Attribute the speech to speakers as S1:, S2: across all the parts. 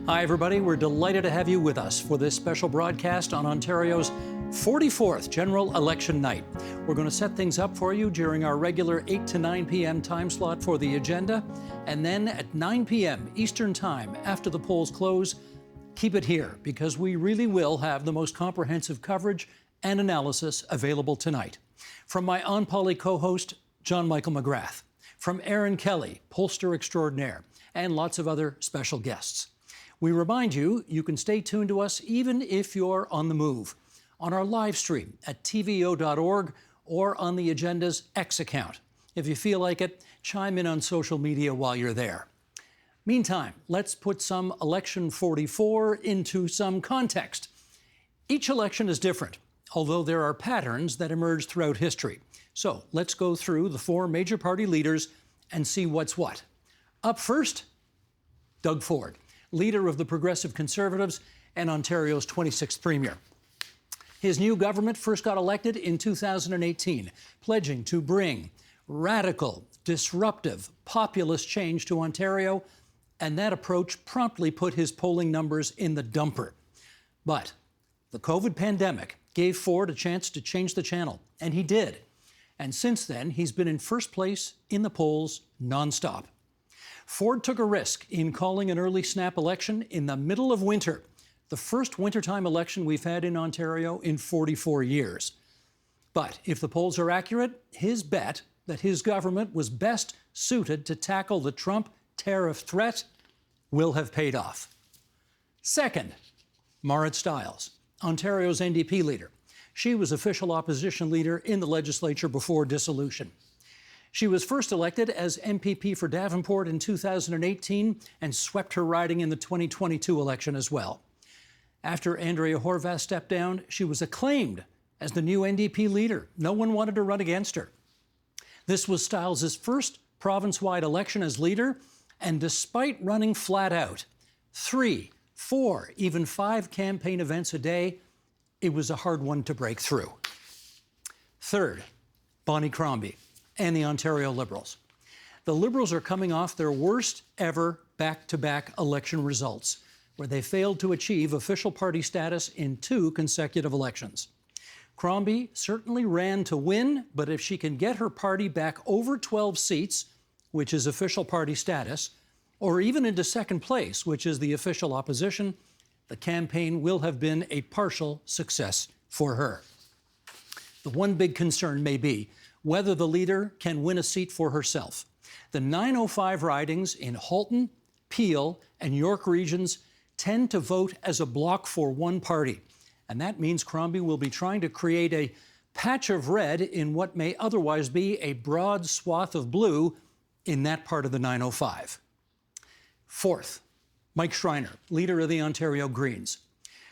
S1: Hi, everybody. We're delighted to have you with us for this special broadcast on Ontario's 44th General Election Night. We're going to set things up for you during our regular 8 to 9 p.m. time slot for the agenda. And then at 9 p.m. Eastern Time, after the polls close, keep it here because we really will have the most comprehensive coverage and analysis available tonight. From my On Poly co-host, John Michael McGrath, from Erin Kelly, pollster extraordinaire, and lots of other special guests. We remind you, you can stay tuned to us even if you're on the move, on our live stream at TVO.org or on the Agenda's X account. If you feel like it, chime in on social media while you're there. Meantime, let's put some Election 44 into some context. Each election is different, although there are patterns that emerge throughout history. So let's go through the four major party leaders and see what's what. Up first, Doug Ford, leader of the Progressive Conservatives and Ontario's 26th Premier. His new government first got elected in 2018, pledging to bring radical, disruptive, populist change to Ontario, and that approach promptly put his polling numbers in the dumper. But the COVID pandemic gave Ford a chance to change the channel, and he did. And since then, he's been in first place in the polls nonstop. Ford took a risk in calling an early snap election in the middle of winter, the first wintertime election we've had in Ontario in 44 years. But if the polls are accurate, his bet that his government was best suited to tackle the Trump tariff threat will have paid off. Second, Marit Stiles, Ontario's NDP leader. She was official opposition leader in the legislature before dissolution. She was first elected as MPP for Davenport in 2018 and swept her riding in the 2022 election as well. After Andrea Horwath stepped down, she was acclaimed as the new NDP leader. No one wanted to run against her. This was Stiles' first province-wide election as leader, and despite running flat out, 3, 4, even 5 campaign events a day, it was a hard one to break through. Third, Bonnie Crombie and the Ontario Liberals. The Liberals are coming off their worst ever back-to-back election results, where they failed to achieve official party status in 2 consecutive elections. Crombie certainly ran to win, but if she can get her party back over 12 seats, which is official party status, or even into second place, which is the official opposition, the campaign will have been a partial success for her. The one big concern may be whether the leader can win a seat for herself. The 905 ridings in Moulton, Peel, and York regions tend to vote as a bloc for one party. And that means Crombie will be trying to create a patch of red in what may otherwise be a broad swath of blue in that part of the 905. Fourth, Mike Schreiner, leader of the Ontario Greens.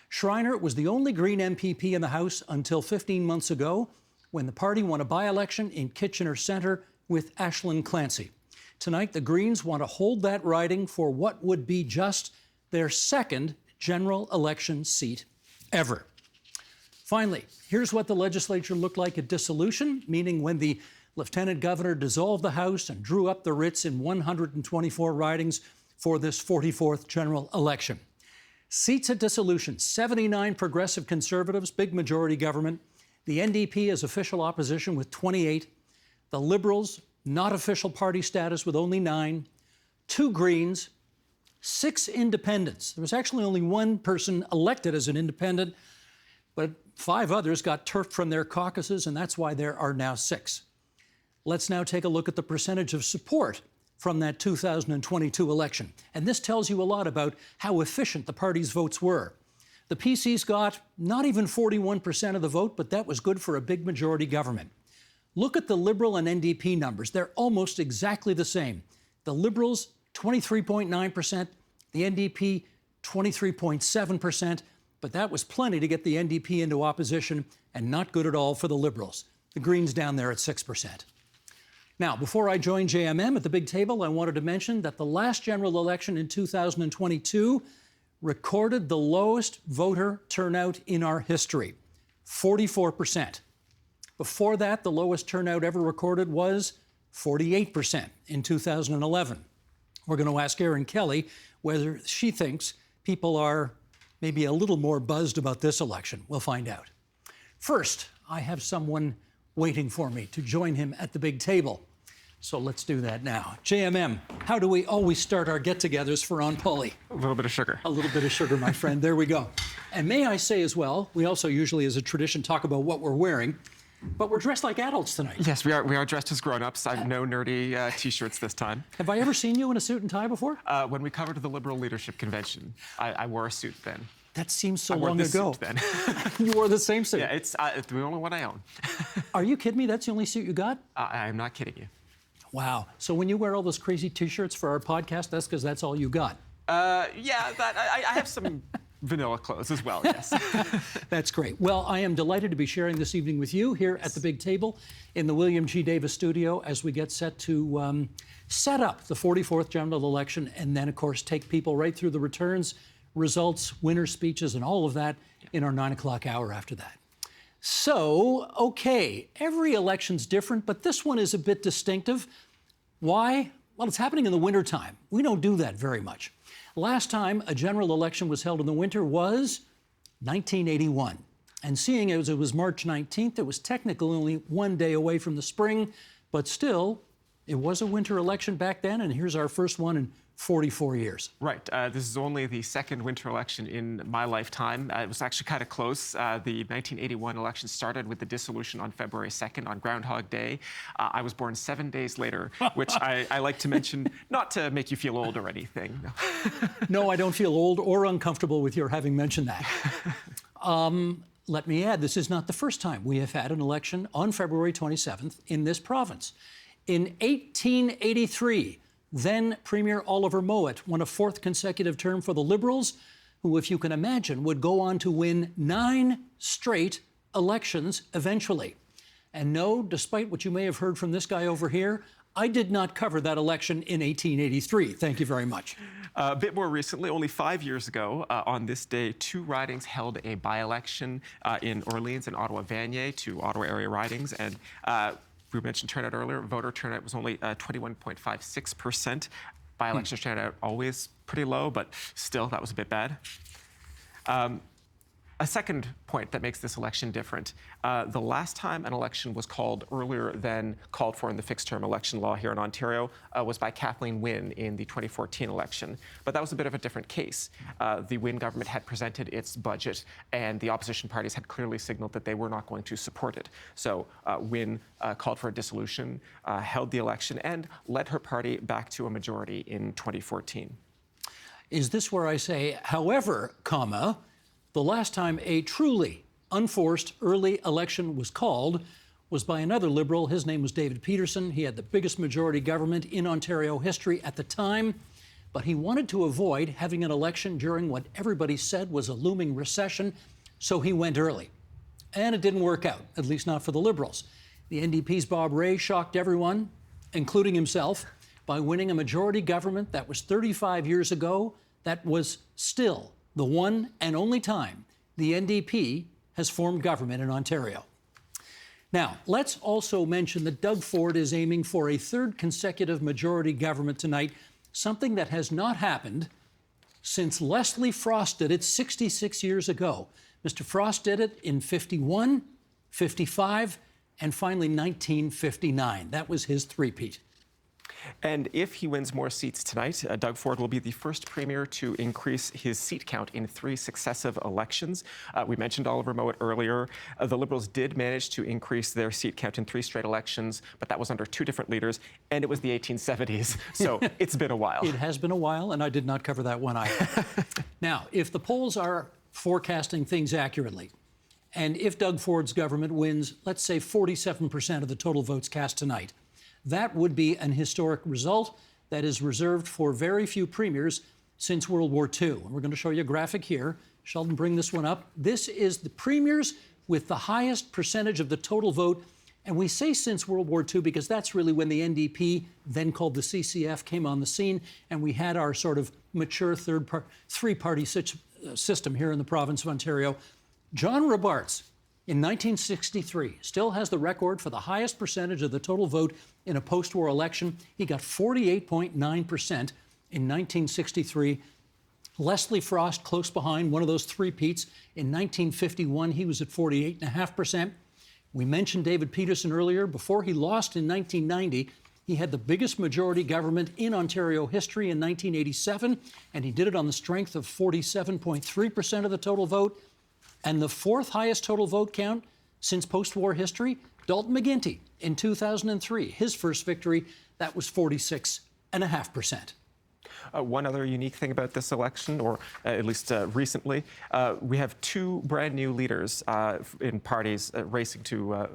S1: Schreiner was the only Green MPP in the House until 15 months ago, when the party won a by-election in Kitchener Centre with Aislinn Clancy. Tonight, the Greens want to hold that riding for what would be just their second general election seat ever. Finally, here's what the legislature looked like at dissolution, meaning when the Lieutenant Governor dissolved the House and drew up the writs in 124 ridings for this 44th general election. Seats at dissolution, 79 Progressive Conservatives, big majority government. The NDP is official opposition with 28. The Liberals, not official party status with only 9. 2 Greens, 6 independents. There was actually only 1 person elected as an independent, but 5 others got turfed from their caucuses, and that's why there are now 6. Let's now take a look at the percentage of support from that 2022 election. And this tells you a lot about how efficient the party's votes were. The PCs got not even 41% of the vote, but that was good for a big majority government. Look at the Liberal and NDP numbers. They're almost exactly the same. The Liberals, 23.9%, the NDP, 23.7%, but that was plenty to get the NDP into opposition and not good at all for the Liberals. The Greens down there at 6%. Now, before I joined JMM at the big table, I wanted to mention that the last general election in 2022 recorded the lowest voter turnout in our history, 44%. Before that, the lowest turnout ever recorded was 48% in 2011. We're going to ask Erin Kelly whether she thinks people are maybe a little more buzzed about this election. We'll find out. First, I have someone waiting for me to join him at the big table. So let's do that now. JMM, how do we always start our get-togethers for Ron Pauly?
S2: A little bit of sugar.
S1: A little bit of sugar, my friend. There we go. And may I say as well, we also usually, as a tradition, talk about what we're wearing, but we're dressed like adults tonight.
S2: Yes, we are dressed as grown-ups. I have no nerdy T-shirts this time.
S1: Have I ever seen you in a suit and tie before?
S2: When we covered the Liberal Leadership Convention, I wore a suit then.
S1: That seems so
S2: I wore
S1: long
S2: this
S1: ago.
S2: Suit then.
S1: You wore the same suit?
S2: Yeah, it's the only one I own.
S1: Are you kidding me? That's the only suit you got?
S2: I'm not kidding you.
S1: Wow. So when you wear all those crazy T-shirts for our podcast, that's because that's all you got?
S2: Yeah, I have some vanilla clothes as well, yes.
S1: That's great. Well, I am delighted to be sharing this evening with you here at the big table in the William G. Davis studio as we get set to set up the 44th general election and then, of course, take people right through the returns, results, winner speeches, and all of that in our 9 o'clock hour after that. So, okay, every election's different, but this one is a bit distinctive. Why? Well, it's happening in the wintertime. We don't do that very much. Last time a general election was held in the winter was 1981. And seeing as it was March 19th, it was technically only one day away from the spring, but still, it was a winter election back then, and here's our first one in 44 years.
S2: Right. This is only the second winter election in my lifetime. It was actually kind of close. The 1981 election started with the dissolution on February 2nd on Groundhog Day. I was born 7 days later, which I like to mention, not to make you feel old or anything.
S1: No, I don't feel old or uncomfortable with your having mentioned that. Let me add, this is not the first time we have had an election on February 27th in this province. In 1883, then Premier Oliver Mowat won a fourth consecutive term for the Liberals, who, if you can imagine, would go on to win 9 straight elections eventually. And no, despite what you may have heard from this guy over here, I did not cover that election in 1883. Thank you very much.
S2: A bit more recently, only 5 years ago, on this day, 2 ridings held a by-election in Orleans and Ottawa-Vanier, 2 Ottawa area ridings. And we mentioned turnout earlier. Voter turnout was only 21.56%. By-election turnout always pretty low, but still, that was a bit bad. A second point that makes this election different, the last time an election was called earlier than called for in the fixed-term election law here in Ontario was by Kathleen Wynne in the 2014 election. But that was a bit of a different case. The Wynne government had presented its budget, and the opposition parties had clearly signaled that they were not going to support it. So Wynne called for a dissolution, held the election, and led her party back to a majority in 2014.
S1: Is this where I say, however, comma, the last time a truly unforced early election was called was by another Liberal. His name was David Peterson. He had the biggest majority government in Ontario history at the time, but he wanted to avoid having an election during what everybody said was a looming recession, so he went early. And it didn't work out, at least not for the Liberals. The NDP's Bob Rae shocked everyone, including himself, by winning a majority government that was 35 years ago. That was still the one and only time the NDP has formed government in Ontario. Now, let's also mention that Doug Ford is aiming for a third consecutive majority government tonight, something that has not happened since Leslie Frost did it 66 years ago. Mr. Frost did it in 51, 55, and finally 1959. That was his three-peat.
S2: And if he wins more seats tonight, Doug Ford will be the first premier to increase his seat count in 3 successive elections. We mentioned Oliver Mowat earlier. The Liberals did manage to increase their seat count in 3 straight elections, but that was under 2 different leaders, and it was the 1870s, so it's been a while.
S1: It has been a while, and I did not cover that one either. Now, if the polls are forecasting things accurately, and if Doug Ford's government wins, let's say 47% of the total votes cast tonight, that would be an historic result that is reserved for very few premiers since World War II. And we're going to show you a graphic here. Sheldon, bring this one up. This is the premiers with the highest percentage of the total vote. And we say since World War II because that's really when the NDP, then called the CCF, came on the scene, and we had our sort of mature three-party system here in the province of Ontario. John Robarts, in 1963, still has the record for the highest percentage of the total vote in a post-war election. He got 48.9% in 1963. Leslie Frost close behind, one of those three-peats. In 1951, he was at 48.5%. We mentioned David Peterson earlier. Before he lost in 1990, he had the biggest majority government in Ontario history in 1987, and he did it on the strength of 47.3% of the total vote. And the fourth highest total vote count since post-war history, Dalton McGuinty in 2003. His first victory, that was 46.5%.
S2: One other unique thing about this election, or at least recently, we have two brand new leaders in parties racing to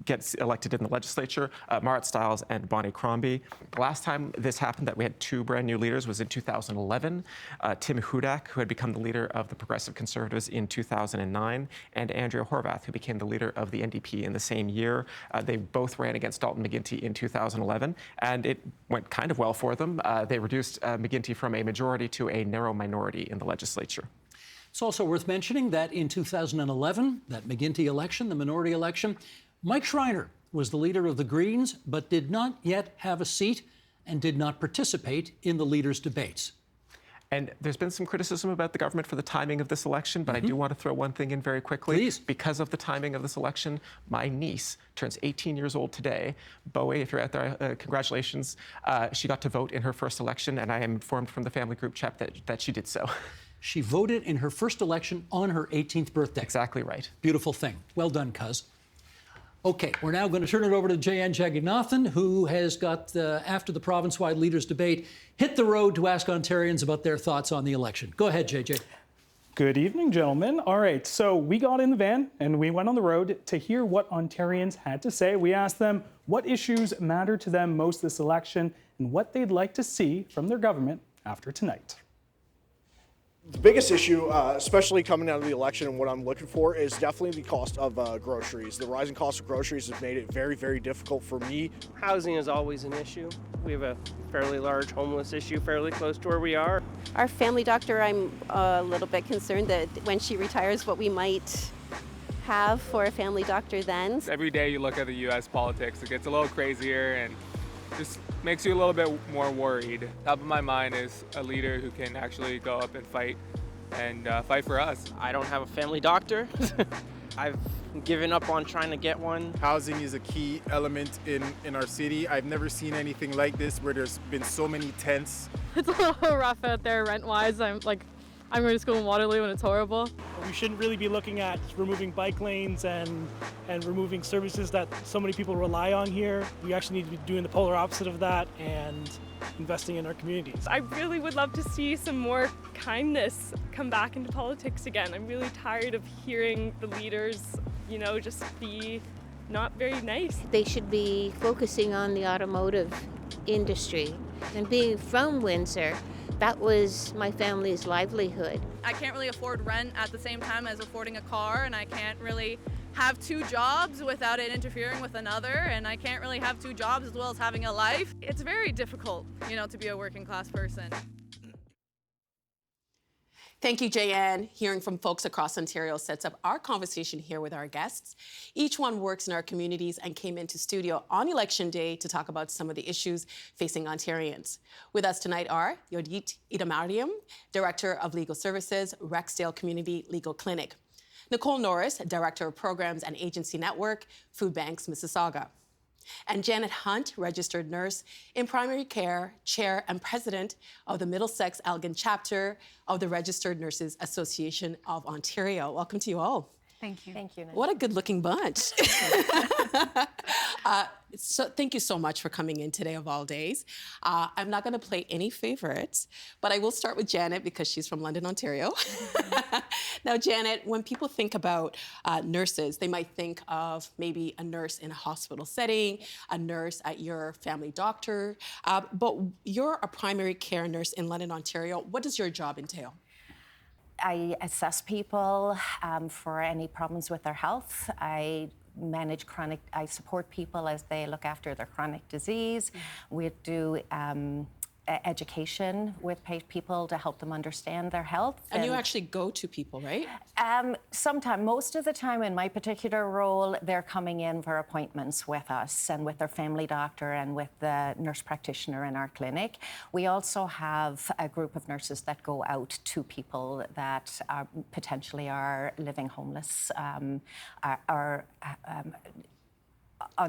S2: get elected in the legislature, Marit Stiles and Bonnie Crombie. The last time this happened that we had two brand new leaders was in 2011. Tim Hudak, who had become the leader of the Progressive Conservatives in 2009, and Andrea Horwath, who became the leader of the NDP in the same year. They both ran against Dalton McGuinty in 2011, and it went kind of well for them. They reduced McGuinty from a majority to a narrow minority in the legislature.
S1: It's also worth mentioning that in 2011, that McGuinty election, the minority election, Mike Schreiner was the leader of the Greens, but did not yet have a seat and did not participate in the leaders' debates.
S2: And there's been some criticism about the government for the timing of this election, but I do want to throw one thing in very quickly.
S1: Please.
S2: Because of the timing of this election, my niece turns 18 years old today. Bowie, if you're out there, congratulations. She got to vote in her first election, and I am informed from the family group chat that she did so.
S1: She voted in her first election on her 18th birthday.
S2: Exactly right.
S1: Beautiful thing. Well done, cuz. Okay, we're now going to turn it over to Jeyan Jeganathan, who has got, after the province-wide leaders' debate, hit the road to ask Ontarians about their thoughts on the election. Go ahead, JJ.
S3: Good evening, gentlemen. All right, so we got in the van and we went on the road to hear what Ontarians had to say. We asked them what issues matter to them most this election and what they'd like to see from their government after tonight.
S4: The biggest issue, especially coming out of the election and what I'm looking for, is definitely the cost of groceries. The rising cost of groceries has made it very, very difficult for me.
S5: Housing is always an issue. We have a fairly large homeless issue fairly close to where we are.
S6: Our family doctor, I'm a little bit concerned that when she retires, what we might have for a family doctor then.
S7: Every day you look at the U.S. politics, it gets a little crazier and just makes you a little bit more worried. Top of my mind is a leader who can actually go up and fight for us.
S5: I don't have a family doctor. I've given up on trying to get one.
S8: Housing is a key element in our city. I've never seen anything like this where there's been so many tents.
S9: It's a little rough out there rent-wise. I'm going to school in Waterloo and it's horrible.
S10: We shouldn't really be looking at removing bike lanes and removing services that so many people rely on here. We actually need to be doing the polar opposite of that and investing in our communities.
S9: I really would love to see some more kindness come back into politics again. I'm really tired of hearing the leaders, just be not very nice.
S11: They should be focusing on the automotive industry. And being from Windsor, that was my family's livelihood.
S12: I can't really afford rent at the same time as affording a car, and I can't really have two jobs without it interfering with another, and I can't really have two jobs as well as having a life. It's very difficult, to be a working class person.
S13: Thank you, Jeyan. Hearing from folks across Ontario sets up our conversation here with our guests. Each one works in our communities and came into studio on Election Day to talk about some of the issues facing Ontarians. With us tonight are Yodit Idamariam, Director of Legal Services, Rexdale Community Legal Clinic. Nicole Norris, Director of Programs and Agency Network, Food Banks Mississauga. And Janet Hunt, registered nurse in primary care, chair and president of the Middlesex Elgin chapter of the Registered Nurses Association of Ontario. Welcome to you all.
S14: Thank you.
S6: Thank you.
S13: What a good-looking bunch. So thank you so much for coming in today of all days. I'm not going to play any favorites, but I will start with Janet because she's from London, Ontario. Now, Janet, when people think about nurses, they might think of maybe a nurse in a hospital setting, a nurse at your family doctor, but you're a primary care nurse in London, Ontario. What does your job entail?
S14: I assess people for any problems with their health. I support people as they look after their chronic disease. We do education with people to help them understand their health.
S13: And you actually go to people, right?
S14: Sometimes, most of the time in my particular role, they're coming in for appointments with us and with their family doctor and with the nurse practitioner in our clinic. We also have a group of nurses that go out to people that potentially are living homeless,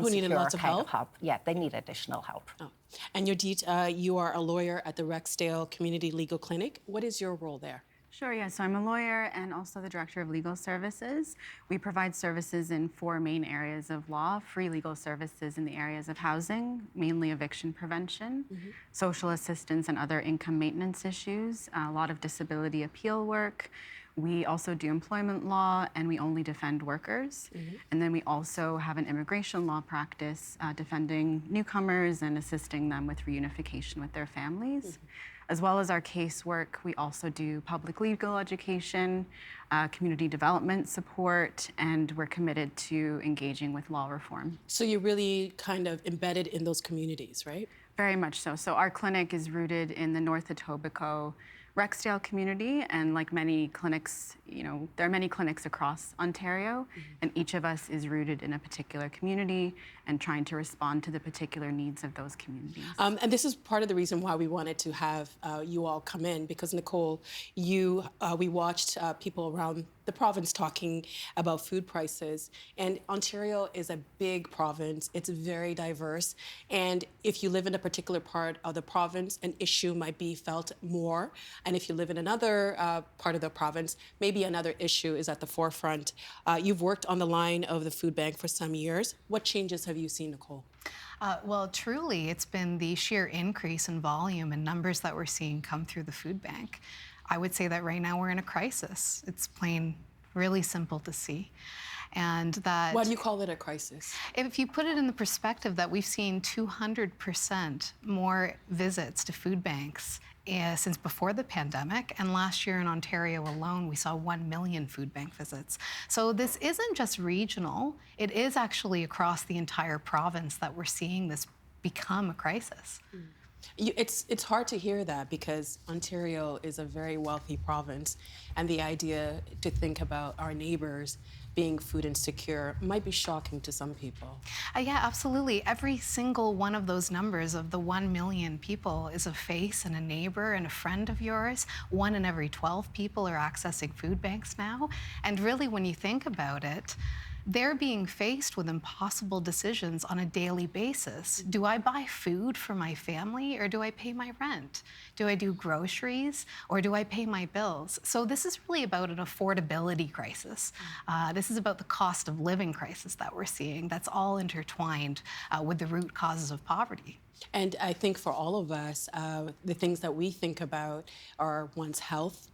S13: who needed lots of help?
S14: Yeah, they need additional help.
S13: Oh. And you are a lawyer at the Rexdale Community Legal Clinic. What is your role there?
S15: Sure, yeah. So I'm a lawyer and also the Director of Legal Services. We provide services in 4 main areas of law: free legal services in the areas of housing, mainly eviction prevention, social assistance and other income maintenance issues, a lot of disability appeal work. We also do employment law, and we only defend workers. And then we also have an immigration law practice defending newcomers and assisting them with reunification with their families. As well as our casework, we also do public legal education, community development support, and we're committed to engaging with law reform.
S13: So you're really kind of embedded in those communities, right?
S15: Very much so. So our clinic is rooted in the North Etobicoke Rexdale community, and like many clinics, there are many clinics across Ontario, and each of us is rooted in a particular community and trying to respond to the particular needs of those communities.
S13: And this is part of the reason why we wanted to have you all come in, because Nicole, we watched people around the province talking about food prices, and Ontario is a big province. It's very diverse, and if you live in a particular part of the province, an issue might be felt more, and if you live in another part of the province, maybe another issue is at the forefront. You've worked on the line of the food bank for some years. What changes have you seen, Nicole?
S16: Well, truly, it's been the sheer increase in volume and numbers that we're seeing come through the food bank. I would say that right now we're in a crisis. It's plain really simple to see. And that...
S13: Why do you call it a crisis?
S16: If you put it in the perspective that we've seen 200% more visits to food banks since before the pandemic, and last year in Ontario alone, we saw 1 million food bank visits. So this isn't just regional, it is actually across the entire province that we're seeing this become a crisis.
S13: It's hard to hear that, because Ontario is a very wealthy province, and the idea to think about our neighbors being food insecure might be shocking to some people.
S16: Yeah, absolutely. Every single one of those numbers of the 1 million people is a face and a neighbor and a friend of yours. 1 in every 12 people are accessing food banks now. And really, when you think about it, they're being faced with impossible decisions on a daily basis. Do I buy food for my family, or do I pay my rent? Do I do groceries, or do I pay my bills? So this is really about an affordability crisis. This is about the cost of living crisis that we're seeing. That's all intertwined with the root causes of poverty.
S13: And I think for all of us, the things that we think about are one's health,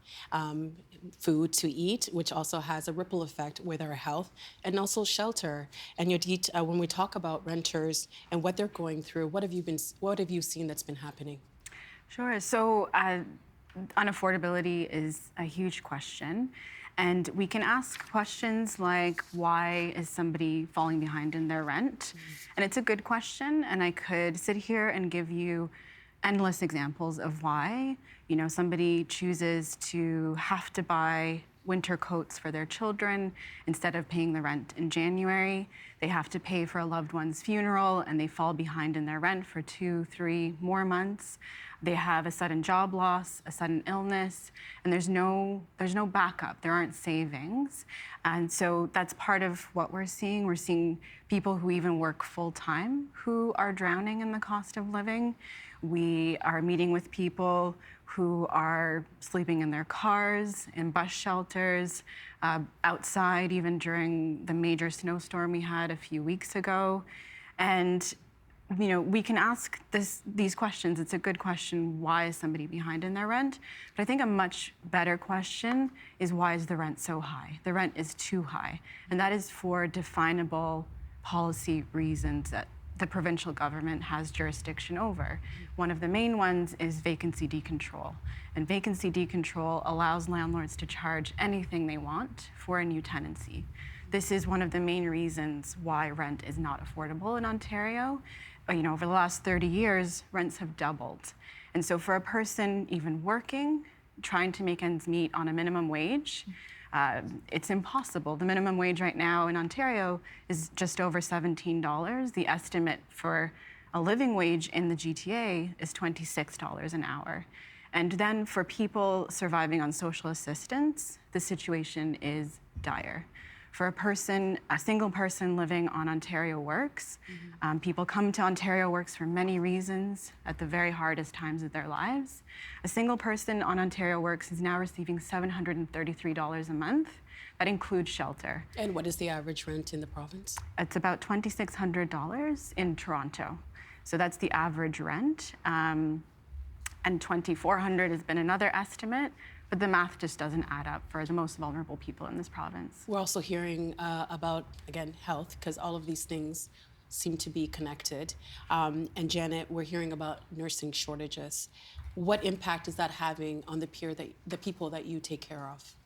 S13: food to eat, which also has a ripple effect with our health, and also shelter. And Yodit, when we talk about renters and what they're going through, what have you seen that's been happening?
S15: Sure. So unaffordability is a huge question. And we can ask questions like, why is somebody falling behind in their rent? And it's a good question, and I could sit here and give you endless examples of why. Somebody chooses to have to buy winter coats for their children instead of paying the rent in January. They have to pay for a loved one's funeral, and they fall behind in their rent for 2-3 more months. They have a sudden job loss, a sudden illness, and there's no backup. There aren't savings. And so that's part of what we're seeing. We're seeing people who even work full-time who are drowning in the cost of living. We are meeting with people who are sleeping in their cars, in bus shelters, outside, even during the major snowstorm we had a few weeks ago. And we can ask these questions. It's a good question, why is somebody behind in their rent? But I think a much better question is, why is the rent so high? The rent is too high. And that is for definable policy reasons that the provincial government has jurisdiction over. One of the main ones is vacancy decontrol. And vacancy decontrol allows landlords to charge anything they want for a new tenancy. This is one of the main reasons why rent is not affordable in Ontario. Over the last 30 years, rents have doubled. And so for a person even working, trying to make ends meet on a minimum wage, it's impossible. The minimum wage right now in Ontario is just over $17. The estimate for a living wage in the GTA is $26 an hour. And then for people surviving on social assistance, the situation is dire. For a single person living on Ontario Works, people come to Ontario Works for many reasons at the very hardest times of their lives. A single person on Ontario Works is now receiving $733 a month. That includes shelter.
S13: And what is the average rent in the province?
S15: It's about $2,600 in Toronto. So that's the average rent. And $2,400 has been another estimate. But the math just doesn't add up for the most vulnerable people in this province.
S13: We're also hearing about, again, health, because all of these things seem to be connected. And Janet, we're hearing about nursing shortages. What impact is that having on the people that you take care of?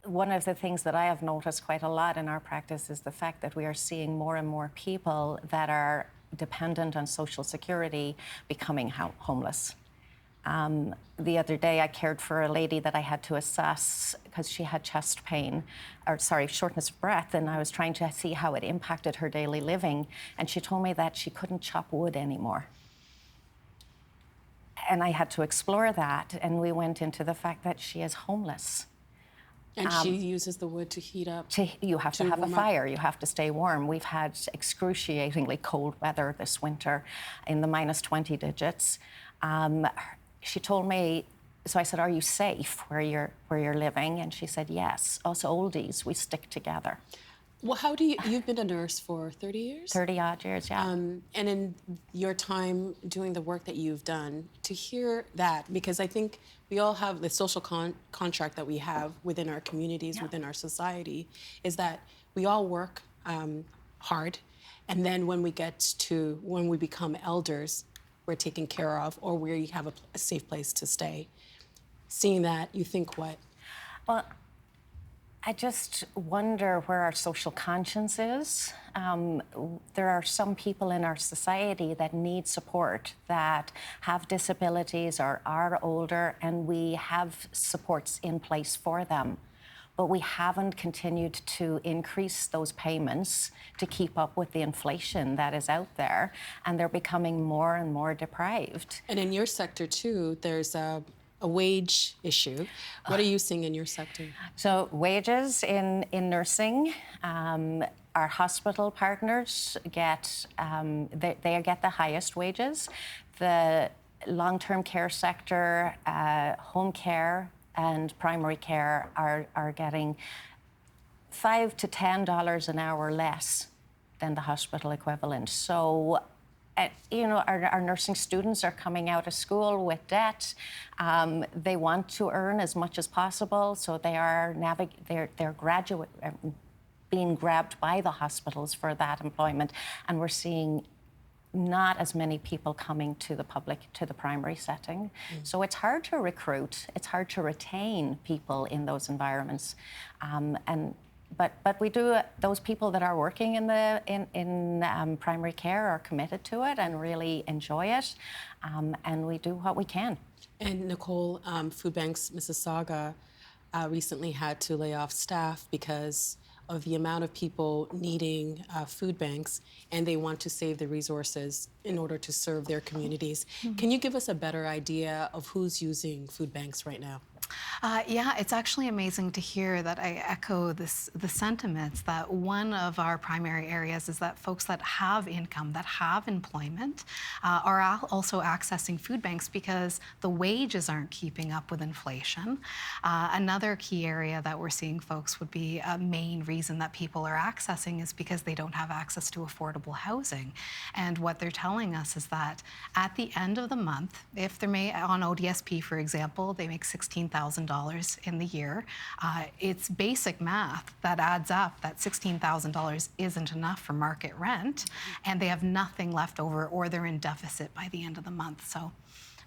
S14: One of the things that I have noticed quite a lot in our practice is the fact that we are seeing more and more people that are dependent on Social Security becoming homeless. The other day, I cared for a lady that I had to assess because she had chest pain, shortness of breath, and I was trying to see how it impacted her daily living, and she told me that she couldn't chop wood anymore. And I had to explore that, and we went into the fact that she is homeless.
S13: And she uses the wood to heat up?
S14: You have to have a fire. You have to stay warm. We've had excruciatingly cold weather this winter in the minus 20 digits. She told me, so I said, "Are you safe where you're living?" And she said, "Yes. Us oldies, we stick together."
S13: Well, you've been a nurse for 30 years?
S14: 30 odd years, yeah.
S13: And in your time doing the work that you've done, to hear that, because I think we all have the social contract that we have within our communities, within our society, is that we all work hard. And then when we become elders, we're taken care of, or we have a safe place to stay. Seeing that, you think what?
S14: Well, I just wonder where our social conscience is. There are some people in our society that need support, that have disabilities or are older, and we have supports in place for them. But we haven't continued to increase those payments to keep up with the inflation that is out there, and they're becoming more and more deprived.
S13: And in your sector, too, there's a wage issue. What are you seeing in your sector?
S14: So wages in nursing, our hospital partners get, they get the highest wages. The long-term care sector, home care, and primary care are getting $5 to $10 an hour less than the hospital equivalent. So, our nursing students are coming out of school with debt. They want to earn as much as possible, so they are being grabbed by the hospitals for that employment, and we're seeing not as many people coming to the primary setting. So it's hard to recruit, it's hard to retain people in those environments. But we do, those people that are working in primary care are committed to it and really enjoy it, and we do what we can.
S13: And Nicole, Food Banks Mississauga recently had to lay off staff because of the amount of people needing food banks, and they want to save the resources in order to serve their communities. Can you give us a better idea of who's using food banks right now?
S16: Yeah, it's actually amazing to hear that. I echo the sentiments that one of our primary areas is that folks that have income, that have employment, are also accessing food banks because the wages aren't keeping up with inflation. Another key area that we're seeing folks would be a main reason that people are accessing is because they don't have access to affordable housing. And what they're telling us is that at the end of the month, if they're on ODSP, for example, they make $16,000 in the year. It's basic math that adds up that $16,000 isn't enough for market rent, and they have nothing left over, or they're in deficit by the end of the month. So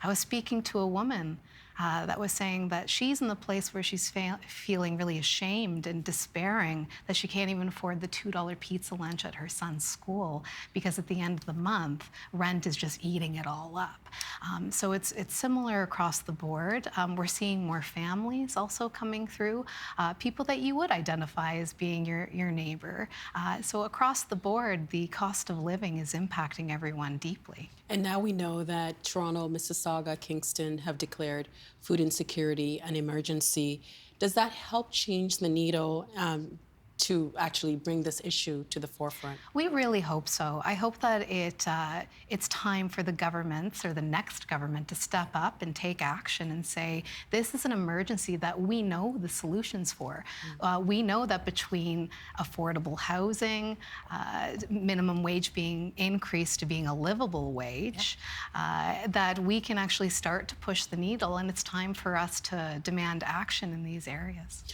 S16: I was speaking to a woman that was saying that she's in the place where she's feeling really ashamed and despairing that she can't even afford the $2 pizza lunch at her son's school because at the end of the month, rent is just eating it all up. So it's similar across the board. We're seeing more families also coming through, people that you would identify as being your neighbor. So across the board, the cost of living is impacting everyone deeply.
S13: And now we know that Toronto, Mississauga, Kingston have declared food insecurity an emergency. Does that help change the needle to actually bring this issue to the forefront?
S16: We really hope so. I hope that it's time for the governments or the next government to step up and take action and say, this is an emergency that we know the solutions for. We know that between affordable housing, minimum wage being increased to being a livable wage, that we can actually start to push the needle, and it's time for us to demand action in these areas.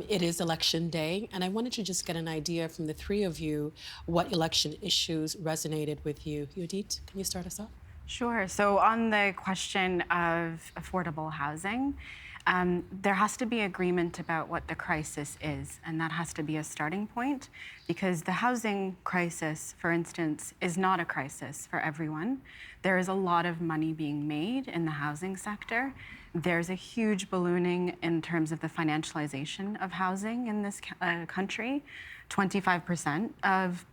S13: It is election day, and I wanted to just get an idea from the three of you what election issues resonated with you. Judith, can you start us off?
S15: Sure. So on the question of affordable housing, there has to be agreement about what the crisis is, and that has to be a starting point, because the housing crisis, for instance, is not a crisis for everyone. There is a lot of money being made in the housing sector. There's a huge ballooning in terms of the financialization of housing in this country. 25% of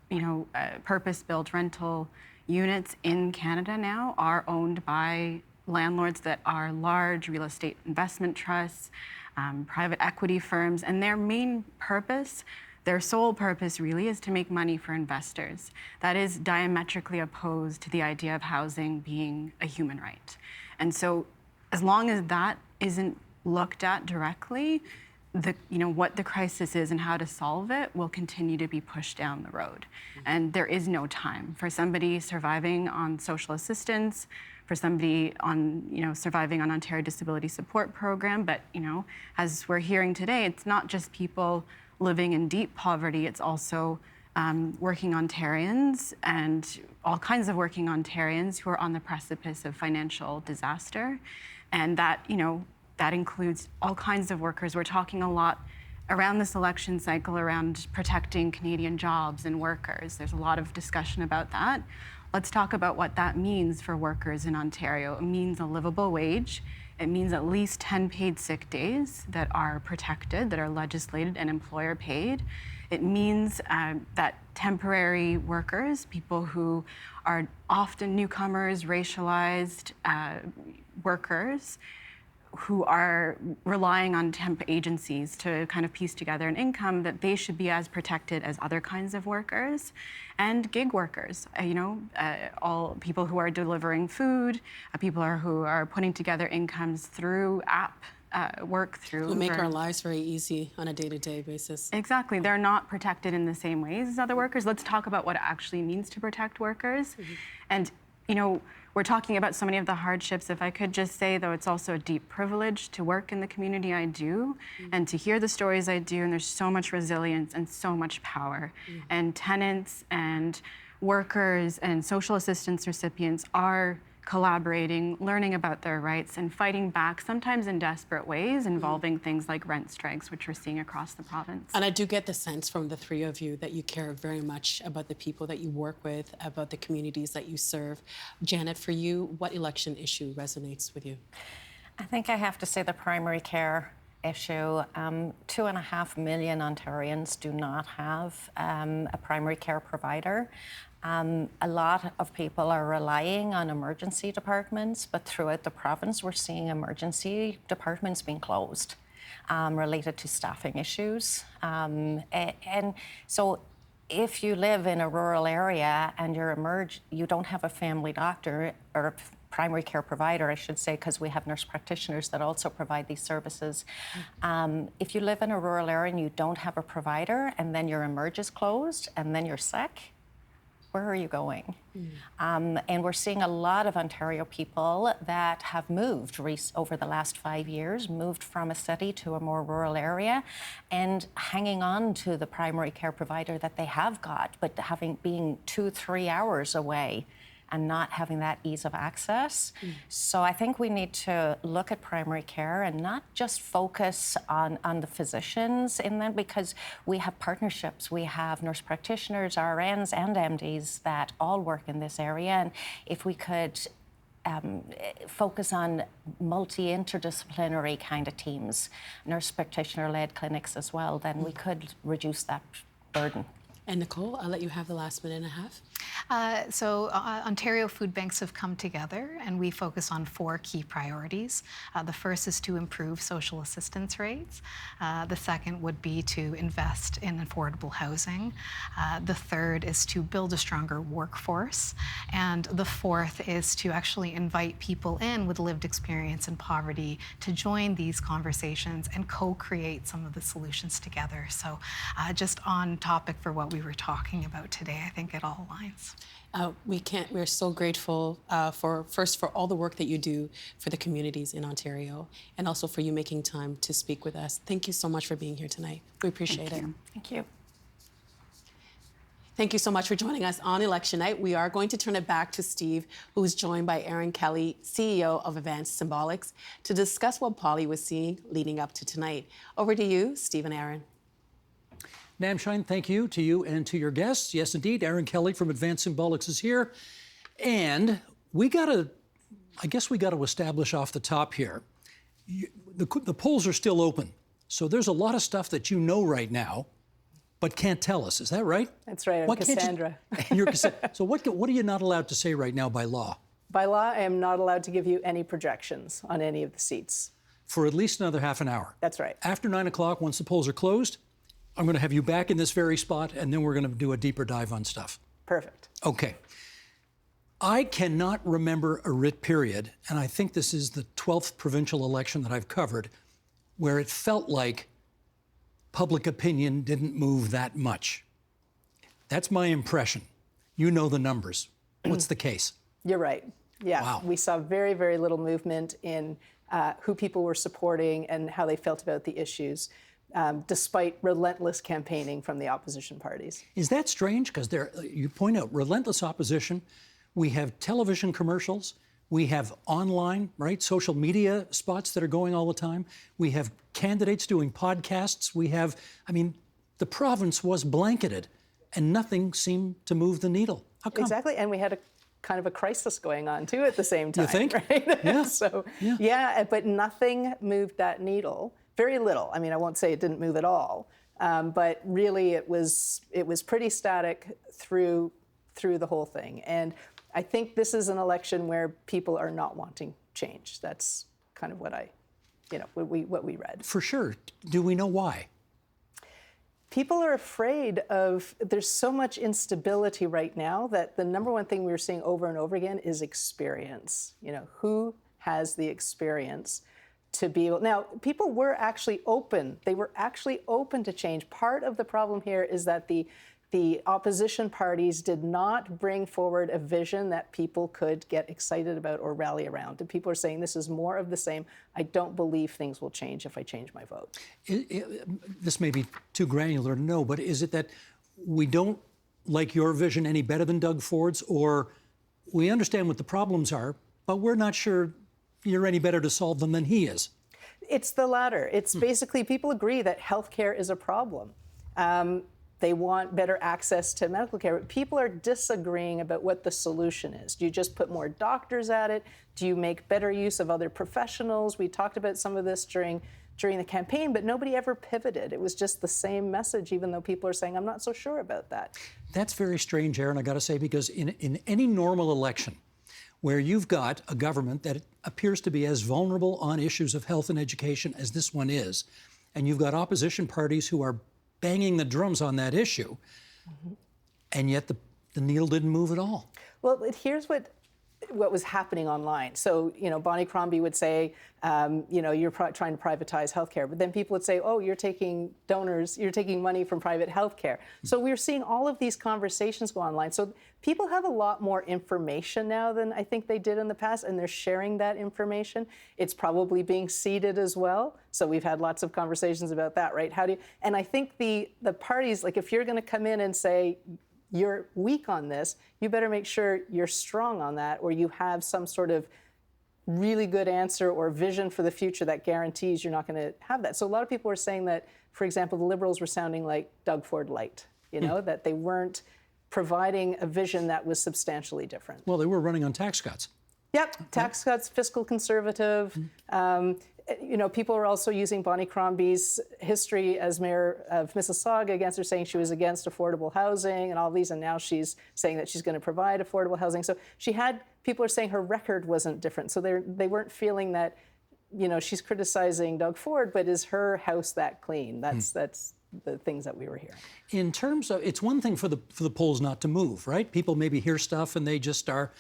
S15: purpose-built rental units in Canada now are owned by landlords that are large real estate investment trusts, private equity firms, and their main purpose, their sole purpose really, is to make money for investors. That is diametrically opposed to the idea of housing being a human right. And so as long as that isn't looked at directly, what the crisis is and how to solve it will continue to be pushed down the road. And there is no time for somebody surviving on social assistance, for somebody on, surviving on Ontario Disability Support Program. But, as we're hearing today, it's not just people living in deep poverty, it's also working Ontarians and all kinds of working Ontarians who are on the precipice of financial disaster. And that, that includes all kinds of workers. We're talking a lot around this election cycle around protecting Canadian jobs and workers. There's a lot of discussion about that. Let's talk about what that means for workers in Ontario. It means a livable wage. It means at least 10 paid sick days that are protected, that are legislated and employer paid. It means that temporary workers, people who are often newcomers, racialized workers, who are relying on temp agencies to kind of piece together an income, that they should be as protected as other kinds of workers. And gig workers, all people who are delivering food, people who are putting together incomes through app work through.
S13: Who make our lives very easy on a day-to-day basis.
S15: Exactly. They're not protected in the same ways as other workers. Let's talk about what it actually means to protect workers. And, we're talking about so many of the hardships. If I could just say, though, it's also a deep privilege to work in the community I do and to hear the stories I do, and there's so much resilience and so much power. And tenants and workers and social assistance recipients are collaborating, learning about their rights, and fighting back, sometimes in desperate ways, involving things like rent strikes, which we're seeing across the province.
S13: And I do get the sense from the three of you that you care very much about the people that you work with, about the communities that you serve. Janet, for you, what election issue resonates with you?
S14: I think I have to say the primary care issue. 2.5 million Ontarians do not have a primary care provider. A lot of people are relying on emergency departments, but throughout the province, we're seeing emergency departments being closed related to staffing issues. And so if you live in a rural area and you don't have a family doctor or a primary care provider, I should say, because we have nurse practitioners that also provide these services. If you live in a rural area and you don't have a provider, and then your emerge is closed, and then you're sick, where are you going? And we're seeing a lot of Ontario people that have moved over the last 5 years, moved from a city to a more rural area, and hanging on to the primary care provider that they have got, but being 2-3 hours away and not having that ease of access. So I think we need to look at primary care and not just focus on the physicians in that, because we have partnerships. We have nurse practitioners, RNs, and MDs that all work in this area. And if we could focus on multi-interdisciplinary kind of teams, nurse practitioner-led clinics as well, then we could reduce that burden.
S13: And Nicole, I'll let you have the last minute and a half.
S16: Ontario food banks have come together and we focus on 4 key priorities. The first is to improve social assistance rates. The second would be to invest in affordable housing. The third is to build a stronger workforce. And the fourth is to actually invite people in with lived experience in poverty to join these conversations and co-create some of the solutions together. So just on topic for what we were talking about today, I think it all aligns.
S13: We're so grateful for all the work that you do for the communities in Ontario, and also for you making time to speak with us. Thank you so much for being here tonight. We appreciate it.
S14: Thank you.
S13: Thank you so much for joining us on election night. We are going to turn it back to Steve, who is joined by Erin Kelly, CEO of Advanced Symbolics, to discuss what Polly was seeing leading up to tonight. Over to you, Steve and Erin.
S1: Nam Shine, thank you to you and to your guests. Yes, indeed, Erin Kelly from Advanced Symbolics is here. And I guess we got to establish off the top here, the polls are still open. So there's a lot of stuff that you know right now, but can't tell us. Is that right?
S17: That's right. I'm Cassandra.
S1: You're Cassandra. So what are you not allowed to say right now by law?
S17: By law, I am not allowed to give you any projections on any of the seats.
S1: For at least another half an hour.
S17: That's right.
S1: After 9 o'clock, once the polls are closed, I'm going to have you back in this very spot, and then we're going to do a deeper dive on stuff.
S17: Perfect.
S1: Okay. I cannot remember a writ period, and I think this is the 12th provincial election that I've covered, where it felt like public opinion didn't move that much. That's my impression. You know the numbers. What's the case?
S17: You're right. Yeah.
S1: Wow.
S17: We saw very, very little movement in who people were supporting and how they felt about the issues. Despite relentless campaigning from the opposition parties.
S1: Is that strange? Because you point out relentless opposition. We have television commercials. We have online, right, social media spots that are going all the time. We have candidates doing podcasts. The province was blanketed, and nothing seemed to move the needle. How come?
S17: Exactly, and we had a kind of a crisis going on, too, at the same time.
S1: You think?
S17: Right?
S1: Yeah.
S17: Yeah, but nothing moved that needle. Very little. I mean, I won't say it didn't move at all, but really it was pretty static through the whole thing. And I think this is an election where people are not wanting change. That's kind of what we read.
S1: For sure. Do we know why?
S17: People are afraid of, there's so much instability right now that the number one thing we're seeing over and over again is experience. Who has the experience to be able. Now, people were actually open. They were actually open to change. Part of the problem here is that the opposition parties did not bring forward a vision that people could get excited about or rally around. And people are saying this is more of the same. I don't believe things will change if I change my vote.
S1: This may be too granular to know, but is it that we don't like your vision any better than Doug Ford's, or we understand what the problems are, but we're not sure you're any better to solve them than he is?
S17: It's the latter. It's basically people agree that healthcare is a problem. They want better access to medical care. But people are disagreeing about what the solution is. Do you just put more doctors at it? Do you make better use of other professionals? We talked about some of this during the campaign, but nobody ever pivoted. It was just the same message, even though people are saying, I'm not so sure about that.
S1: That's very strange, Erin, I got to say, because in any normal election, where you've got a government that appears to be as vulnerable on issues of health and education as this one is, and you've got opposition parties who are banging the drums on that issue, and yet the needle didn't move at all.
S17: Well, here's what was happening online. So, Bonnie Crombie would say, you're trying to privatize healthcare, but then people would say, oh, you're taking donors, you're taking money from private healthcare. So we're seeing all of these conversations go online. So people have a lot more information now than I think they did in the past, and they're sharing that information. It's probably being seeded as well. So we've had lots of conversations about that, right? And I think the parties, like if you're going to come in and say, you're weak on this, you better make sure you're strong on that, or you have some sort of really good answer or vision for the future that guarantees you're not going to have that. So a lot of people were saying that, for example, the Liberals were sounding like Doug Ford light, that they weren't providing a vision that was substantially different.
S1: Well, they were running on tax cuts.
S17: Yep, tax cuts, fiscal conservative. People are also using Bonnie Crombie's history as mayor of Mississauga against her, saying she was against affordable housing and all these, and now she's saying that she's going to provide affordable housing. So people are saying her record wasn't different. So they weren't feeling that, she's criticizing Doug Ford, but is her house that clean? That's the things that we were hearing.
S1: In terms of, it's one thing for the polls not to move, right? People maybe hear stuff and they just are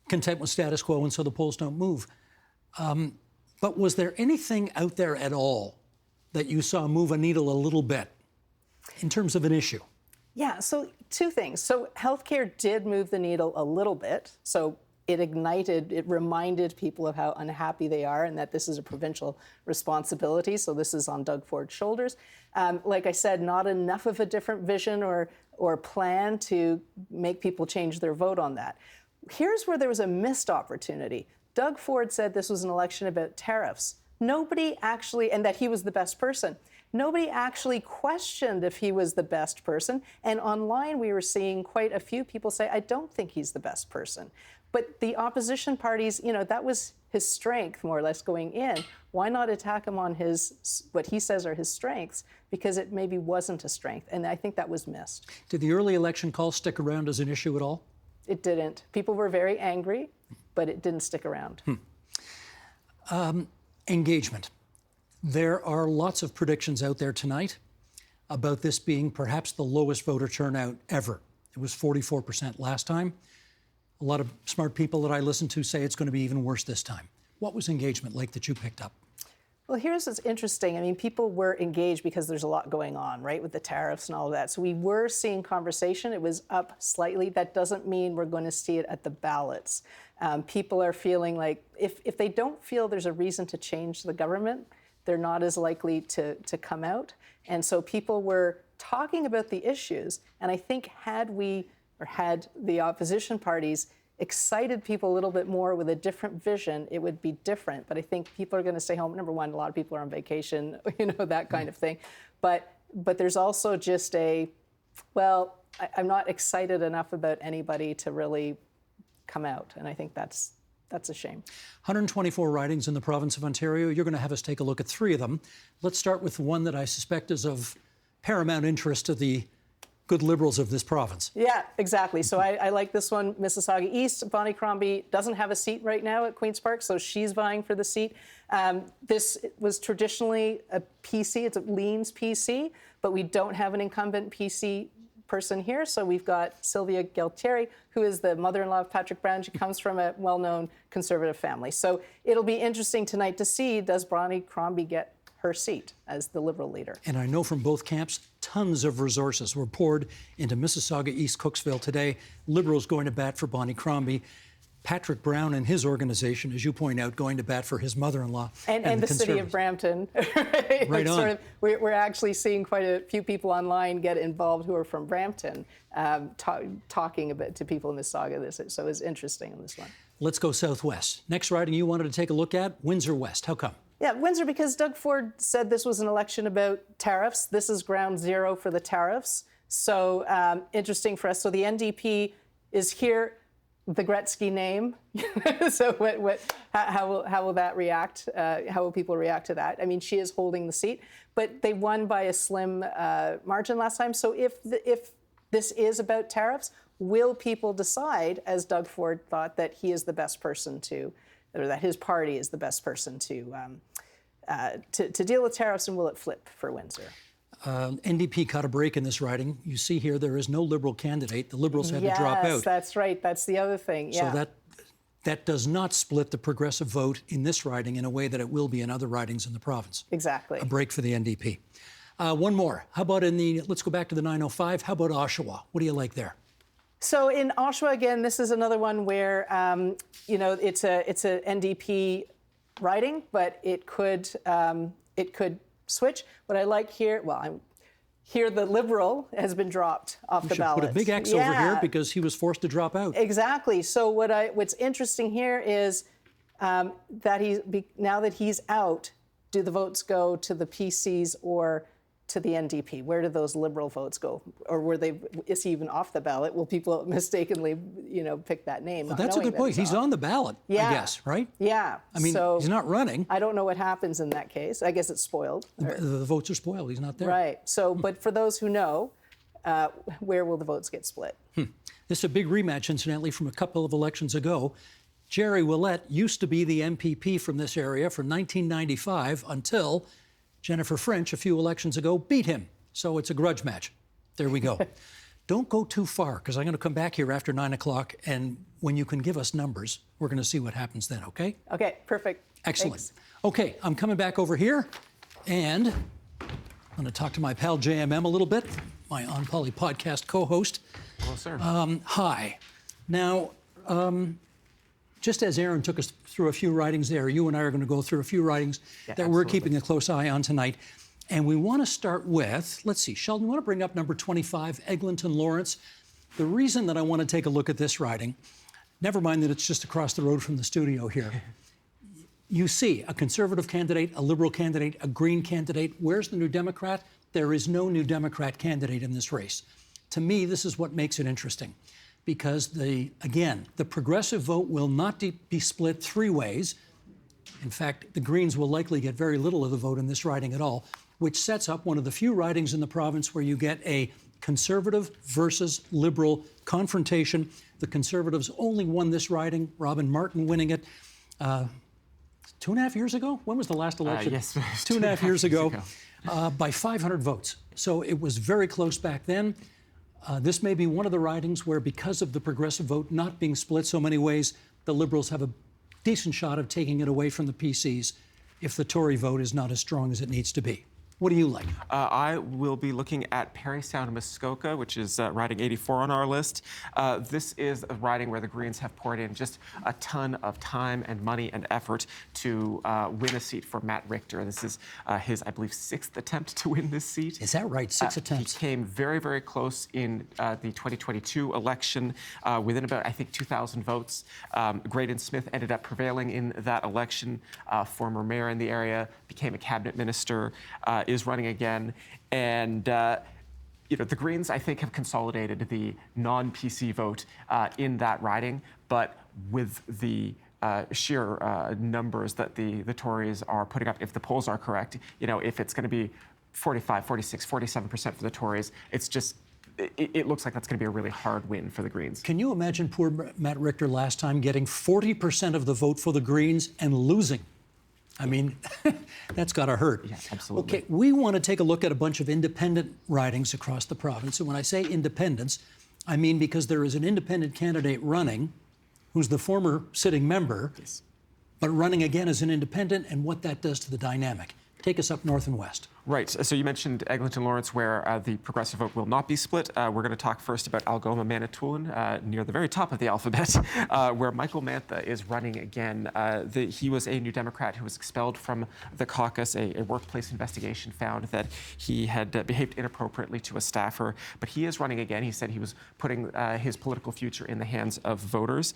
S1: content with status quo, and so the polls don't move. But was there anything out there at all that you saw move a needle a little bit in terms of an issue?
S17: Yeah, so two things. So healthcare did move the needle a little bit. So it reminded people of how unhappy they are and that this is a provincial responsibility. So this is on Doug Ford's shoulders. Like I said, not enough of a different vision or plan to make people change their vote on that. Here's where there was a missed opportunity. Doug Ford said this was an election about tariffs. Nobody actually, and that he was the best person. Nobody actually questioned if he was the best person. And online, we were seeing quite a few people say, I don't think he's the best person. But the opposition parties, that was his strength, more or less, going in. Why not attack him on what he says are his strengths? Because it maybe wasn't a strength. And I think that was missed.
S1: Did the early election call stick around as an issue at all?
S17: It didn't. People were very angry, but it didn't stick around.
S1: Engagement. There are lots of predictions out there tonight about this being perhaps the lowest voter turnout ever. It was 44% last time. A lot of smart people that I listen to say it's going to be even worse this time. What was engagement like that you picked up?
S17: Well, here's what's interesting. I mean, people were engaged because there's a lot going on, right, with the tariffs and all of that. So we were seeing conversation. It was up slightly. That doesn't mean we're going to see it at the ballots. People are feeling like if they don't feel there's a reason to change the government, they're not as likely to come out. And so people were talking about the issues. And I think had the opposition parties excited people a little bit more with a different vision, it would be different. But I think people are going to stay home. Number one, a lot of people are on vacation, that kind of thing. But there's also just I'm not excited enough about anybody to really come out. And I think that's a shame.
S1: 124 ridings in the province of Ontario. You're going to have us take a look at 3 of them. Let's start with the one that I suspect is of paramount interest to the good Liberals of this province.
S17: Yeah, exactly. So I like this one. Mississauga East, Bonnie Crombie doesn't have a seat right now at Queen's Park, so she's vying for the seat. This was traditionally a PC. It's a Leans PC, but we don't have an incumbent PC person here. So we've got Sylvia Gualtieri, who is the mother-in-law of Patrick Brown. She comes from a well-known conservative family. So it'll be interesting tonight to see, does Bonnie Crombie get her seat as the Liberal leader?
S1: And I know from both camps, tons of resources were poured into Mississauga East Cooksville today. Liberals going to bat for Bonnie Crombie. Patrick Brown and his organization, as you point out, going to bat for his mother-in-law.
S17: And the city of Brampton.
S1: Right on.
S17: We're actually seeing quite a few people online get involved who are from Brampton, talking a bit to people in Mississauga. So it's interesting on this one.
S1: Let's go southwest. Next riding you wanted to take a look at, Windsor West. How come?
S17: Yeah, Windsor, because Doug Ford said this was an election about tariffs. This is ground zero for the tariffs. So interesting for us. So the NDP is here. The Gretzky name. So how will that react? How will people react to that? I mean, she is holding the seat, but they won by a slim margin last time. So if this is about tariffs, will people decide, as Doug Ford thought, that he is the best person or that his party is the best person to deal with tariffs, and will it flip for Windsor?
S1: NDP caught a break in this riding. You see here, there is no Liberal candidate. The Liberals had to drop out.
S17: Yes, that's right. That's the other thing. Yeah.
S1: So that does not split the progressive vote in this riding in a way that it will be in other ridings in the province.
S17: Exactly.
S1: A break for the NDP. One more. How about let's go back to the 905. How about Oshawa? What do you like there?
S17: So in Oshawa, again, this is another one where, it's a NDP riding, but it could switch. What I like here, here the Liberal has been dropped off the ballot.
S1: Put a big X over here because he was forced to drop out.
S17: Exactly. So what's interesting here is that now that he's out, do the votes go to the PCs or to the NDP? Where do those Liberal votes go? Or is he even off the ballot? Will people mistakenly, pick that name?
S1: Well, that's a good point. He's on the ballot, I guess, right?
S17: Yeah.
S1: I mean, he's not running.
S17: I don't know what happens in that case. I guess it's spoiled.
S1: The votes are spoiled. He's not there.
S17: Right. So, but for those who know, where will the votes get split?
S1: This is a big rematch, incidentally, from a couple of elections ago. Jerry Willett used to be the MPP from this area from 1995 until Jennifer French, a few elections ago, beat him. So it's a grudge match. There we go. Don't go too far, because I'm going to come back here after 9 o'clock, and when you can give us numbers, we're going to see what happens then, okay?
S17: Okay, perfect.
S1: Excellent.
S17: Thanks.
S1: Okay, I'm coming back over here, and I'm going to talk to my pal JMM a little bit, my On Poly podcast co-host.
S2: Hello, sir.
S1: Hi. Now, just as Erin took us through a few ridings there, you and I are going to go through a few ridings that we're keeping a close eye on tonight. And we want to start with, let's see, Sheldon, you want to bring up number 25, Eglinton Lawrence. The reason that I want to take a look at this riding, never mind that it's just across the road from the studio here, you see a Conservative candidate, a Liberal candidate, a Green candidate. Where's the New Democrat? There is no New Democrat candidate in this race. To me, this is what makes it interesting. Because, again, the progressive vote will not be split three ways. In fact, the Greens will likely get very little of the vote in this riding at all, which sets up one of the few ridings in the province where you get a Conservative versus Liberal confrontation. The Conservatives only won this riding, Robin Martin winning it 2.5 years ago? When was the last election?
S2: Yes,
S1: 2.5 years ago, by 500 votes. So it was very close back then. This may be one of the ridings where, because of the progressive vote not being split so many ways, the Liberals have a decent shot of taking it away from the PCs if the Tory vote is not as strong as it needs to be. What do you like?
S2: I will be looking at Parry Sound, Muskoka, which is riding 84 on our list. This is a riding where the Greens have poured in just a ton of time and money and effort to win a seat for Matt Richter. This is his, I believe, 6th attempt to win this seat.
S1: Is that right? 6 attempts?
S2: He came very, very close in the 2022 election, within about, I think, 2,000 votes. Graydon Smith ended up prevailing in that election. Former mayor in the area, became a cabinet minister, is running again. And the Greens, I think, have consolidated the non-PC vote in that riding, but with the sheer numbers that the Tories are putting up, if the polls are correct, if it's going to be 45, 46, 47% for the Tories, it's just, it looks like that's going to be a really hard win for the Greens.
S1: Can you imagine poor Matt Richter last time getting 40% of the vote for the Greens and losing? I mean, that's got to hurt.
S2: Yes, absolutely.
S1: Okay, we want to take a look at a bunch of independent ridings across the province. And when I say independents, I mean because there is an independent candidate running who's the former sitting member, but running again as an independent, and what that does to the dynamic. Take us up north and west.
S2: Right. So you mentioned Eglinton Lawrence, where the progressive vote will not be split. We're going to talk first about Algoma Manitoulin, near the very top of the alphabet, where Michael Mantha is running again. He was a New Democrat who was expelled from the caucus. A workplace investigation found that he had behaved inappropriately to a staffer, but he is running again. He said he was putting his political future in the hands of voters.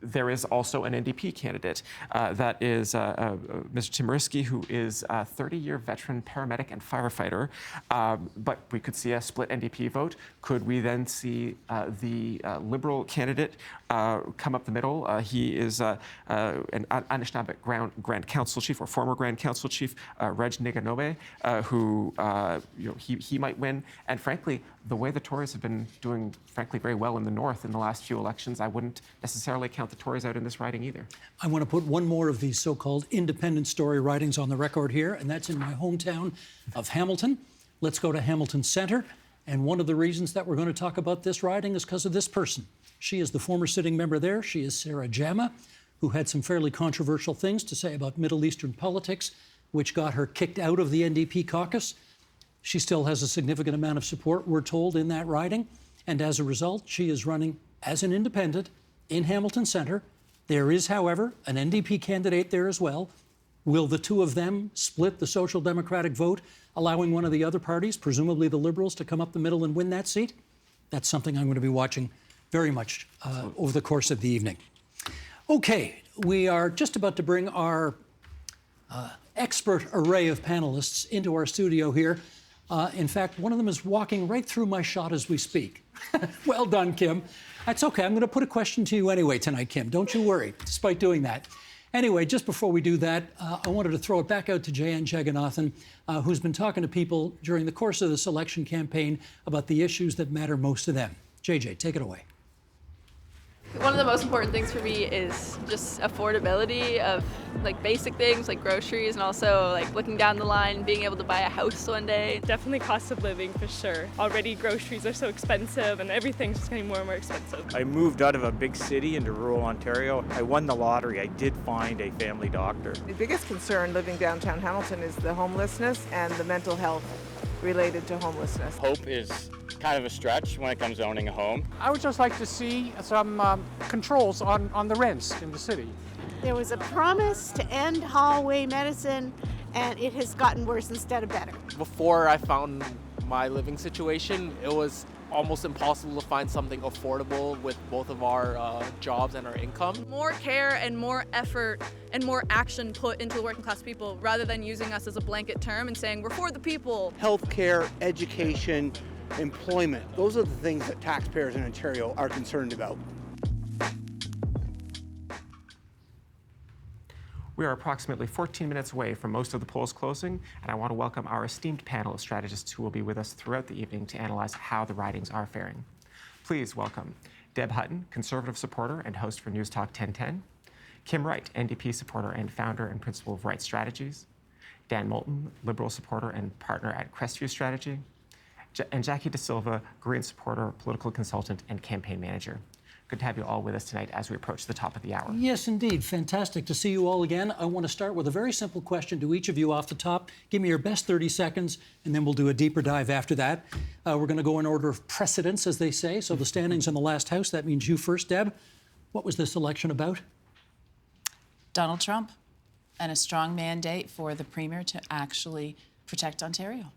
S2: There is also an NDP candidate. That is Mr. Timurski, who is a 30-year veteran paramedic and firefighter. But we could see a split NDP vote. Could we then see the Liberal candidate come up the middle? He is an Anishinaabe Grand Council Chief, or former Grand Council Chief, Reg Niganobe, who he might win. And frankly, the way the Tories have been doing, frankly, very well in the north in the last few elections, I wouldn't necessarily count the Tories out in this riding either.
S1: I want to put one more of these so-called independent story ridings on the record here, and that's in my hometown of Hamilton. Let's go to Hamilton Centre. And one of the reasons that we're going to talk about this riding is because of this person. She is the former sitting member there. She is Sarah Jama, who had some fairly controversial things to say about Middle Eastern politics, which got her kicked out of the NDP caucus. She still has a significant amount of support, we're told, in that riding. And as a result, she is running as an independent in Hamilton Centre. There is, however, an NDP candidate there as well. Will the two of them split the Social Democratic vote, allowing one of the other parties, presumably the Liberals, to come up the middle and win that seat? That's something I'm going to be watching very much over the course of the evening. Okay, we are just about to bring our expert array of panelists into our studio here. In fact, one of them is walking right through my shot as we speak. Well done, Kim. That's okay. I'm going to put a question to you anyway tonight, Kim. Don't you worry, despite doing that. Anyway, just before we do that, I wanted to throw it back out to Jeyan Jeganathan, who's been talking to people during the course of this election campaign about the issues that matter most to them. JJ, take it away.
S18: One of the most important things for me is just affordability of like basic things like groceries, and also like looking down the line and being able to buy a house one day.
S9: Definitely cost of living for sure. Already groceries are so expensive and everything's just getting more and more expensive.
S19: I moved out of a big city into rural Ontario. I won the lottery. I did find a family doctor.
S20: The biggest concern living downtown Hamilton is the homelessness and the mental health related to homelessness.
S21: Hope is kind of a stretch when it comes to owning a home.
S22: I would just like to see some controls on the rents in the city.
S23: There was a promise to end hallway medicine, and it has gotten worse instead of better.
S24: Before I found my living situation, it was almost impossible to find something affordable with both of our jobs and our income.
S12: More care and more effort and more action put into the working class people rather than using us as a blanket term and saying we're for the people.
S25: Healthcare, education, employment, those are the things that taxpayers in Ontario are concerned about.
S2: We are approximately 14 minutes away from most of the polls closing, and I want to welcome our esteemed panel of strategists who will be with us throughout the evening to analyze how the ridings are faring. Please welcome Deb Hutton, Conservative supporter and host for Newstalk 1010, Kim Wright, NDP supporter and founder and principal of Wright Strategies, Dan Moulton, Liberal supporter and partner at Crestview Strategy, and Jackie DaSilva, Green supporter, political consultant, and campaign manager. Good to have you all with us tonight as we approach the top of the hour.
S1: Yes, indeed. Fantastic to see you all again. I want to start with a very simple question to each of you off the top. Give me your best 30 seconds, and then we'll do a deeper dive after that. We're going to go in order of precedence, as they say. So the standings in the last house, that means you first, Deb. What was this election about?
S26: Donald Trump and a strong mandate for the Premier to actually protect Ontario.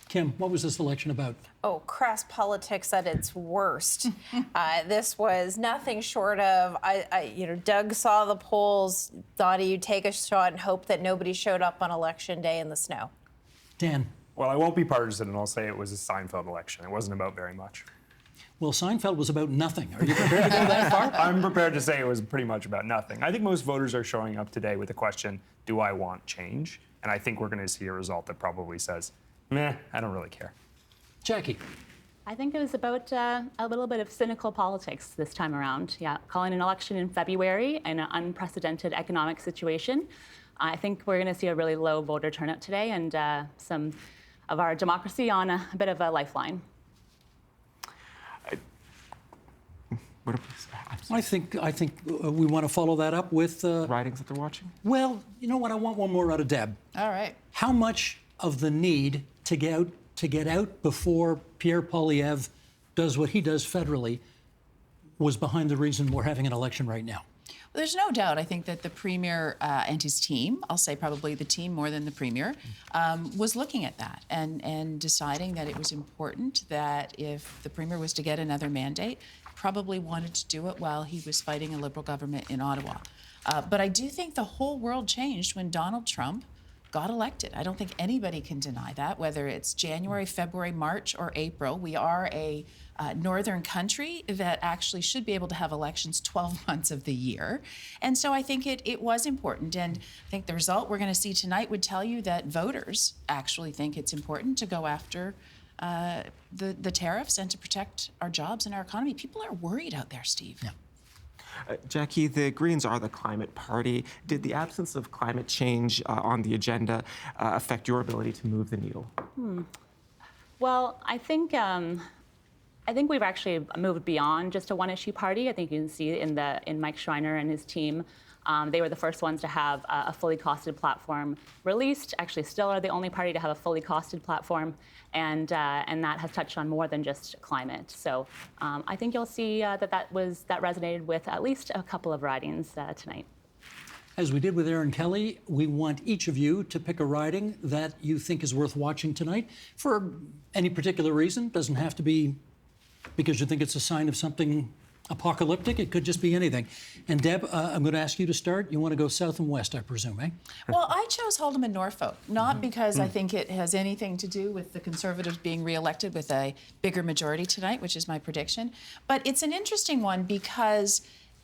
S1: Kim, what was this election about?
S27: Oh, crass politics at its worst. This was nothing short of, Doug saw the polls, thought he'd take a shot and hope that nobody showed up on election day in the snow.
S1: Dan.
S28: Well, I won't be partisan, and I'll say it was a Seinfeld election. It wasn't about very much.
S1: Well, Seinfeld was about nothing. Are you prepared to go that far?
S28: I'm prepared to say it was pretty much about nothing. I think most voters are showing up today with the question, do I want change? And I think we're going to see a result that probably says, meh, I don't really care.
S1: Jackie.
S29: I think it was about a little bit of cynical politics this time around. Yeah, calling an election in February in an unprecedented economic situation. I think we're going to see a really low voter turnout today and some of our democracy on a bit of a lifeline.
S1: I think we want to follow that up with
S2: ridings that they're watching.
S1: Well, you know what? I want one more out of Deb.
S26: All right.
S1: How much of the need to get out before Pierre Poilievre does what he does federally was behind the reason we're having an election right now?
S26: Well, there's no doubt. I think that the Premier and his team, I'll say probably the team more than the Premier, was looking at that and deciding that it was important that if the Premier was to get another mandate, probably wanted to do it while he was fighting a Liberal government in Ottawa. But I do think the whole world changed when Donald Trump got elected. I don't think anybody can deny that, whether it's January, February, March, or April. We are a northern country that actually should be able to have elections 12 months of the year. And so I think it was important. And I think the result we're going to see tonight would tell you that voters actually think it's important to go after the tariffs and to protect our jobs and our economy. People are worried out there, Steve.
S1: Yeah.
S2: Jackie, the Greens are the climate party. Did the absence of climate change on the agenda affect your ability to move the needle?
S29: Well, I think we've actually moved beyond just a one-issue party. I think you can see in Mike Schreiner and his team. They were the first ones to have a fully costed platform released. Actually, still are the only party to have a fully costed platform, and that has touched on more than just climate. So I think you'll see that resonated with at least a couple of ridings tonight.
S1: As we did with Erin Kelly, we want each of you to pick a riding that you think is worth watching tonight for any particular reason. Doesn't have to be because you think it's a sign of something apocalyptic. It could just be anything. And Deb, I'm going to ask you to start. You want to go south and west, I presume, eh?
S26: Well, I chose Haldimand Norfolk, not because I think it has anything to do with the Conservatives being re-elected with a bigger majority tonight, which is my prediction, but it's an interesting one because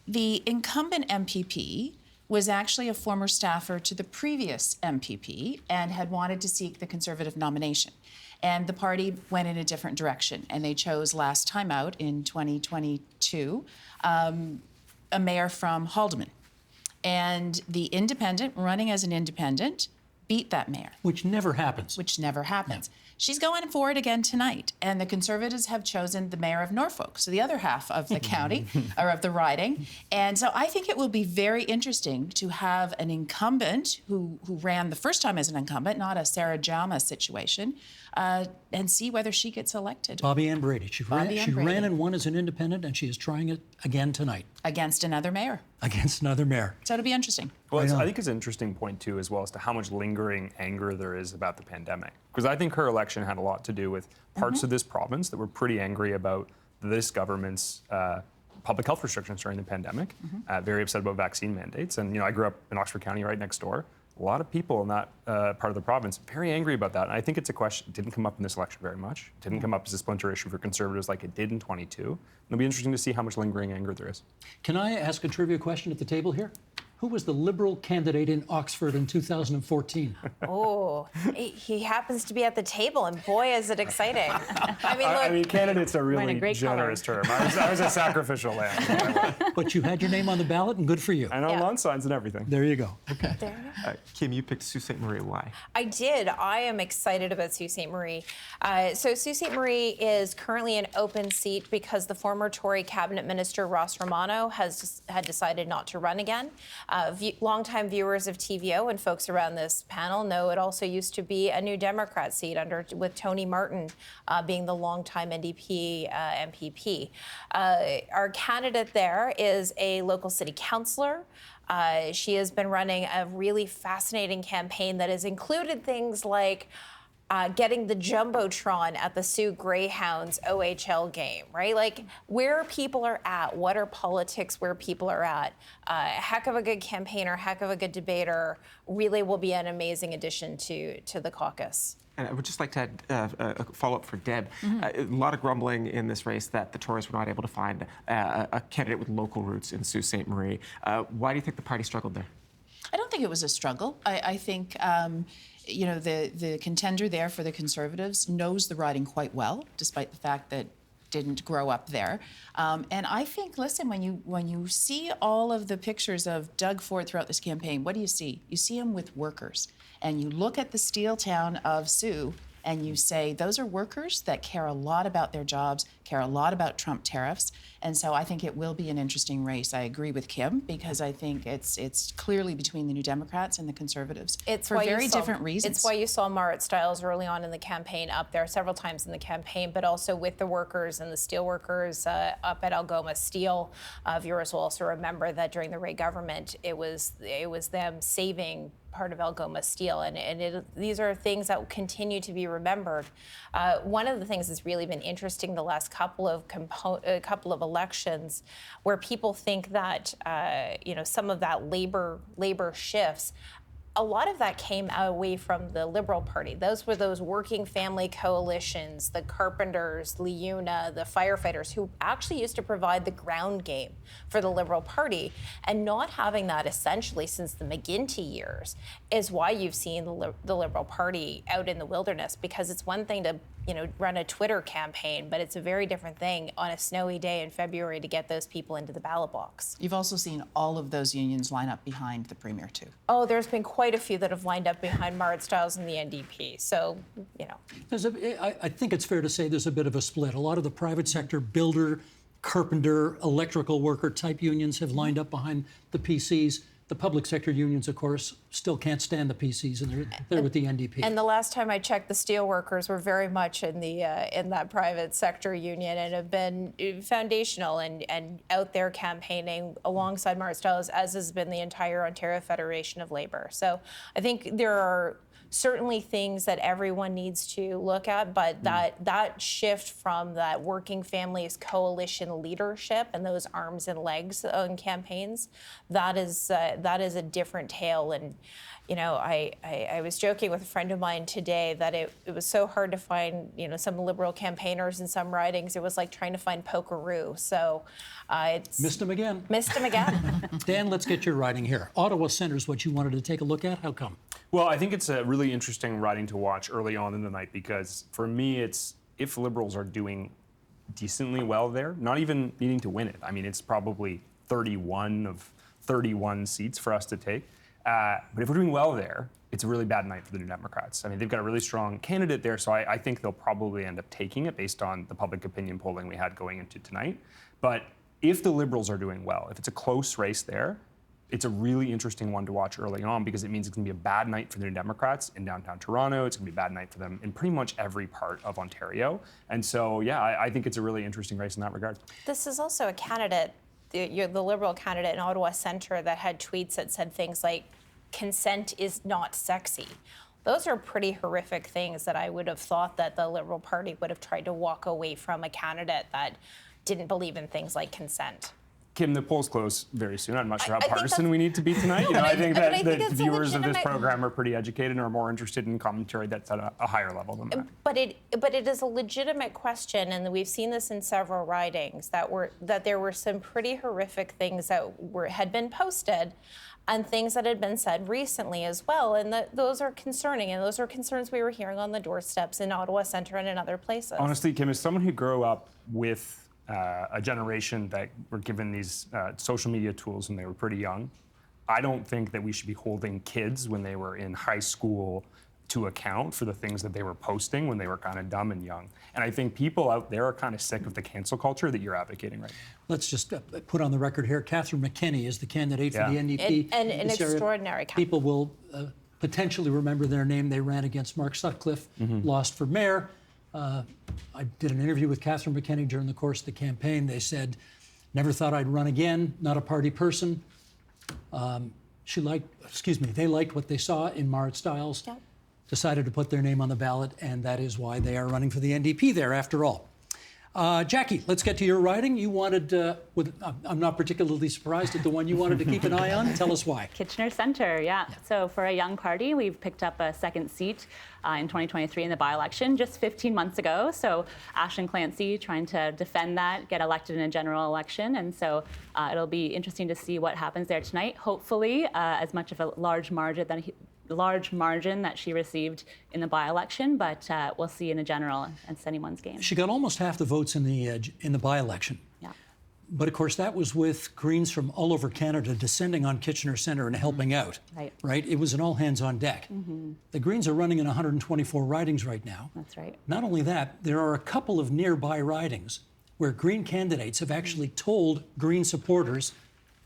S26: the incumbent MPP was actually a former staffer to the previous MPP and had wanted to seek the Conservative nomination. And the party went in a different direction, and they chose last time out in 2022 a mayor from Haldimand. And the independent, running as an independent, beat that mayor.
S1: Which never happens.
S26: Which never happens. No. She's going for it again tonight, and the Conservatives have chosen the mayor of Norfolk, so the other half of the county, or of the riding. And so I think it will be very interesting to have an incumbent who ran the first time as an incumbent, not a Sarah Jama situation, and see whether she gets elected.
S1: Bobby Ann Brady. She ran and won as an independent, and she is trying it again tonight.
S26: Against another mayor.
S1: Against another mayor.
S26: So it'll be interesting.
S28: Well, I think it's an interesting point, too, as well as to how much lingering anger there is about the pandemic. Because I think her election had a lot to do with parts of this province that were pretty angry about this government's public health restrictions during the pandemic, very upset about vaccine mandates. And, I grew up in Oxford County right next door. A lot of people in that part of the province very angry about that. And I think it's a question, it didn't come up in this election very much. It didn't come up as a splinter issue for Conservatives like it did in 22. It'll be interesting to see how much lingering anger there is.
S1: Can I ask a trivia question at the table here? Who was the Liberal candidate in Oxford in 2014?
S27: Oh, he happens to be at the table, and boy, is it exciting.
S28: I mean, candidates are really generous term. I was a sacrificial lamb.
S1: But you had your name on the ballot, and good for you.
S28: And on lawn signs and everything.
S1: There you go. Okay.
S2: Kim, you picked Sault Ste. Marie. Why?
S27: I did. I am excited about Sault Ste. Marie. So Sault Ste. Marie is currently an open seat because the former Tory cabinet minister, Ross Romano, had decided not to run again. Longtime viewers of TVO and folks around this panel know it also used to be a New Democrat seat with Tony Martin being the longtime NDP MPP. Our candidate there is a local city councillor. She has been running a really fascinating campaign that has included things like getting the Jumbotron at the Sioux Greyhounds OHL game, right? Like where people are at, what are politics where people are at. Heck of a good campaigner, heck of a good debater, really will be an amazing addition to the caucus.
S2: And I would just like to add a follow-up for Deb. A lot of grumbling in this race that the Tories were not able to find a candidate with local roots in Sault Ste. Marie. Why do you think the party struggled there?
S26: I don't think it was a struggle. I think the contender there for the Conservatives knows the riding quite well, despite the fact that didn't grow up there. And I think, listen, when you see all of the pictures of Doug Ford throughout this campaign, what do you see? You see him with workers. And you look at the steel town of Sioux, and you say, those are workers that care a lot about their jobs, care a lot about Trump tariffs. And so I think it will be an interesting race. I agree with Kim, because I think it's clearly between the New Democrats and the Conservatives for very different reasons.
S27: It's why you saw Marit Stiles early on in the campaign up there several times in the campaign, but also with the workers and the steel workers up at Algoma Steel. Viewers will also remember that during the Ray government, it was them saving part of Algoma Steel, and these are things that will continue to be remembered. One of the things that's really been interesting the last couple of elections, where people think that some of that labor shifts. A lot of that came away from the Liberal Party. Those were those working family coalitions, the carpenters, Liuna, the firefighters, who actually used to provide the ground game for the Liberal Party. And not having that essentially since the McGuinty years is why you've seen the Liberal Party out in the wilderness, because it's one thing to run a Twitter campaign, but it's a very different thing on a snowy day in February to get those people into the ballot box.
S26: You've also seen all of those unions line up behind the Premier, too.
S27: Oh, there's been quite a few that have lined up behind Marit Stiles and the NDP. So,
S1: I think it's fair to say there's a bit of a split. A lot of the private sector builder, carpenter, electrical worker type unions have lined up behind the PCs. The public sector unions, of course, still can't stand the PCs, and they're with the NDP.
S27: And the last time I checked, the steelworkers were very much in that private sector union and have been foundational and out there campaigning alongside Mark Stiles, as has been the entire Ontario Federation of Labour. So I think there are certainly things that everyone needs to look at, but that shift from that Working Families Coalition leadership and those arms and legs on campaigns, that is a different tale. And I was joking with a friend of mine today that it was so hard to find some Liberal campaigners in some ridings. It was like trying to find Pokeroo. So it's
S1: missed him again.
S27: Missed him again.
S1: Dan, let's get your riding here. Ottawa Centre's what you wanted to take a look at. How come?
S28: Well, I think it's a really interesting riding to watch early on in the night because for me, it's if Liberals are doing decently well there, not even needing to win it. I mean, it's probably 31 of 31 seats for us to take. But if we're doing well there, it's a really bad night for the New Democrats. I mean, they've got a really strong candidate there, so I think they'll probably end up taking it based on the public opinion polling we had going into tonight. But if the Liberals are doing well, if it's a close race there, it's a really interesting one to watch early on because it means it's going to be a bad night for the New Democrats in downtown Toronto. It's going to be a bad night for them in pretty much every part of Ontario. And so, yeah, I think it's a really interesting race in that regard.
S27: This is also a candidate, the Liberal candidate in Ottawa Centre, that had tweets that said things like, consent is not sexy. Those are pretty horrific things that I would have thought that the Liberal Party would have tried to walk away from a candidate that didn't believe in things like consent.
S28: Kim, the polls close very soon. I'm not sure how partisan we need to be tonight. I think that the viewers of this program are pretty educated and are more interested in commentary that's at a higher level than that.
S27: But it is a legitimate question, and we've seen this in several ridings that there were some pretty horrific things that had been posted, and things that had been said recently as well, and those are concerning, and those are concerns we were hearing on the doorsteps in Ottawa Centre and in other places.
S28: Honestly, Kim, as someone who grew up with a generation that were given these social media tools when they were pretty young, I don't think that we should be holding kids when they were in high school to account for the things that they were posting when they were kind of dumb and young. And I think people out there are kind of sick of the cancel culture that you're advocating right now.
S1: Let's just put on the record here, Catherine McKinney is the candidate for the NDP.
S27: And an extraordinary candidate.
S1: People will potentially remember their name. They ran against Mark Sutcliffe, lost for mayor. I did an interview with Catherine McKinney during the course of the campaign. They said, never thought I'd run again, not a party person. They liked what they saw in Marit Stiles, decided to put their name on the ballot, and that is why they are running for the NDP there after all. Jackie, let's get to your riding. You wanted, I'm not particularly surprised at the one you wanted to keep an eye on. Tell us why.
S29: Kitchener Centre, yeah. So for a young party, we've picked up a second seat in 2023 in the by-election just 15 months ago. So Ashton Clancy trying to defend that, get elected in a general election. And so it'll be interesting to see what happens there tonight. Hopefully, as much of a large margin that she received in the by-election, but we'll see in a general, and it's anyone's game.
S1: She got almost half the votes in the by-election.
S29: Yeah.
S1: But of course, that was with Greens from all over Canada descending on Kitchener Centre and helping out. Right. It was an all hands on deck. The Greens are running in 124 ridings right now.
S29: That's right.
S1: Not only that, there are a couple of nearby ridings where Green candidates have actually told Green supporters,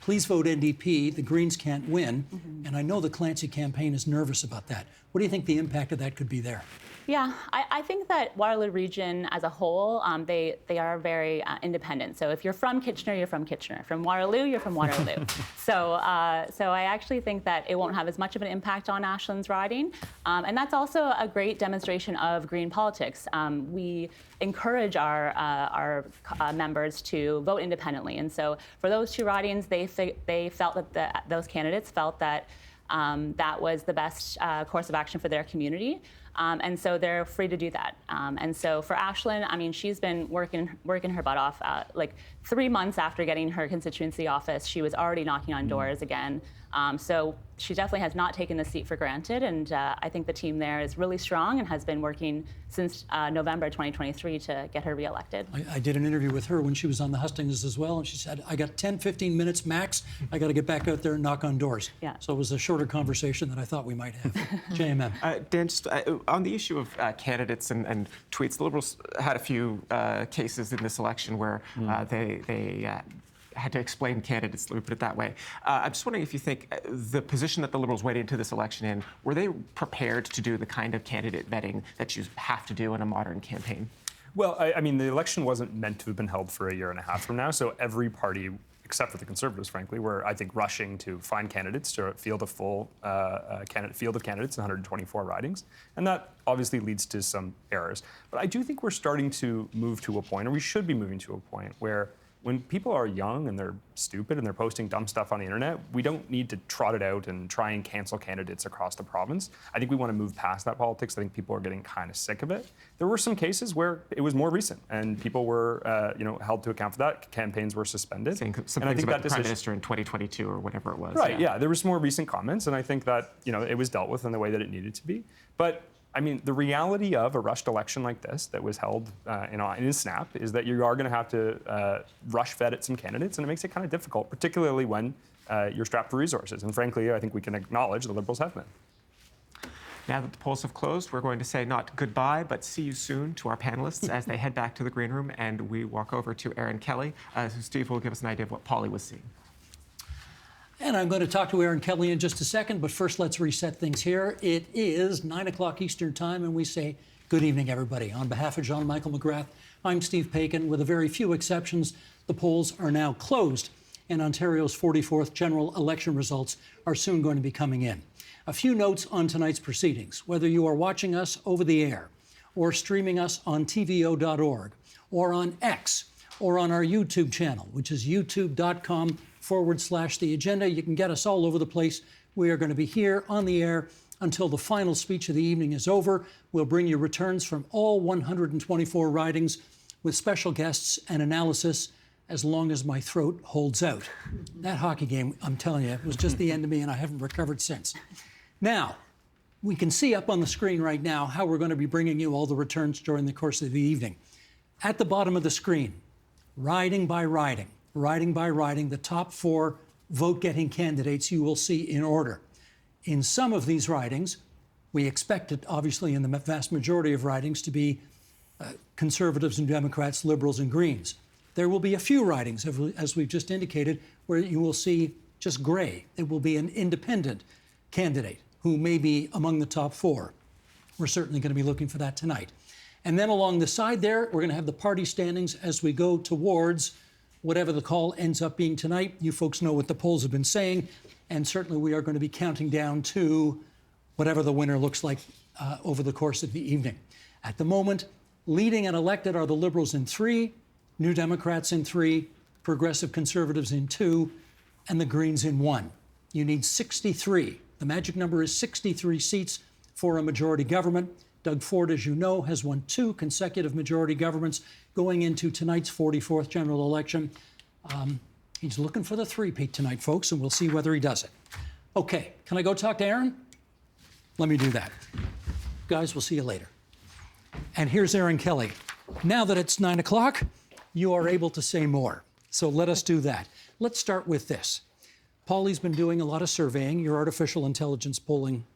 S1: please vote NDP, the Greens can't win. And I know the Clancy campaign is nervous about that. What do you think the impact of that could be there?
S29: Yeah, I think that Waterloo Region as a whole, they are very independent. So if you're from Kitchener, you're from Kitchener. From Waterloo, you're from Waterloo. So I actually think that it won't have as much of an impact on Ashland's riding. And that's also a great demonstration of Green politics. We encourage our members to vote independently. And so for those two ridings, they felt that those candidates felt that that was the best course of action for their community. And so they're free to do that. And so for Ashland, I mean, she's been working her butt off. Like 3 months after getting her constituency office, she was already knocking on doors again. So she definitely has not taken the seat for granted. And I think the team there is really strong and has been working since November 2023 to get her reelected.
S1: I did an interview with her when she was on the hustings as well. And she said, I got 10, 15 minutes max. I got to get back out there and knock on doors.
S29: Yeah.
S1: So it was a shorter conversation than I thought we might have. JMM.
S2: Dan, just on the issue of candidates and tweets, the Liberals had a few cases in this election where they had to explain candidates, let me put it that way. I'm just wondering if you think the position that the Liberals went into this election in, were they prepared to do the kind of candidate vetting that you have to do in a modern campaign?
S28: Well, I mean, the election wasn't meant to have been held for a year and a half from now, so every party, except for the Conservatives, frankly, were, I think, rushing to find candidates to field a full field of candidates in 124 ridings. And that obviously leads to some errors. But I do think we're starting to move to a point, or we should be moving to a point, where when people are young and they're stupid and they're posting dumb stuff on the internet, we don't need to trot it out and try and cancel candidates across the province. I think we want to move past that politics. I think people are getting kind of sick of it. There were some cases where it was more recent and people were, held to account for that. Campaigns were suspended.
S2: Saying some
S28: and I
S2: things
S28: think
S2: about
S28: that
S2: the Prime Minister in 2022 or whatever it was.
S28: Right, yeah. There were some more recent comments, and I think that, it was dealt with in the way that it needed to be. But I mean, the reality of a rushed election like this that was held in snap is that you are going to have to rush vet at some candidates, and it makes it kind of difficult, particularly when you're strapped for resources. And frankly, I think we can acknowledge the Liberals have been.
S2: Now that the polls have closed, we're going to say not goodbye, but see you soon to our panelists as they head back to the green room, and we walk over to Erin Kelly, who Steve will give us an idea of what Polly was seeing.
S1: And I'm going to talk to Erin Kelly in just a second, but first let's reset things here. It is 9 o'clock Eastern Time, and we say good evening, everybody. On behalf of John Michael McGrath, I'm Steve Paikin. With a very few exceptions, the polls are now closed, and Ontario's 44th general election results are soon going to be coming in. A few notes on tonight's proceedings. Whether you are watching us over the air, or streaming us on TVO.org, or on X, or on our YouTube channel, which is youtube.com/The Agenda. You can get us all over the place. We are going to be here on the air until the final speech of the evening is over. We'll bring you returns from all 124 ridings with special guests and analysis as long as my throat holds out. That hockey game, I'm telling you, it was just the end of me, and I haven't recovered since. Now, we can see up on the screen right now how we're going to be bringing you all the returns during the course of the evening. At the bottom of the screen, riding by riding, the top 4 vote-getting candidates you will see in order. In some of these ridings, we expect it, obviously, in the vast majority of ridings, to be Conservatives and Democrats, Liberals and Greens. There will be a few ridings, as we've just indicated, where you will see just gray. It will be an independent candidate who may be among the top 4. We're certainly going to be looking for that tonight. And then along the side there, we're going to have the party standings as we go towards whatever the call ends up being tonight. You folks know what the polls have been saying, and certainly we are going to be counting down to whatever the winner looks like over the course of the evening. At the moment, leading and elected are the Liberals in 3, New Democrats in 3, Progressive Conservatives in 2, and the Greens in 1. You need 63. The magic number is 63 seats for a majority government. Doug Ford, as you know, has won 2 consecutive majority governments going into tonight's 44th general election. He's looking for the 3-peat tonight, folks, and we'll see whether he does it. Okay, can I go talk to Erin? Let me do that. Guys, we'll see you later. And here's Erin Kelly. Now that it's 9 o'clock, you are able to say more. So let us do that. Let's start with this. Polly's been doing a lot of surveying. Your artificial intelligence polling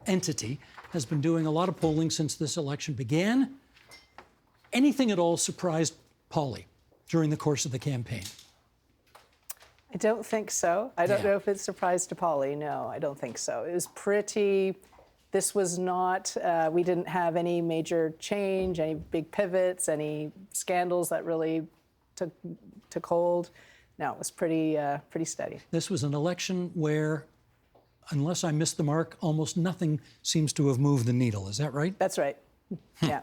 S1: entity has been doing a lot of polling since this election began. Anything at all surprised Polly during the course of the campaign?
S17: I don't think so. I don't know if it's surprised to Polly. No, I don't think so. It was pretty, this was not, we didn't have any major change, any big pivots, any scandals that really took hold. No, it was pretty steady.
S1: This was an election where, unless I missed the mark, almost nothing seems to have moved the needle. Is that right?
S17: That's right. Yeah.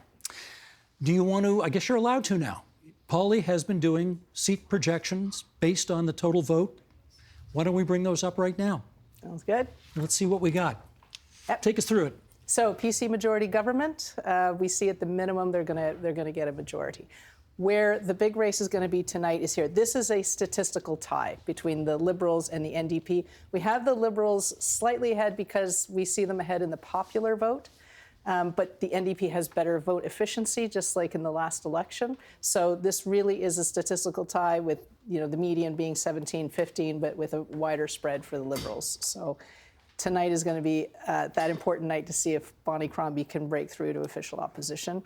S1: Do you want to, I guess you're allowed to now. Polly has been doing seat projections based on the total vote. Why don't we bring those up right now?
S17: Sounds good.
S1: Let's see what we got.
S17: Yep.
S1: Take us through it.
S17: So PC majority government, we see at the minimum they're gonna get a majority. Where the big race is going to be tonight is here. This is a statistical tie between the Liberals and the NDP. We have the Liberals slightly ahead because we see them ahead in the popular vote, but the NDP has better vote efficiency, just like in the last election. So this really is a statistical tie with the median being 17-15, but with a wider spread for the Liberals. So tonight is going to be that important night to see if Bonnie Crombie can break through to official opposition.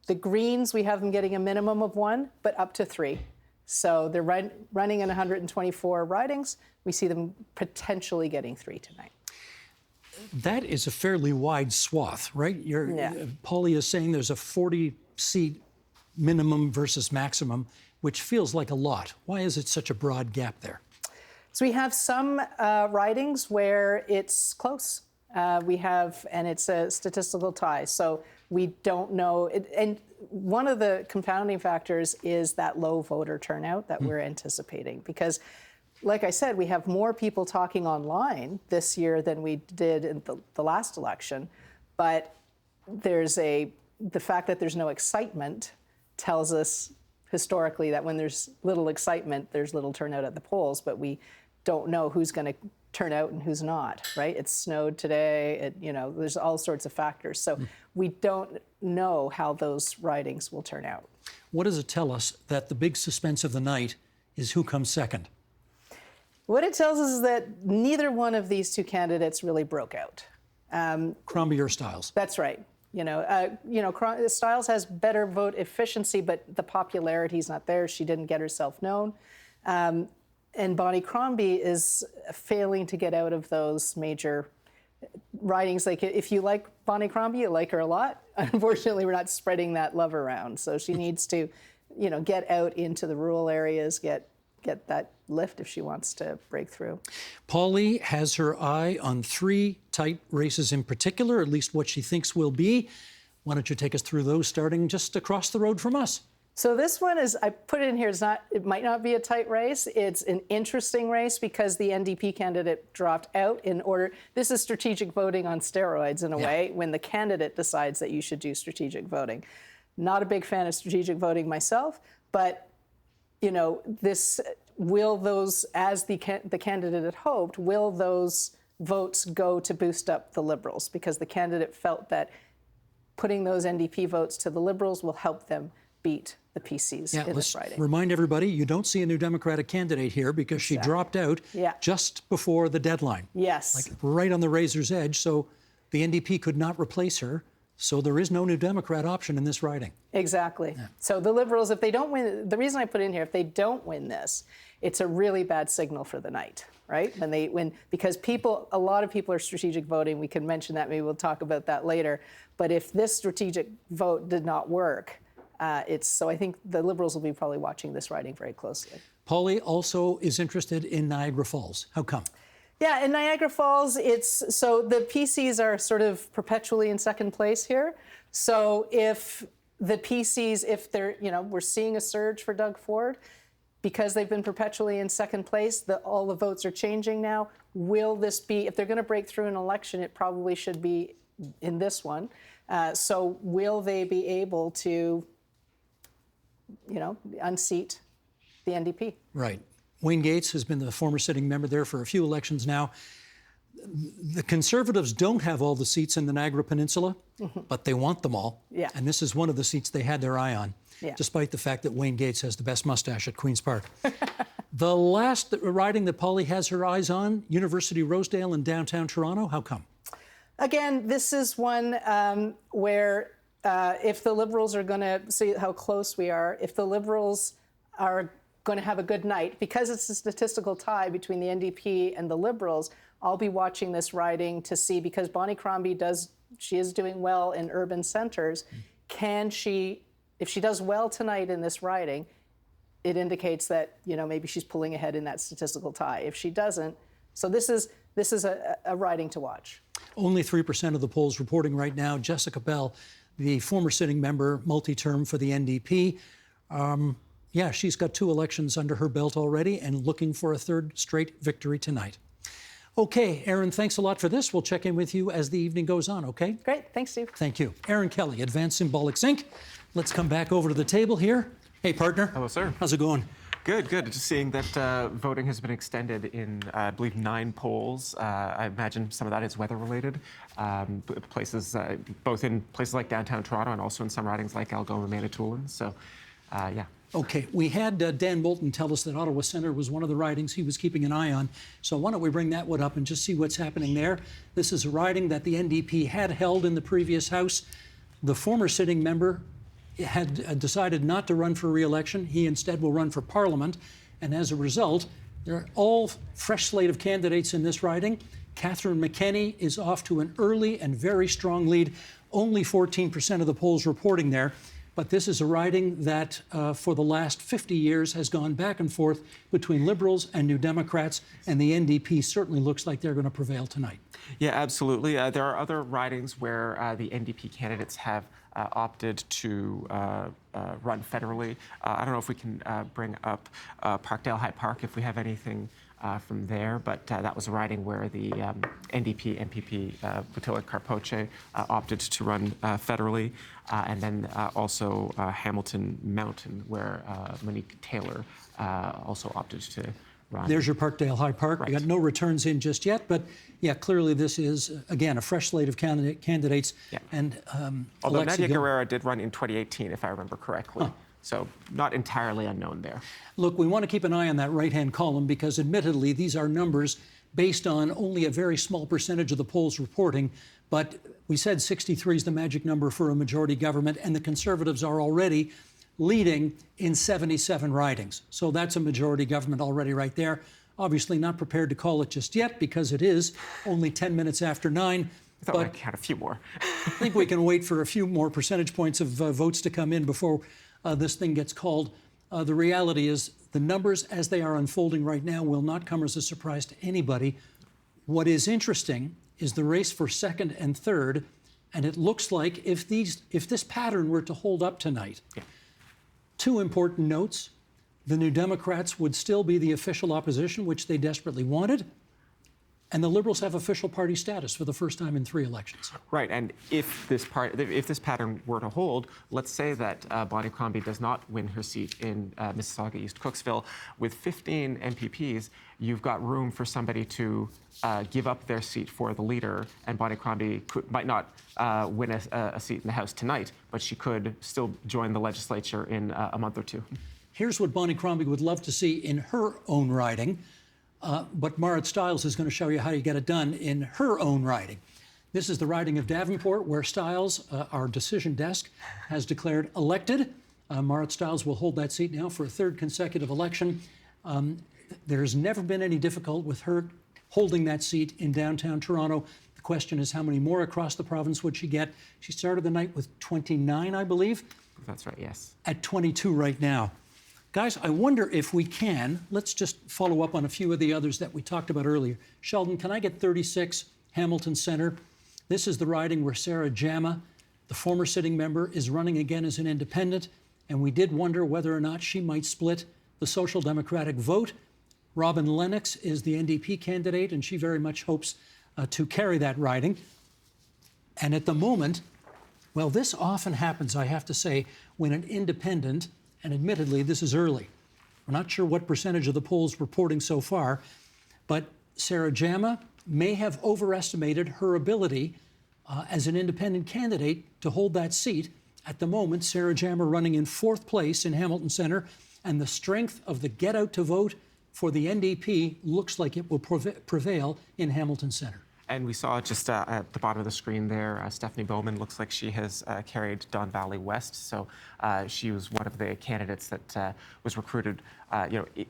S17: The Greens, we have them getting a minimum of 1, but up to 3. So they're running in 124 ridings. We see them potentially getting 3 tonight.
S1: That is a fairly wide swath, right? Paulie is saying there's a 40-seat minimum versus maximum, which feels like a lot. Why is it such a broad gap there?
S17: So we have some ridings where it's close. And it's a statistical tie. So we don't know. And one of the confounding factors is that low voter turnout that we're anticipating. Because, like I said, we have more people talking online this year than we did in the last election. But the fact that there's no excitement tells us historically that when there's little excitement, there's little turnout at the polls. But we don't know who's going to turn out and who's not, right? It snowed today, there's all sorts of factors. So we don't know how those ridings will turn out.
S1: What does it tell us that the big suspense of the night is who comes second?
S17: What it tells us is that neither one of these two candidates really broke out.
S1: Crombie or Stiles?
S17: That's right. Stiles has better vote efficiency, but the popularity is not there. She didn't get herself known. And Bonnie Crombie is failing to get out of those major ridings. Like, if you like Bonnie Crombie, you like her a lot. Unfortunately, we're not spreading that love around. So she needs to, get out into the rural areas, get that lift if she wants to break through.
S1: Paulie has her eye on 3 tight races in particular, at least what she thinks will be. Why don't you take us through those, starting just across the road from us?
S17: So this one is, I put it in here, it might not be a tight race. It's an interesting race because the NDP candidate dropped out in order. This is strategic voting on steroids in a way, when the candidate decides that you should do strategic voting. Not a big fan of strategic voting myself, but will those, as the candidate had hoped, will those votes go to boost up the Liberals? Because the candidate felt that putting those NDP votes to the Liberals will help them beat the PCs in this riding.
S1: Remind everybody, you don't see a new Democratic candidate here because she dropped out just before the deadline.
S17: Yes.
S1: Like right on the razor's edge, so the NDP could not replace her. So there is no new Democrat option in this riding.
S17: Exactly. Yeah. So the Liberals, if they don't win, the reason I put in here, if they don't win this, it's a really bad signal for the night, right? Because a lot of people are strategic voting. We can mention that. Maybe we'll talk about that later. But if this strategic vote did not work, so I think the Liberals will be probably watching this riding very closely.
S1: Paulie also is interested in Niagara Falls. How come?
S17: Yeah, in Niagara Falls, so the PCs are sort of perpetually in second place here. So if the PCs, we're seeing a surge for Doug Ford because they've been perpetually in second place, all the votes are changing now. Will this be, if they're going to break through an election, it probably should be in this one. So will they be able to unseat the NDP?
S1: Right. Wayne Gates has been the former sitting member there for a few elections now. The Conservatives don't have all the seats in the Niagara Peninsula, but they want them all.
S17: Yeah.
S1: And this is one of the seats they had their eye on, despite the fact that Wayne Gates has the best mustache at Queen's Park. The last riding that Paulie has her eyes on, University Rosedale in downtown Toronto. How come? Again,
S17: this is one where if the Liberals are going to see how close we are, if the Liberals are going to have a good night, because it's a statistical tie between the NDP and the Liberals, I'll be watching this riding to see, because Bonnie Crombie she is doing well in urban centers. If she does well tonight in this riding, it indicates that, maybe she's pulling ahead in that statistical tie. If she doesn't, so this is a riding to watch.
S1: Only 3% of the polls reporting right now. Jessica Bell, the former sitting member, multi-term for the NDP. She's got 2 elections under her belt already and looking for a 3rd straight victory tonight. Okay, Erin, thanks a lot for this. We'll check in with you as the evening goes on, okay?
S17: Great. Thanks, Steve.
S1: Thank you. Erin Kelly, Advanced Symbolics, Inc. Let's come back over to the table here. Hey, partner.
S2: Hello, sir.
S1: How's it going?
S2: Good, good. Just seeing that voting has been extended in, I believe, 9 polls. I imagine some of that is weather-related. Places, both in places like downtown Toronto and also in some ridings like Algoma, Manitoulin. So, yeah.
S1: Okay, we had Dan Moulton tell us that Ottawa Centre was one of the ridings he was keeping an eye on. So why don't we bring that one up and just see what's happening there. This is a riding that the NDP had held in the previous House. The former sitting member had decided not to run for re-election. He instead will run for Parliament. And as a result, there are all fresh slate of candidates in this riding. Catherine McKenney is off to an early and very strong lead. Only 14% of the polls reporting there. But this is a riding that for the last 50 years has gone back and forth between Liberals and New Democrats, and the NDP certainly looks like they're going to prevail tonight.
S2: Yeah, absolutely. There are other ridings where the NDP candidates have opted to run federally. I don't know if we can bring up Parkdale High Park if we have anything from there, but that was a riding where the NDP MPP Butila Carpoche opted to run federally, and then also Hamilton Mountain, where Monique Taylor also opted to run.
S1: There's your Parkdale High Park.
S2: Right.
S1: We got no returns in just yet, but yeah, clearly this is, again, a fresh slate of candidates.
S2: Yeah.
S1: And
S2: although
S1: Alexi
S2: Nadia
S1: Gill-
S2: Guerrera did run in 2018, if I remember correctly.
S1: Huh.
S2: So not entirely unknown there.
S1: Look, we want to keep an eye on that right-hand column because admittedly, these are numbers based on only a very small percentage of the polls reporting, but we said 63 is the magic number for a majority government, and the Conservatives are already leading in 77 ridings. So that's a majority government already right there. Obviously not prepared to call it just yet because it is only 10 minutes after 9.
S2: I thought we had a few more.
S1: I think we can wait for a few more percentage points of votes to come in before this thing gets called. The reality is the numbers as they are unfolding right now will not come as a surprise to anybody. What is interesting is the race for second and third, and it looks like if this pattern were to hold up tonight, two important notes. The New Democrats would still be the official opposition, which they desperately wanted. And the Liberals have official party status for the first time in 3 elections.
S2: Right, and if this pattern were to hold, let's say that Bonnie Crombie does not win her seat in Mississauga East Cooksville, with 15 MPPs, you've got room for somebody to give up their seat for the leader, and Bonnie Crombie might not win a seat in the House tonight, but she could still join the legislature in a month or two.
S1: Here's what Bonnie Crombie would love to see in her own riding. But Marit Stiles is going to show you how you get it done in her own riding. This is the riding of Davenport, where Stiles, our decision desk, has declared elected. Marit Stiles will hold that seat now for a 3rd consecutive election. There's never been any difficulty with her holding that seat in downtown Toronto. The question is how many more across the province would she get? She started the night with 29, I believe.
S2: That's right, yes.
S1: At 22 right now. Guys, I wonder if we can, let's just follow up on a few of the others that we talked about earlier. Sheldon, can I get 36, Hamilton Centre? This is the riding where Sarah Jama, the former sitting member, is running again as an independent, and we did wonder whether or not she might split the Social Democratic vote. Robin Lennox is the NDP candidate, and she very much hopes to carry that riding. And at the moment, well, this often happens, I have to say, when an independent, and admittedly, this is early. We're not sure what percentage of the polls reporting so far, but Sarah Jama may have overestimated her ability as an independent candidate to hold that seat. At the moment, Sarah Jama running in 4th place in Hamilton Centre, and the strength of the get out to vote for the NDP looks like it will prevail in Hamilton Centre.
S2: And we saw just at the bottom of the screen there, Stephanie Bowman looks like she has carried Don Valley West. So she was one of the candidates that was recruited.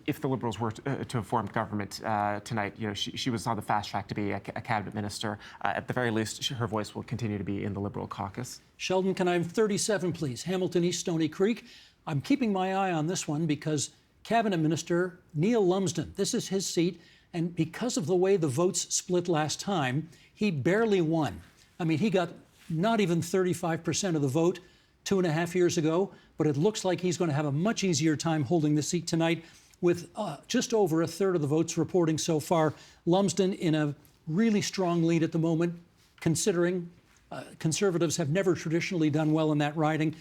S2: If the Liberals were to have formed government tonight, she was on the fast track to be a cabinet minister. At the very least, her voice will continue to be in the Liberal caucus.
S1: Sheldon, can I have 37, please? Hamilton East Stony Creek. I'm keeping my eye on this one because Cabinet Minister Neil Lumsden, this is his seat. And because of the way the votes split last time, he barely won. I mean, he got not even 35% of the vote 2.5 years ago, but it looks like he's going to have a much easier time holding the seat tonight with just over 1/3 of the votes reporting so far. Lumsden in a really strong lead at the moment, considering Conservatives have never traditionally done well in that riding.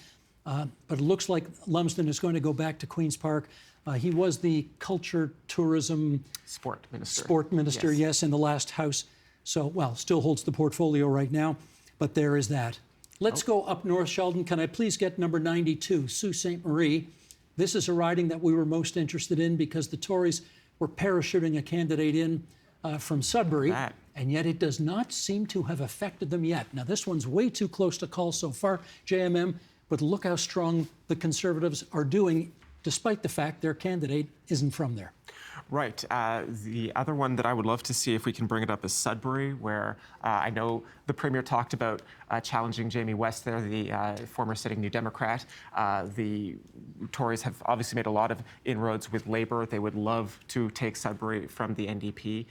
S1: But it looks like Lumsden is going to go back to Queen's Park. He was the Culture, Tourism,
S2: Sport Minister.
S1: Yes, in the last House. So, well, still holds the portfolio right now, but there is that. Let's go up north, Sheldon. Can I please get number 92, Sault Ste. Marie? This is a riding that we were most interested in because the Tories were parachuting a candidate in from Sudbury, and yet it does not seem to have affected them yet. Now, this one's way too close to call so far, JMM, but look how strong the Conservatives are doing, despite the fact their candidate isn't from there.
S2: Right. The other one that I would love to see, if we can bring it up, is Sudbury, where I know the Premier talked about challenging Jamie West there, the former sitting New Democrat. The Tories have obviously made a lot of inroads with Labour. They would love to take Sudbury from the NDP,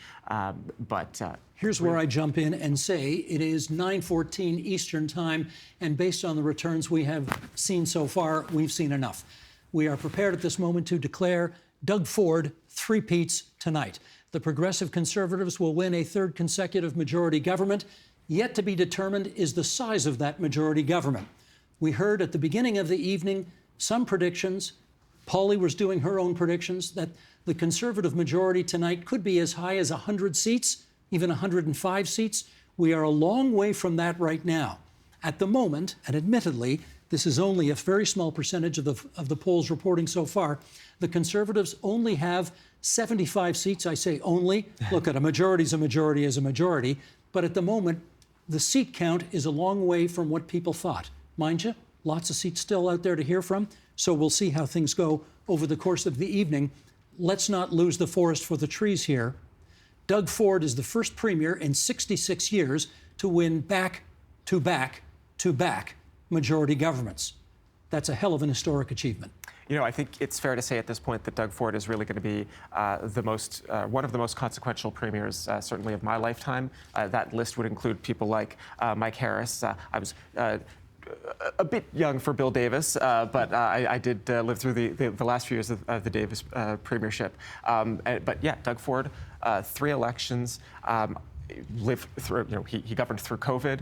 S2: but...
S1: Here's where I jump in and say it is 9:14 Eastern Time, and based on the returns we have seen so far, we've seen enough. We are prepared at this moment to declare Doug Ford three-peats tonight. The Progressive Conservatives will win a third consecutive majority government. Yet to be determined is the size of that majority government. We heard at the beginning of the evening some predictions. Polly was doing her own predictions that the Conservative majority tonight could be as high as 100 seats, even 105 seats. We are a long way from that right now. At the moment, and admittedly, this is only a very small percentage of the polls reporting so far, the Conservatives only have 75 seats. I say only. Look, a majority is a majority is a majority. But at the moment, the seat count is a long way from what people thought. Mind you, lots of seats still out there to hear from. So we'll see how things go over the course of the evening. Let's not lose the forest for the trees here. Doug Ford is the first premier in 66 years to win back-to-back majority governments. That's a hell of an historic achievement.
S2: You know, I think it's fair to say at this point that Doug Ford is really going to be one of the most consequential premiers, certainly of my lifetime. That list would include people like Mike Harris. I was a bit young for Bill Davis, but I did live through the last few years of the Davis premiership. But yeah, Doug Ford, 3 elections, lived through. You know, he governed through COVID.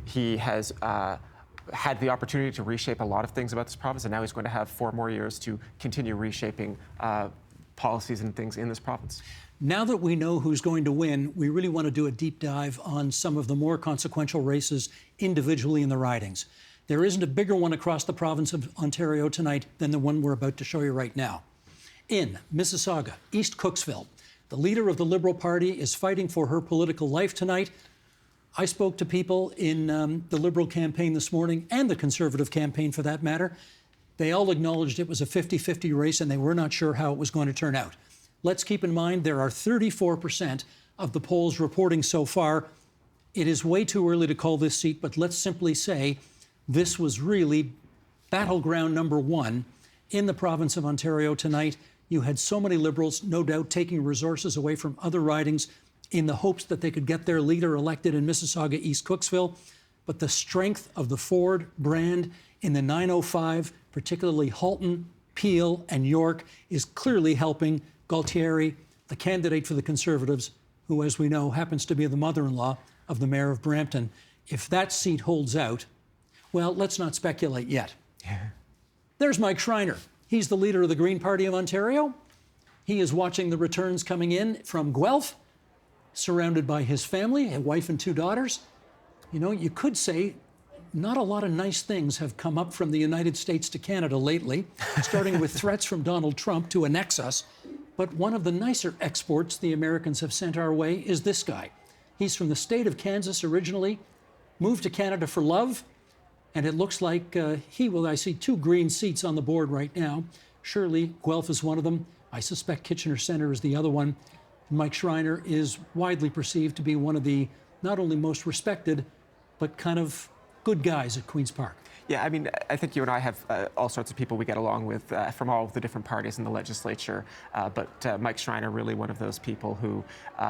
S2: He has had the opportunity to reshape a lot of things about this province, and now he's going to have 4 more years to continue reshaping policies and things in this province.
S1: Now that we know who's going to win, we really want to do a deep dive on some of the more consequential races individually in the ridings. There isn't a bigger one across the province of Ontario tonight than the one we're about to show you right now. In Mississauga, East Cooksville, the leader of the Liberal Party is fighting for her political life tonight. I spoke to people in the Liberal campaign this morning, and the Conservative campaign for that matter. They all acknowledged it was a 50-50 race, and they were not sure how it was going to turn out. Let's keep in mind there are 34% of the polls reporting so far. It is way too early to call this seat, but let's simply say this was really battleground number 1 in the province of Ontario tonight. You had so many Liberals, no doubt, taking resources away from other ridings in the hopes that they could get their leader elected in Mississauga, East Cooksville. But the strength of the Ford brand in the 905, particularly Halton, Peel, and York, is clearly helping Galtieri, the candidate for the Conservatives, who, as we know, happens to be the mother-in-law of the mayor of Brampton. If that seat holds out, well, let's not speculate yet. There's Mike Schreiner. He's the leader of the Green Party of Ontario. He is watching the returns coming in from Guelph, surrounded by his family, a wife and 2 daughters. You know, you could say not a lot of nice things have come up from the United States to Canada lately, starting with threats from Donald Trump to annex us. But one of the nicer exports the Americans have sent our way is this guy. He's from the state of Kansas originally, moved to Canada for love, and it looks like I see 2 green seats on the board right now. Surely Guelph is one of them. I suspect Kitchener Centre is the other one. Mike Schreiner is widely perceived to be one of the not only most respected, but kind of good guys at Queen's Park.
S2: Yeah, I mean, I think you and I have all sorts of people we get along with from all of the different parties in the legislature, but Mike Schreiner, really one of those people who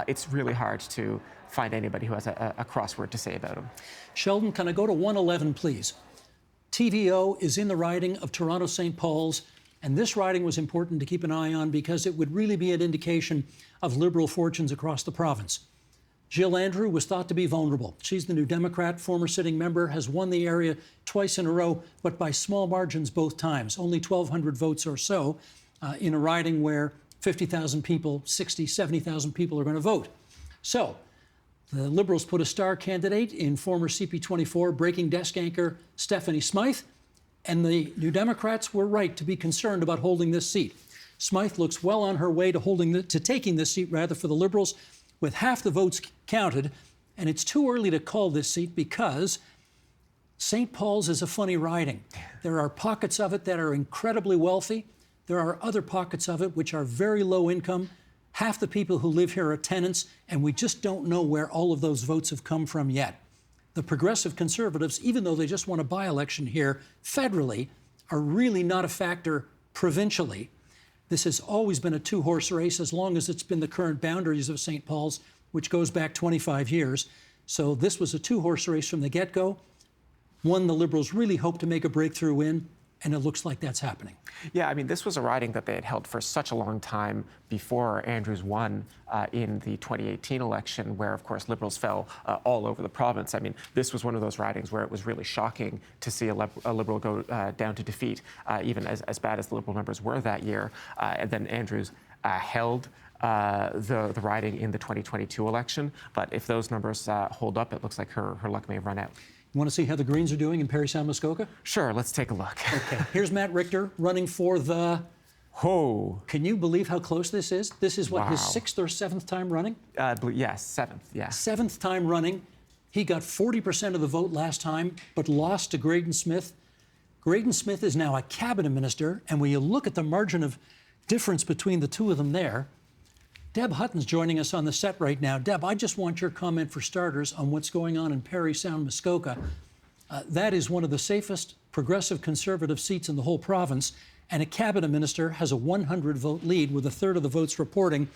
S2: it's really hard to find anybody who has a crossword to say about him.
S1: Sheldon, can I go to 111, please? TVO is in the riding of Toronto-St. Paul's, and this riding was important to keep an eye on because it would really be an indication of Liberal fortunes across the province. Jill Andrew was thought to be vulnerable. She's the New Democrat, former sitting member, has won the area twice in a row, but by small margins both times, only 1,200 votes or so in a riding where 50,000 people, 60, 70,000 people are going to vote. So the Liberals put a star candidate in former CP24 breaking desk anchor Stephanie Smythe, and the New Democrats were right to be concerned about holding this seat. Smythe looks well on her way to taking this seat for the Liberals, with half the votes counted, and it's too early to call this seat because St. Paul's is a funny riding. There are pockets of it that are incredibly wealthy. There are other pockets of it which are very low income. Half the people who live here are tenants, and we just don't know where all of those votes have come from yet. The progressive Conservatives, even though they just won a by-election here federally, are really not a factor provincially. This has always been a two-horse race as long as it's been the current boundaries of St. Paul's, which goes back 25 years. So this was a two-horse race from the get-go, one the Liberals really hope to make a breakthrough in, and it looks like that's happening.
S2: Yeah, I mean, this was a riding that they had held for such a long time before Andrews won in the 2018 election, where, of course, Liberals fell all over the province. I mean, this was one of those ridings where it was really shocking to see a Liberal go down to defeat, even as bad as the Liberal numbers were that year. And then Andrews held the riding in the 2022 election. But if those numbers hold up, it looks like her luck may have run out.
S1: You want to see how the Greens are doing in Parry Sound Muskoka?
S2: Sure, let's take a look.
S1: Okay, here's Matt Richter running for the...
S2: Oh.
S1: Can you believe how close this is? This is what,
S2: wow.
S1: his 6th or 7th time running?
S2: Yes, 7th, yeah.
S1: 7th time running. He got 40% of the vote last time, but lost to Graydon Smith. Graydon Smith is now a cabinet minister, and when you look at the margin of difference between the two of them there, Deb Hutton's joining us on the set right now. Deb, I just want your comment for starters on what's going on in Parry Sound Muskoka. That is one of the safest progressive Conservative seats in the whole province, and a cabinet minister has a 100-vote lead with a third of the votes reporting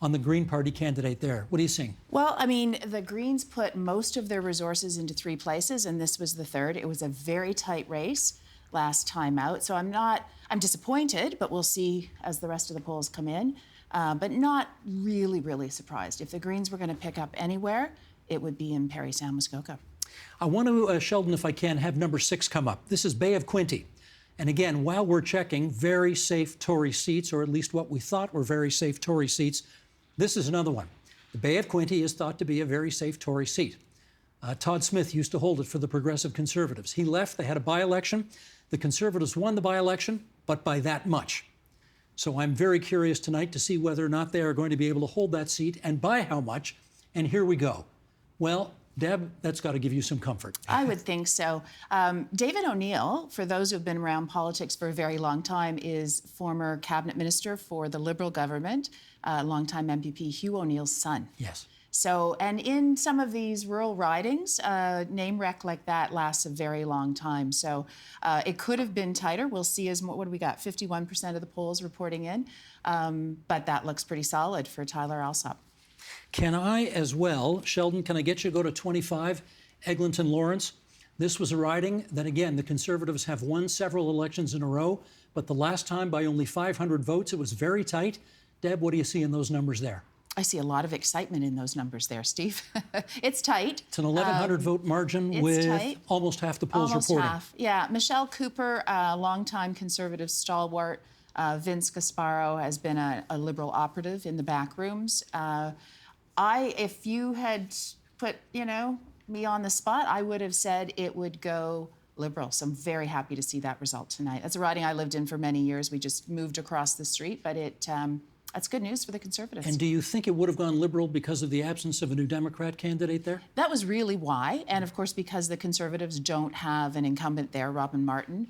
S1: on the Green Party candidate there. What are you seeing?
S26: Well, I mean, the Greens put most of their resources into 3 places, and this was the third. It was a very tight race last time out, so I'm disappointed, but we'll see as the rest of the polls come in. But not really surprised. If the Greens were going to pick up anywhere, it would be in Parry Sound Muskoka.
S1: I want to, Sheldon, if I can, have number 6 come up. This is Bay of Quinte. And again, while we're checking very safe Tory seats, or at least what we thought were very safe Tory seats, this is another one. The Bay of Quinte is thought to be a very safe Tory seat. Todd Smith used to hold it for the Progressive Conservatives. He left, they had a by-election. The Conservatives won the by-election, but by that much. So I'm very curious tonight to see whether or not they are going to be able to hold that seat and by how much. And here we go. Well, Deb, that's got to give you some comfort.
S26: I would think so. David O'Neill, for those who've been around politics for a very long time, is former cabinet minister for the Liberal government, longtime MPP Hugh O'Neill's son.
S1: Yes.
S26: So, and in some of these rural ridings, name rec like that lasts a very long time. So it could have been tighter. We'll see as more, what do we got? 51% of the polls reporting in. But that looks pretty solid for Tyler Alsop.
S1: Can I as well, Sheldon, can I get you to go to 25, Eglinton Lawrence? This was a riding that, again, the Conservatives have won several elections in a row, but the last time by only 500 votes, it was very tight. Deb, what do you see in those numbers there?
S26: I see a lot of excitement in those numbers there, Steve. It's tight.
S1: It's an 1,100 vote margin with tight. Almost half the polls
S26: almost
S1: reporting.
S26: Half. Yeah, Michelle Cooper, longtime Conservative stalwart. Vince Gasparo has been a Liberal operative in the back rooms. If you had put, me on the spot, I would have said it would go Liberal. So I'm very happy to see that result tonight. That's a riding I lived in for many years. We just moved across the street, but that's good news for the Conservatives.
S1: And do you think it would have gone Liberal because of the absence of a New Democrat candidate there?
S26: That was really why. And of course, because the Conservatives don't have an incumbent there, Robin Martin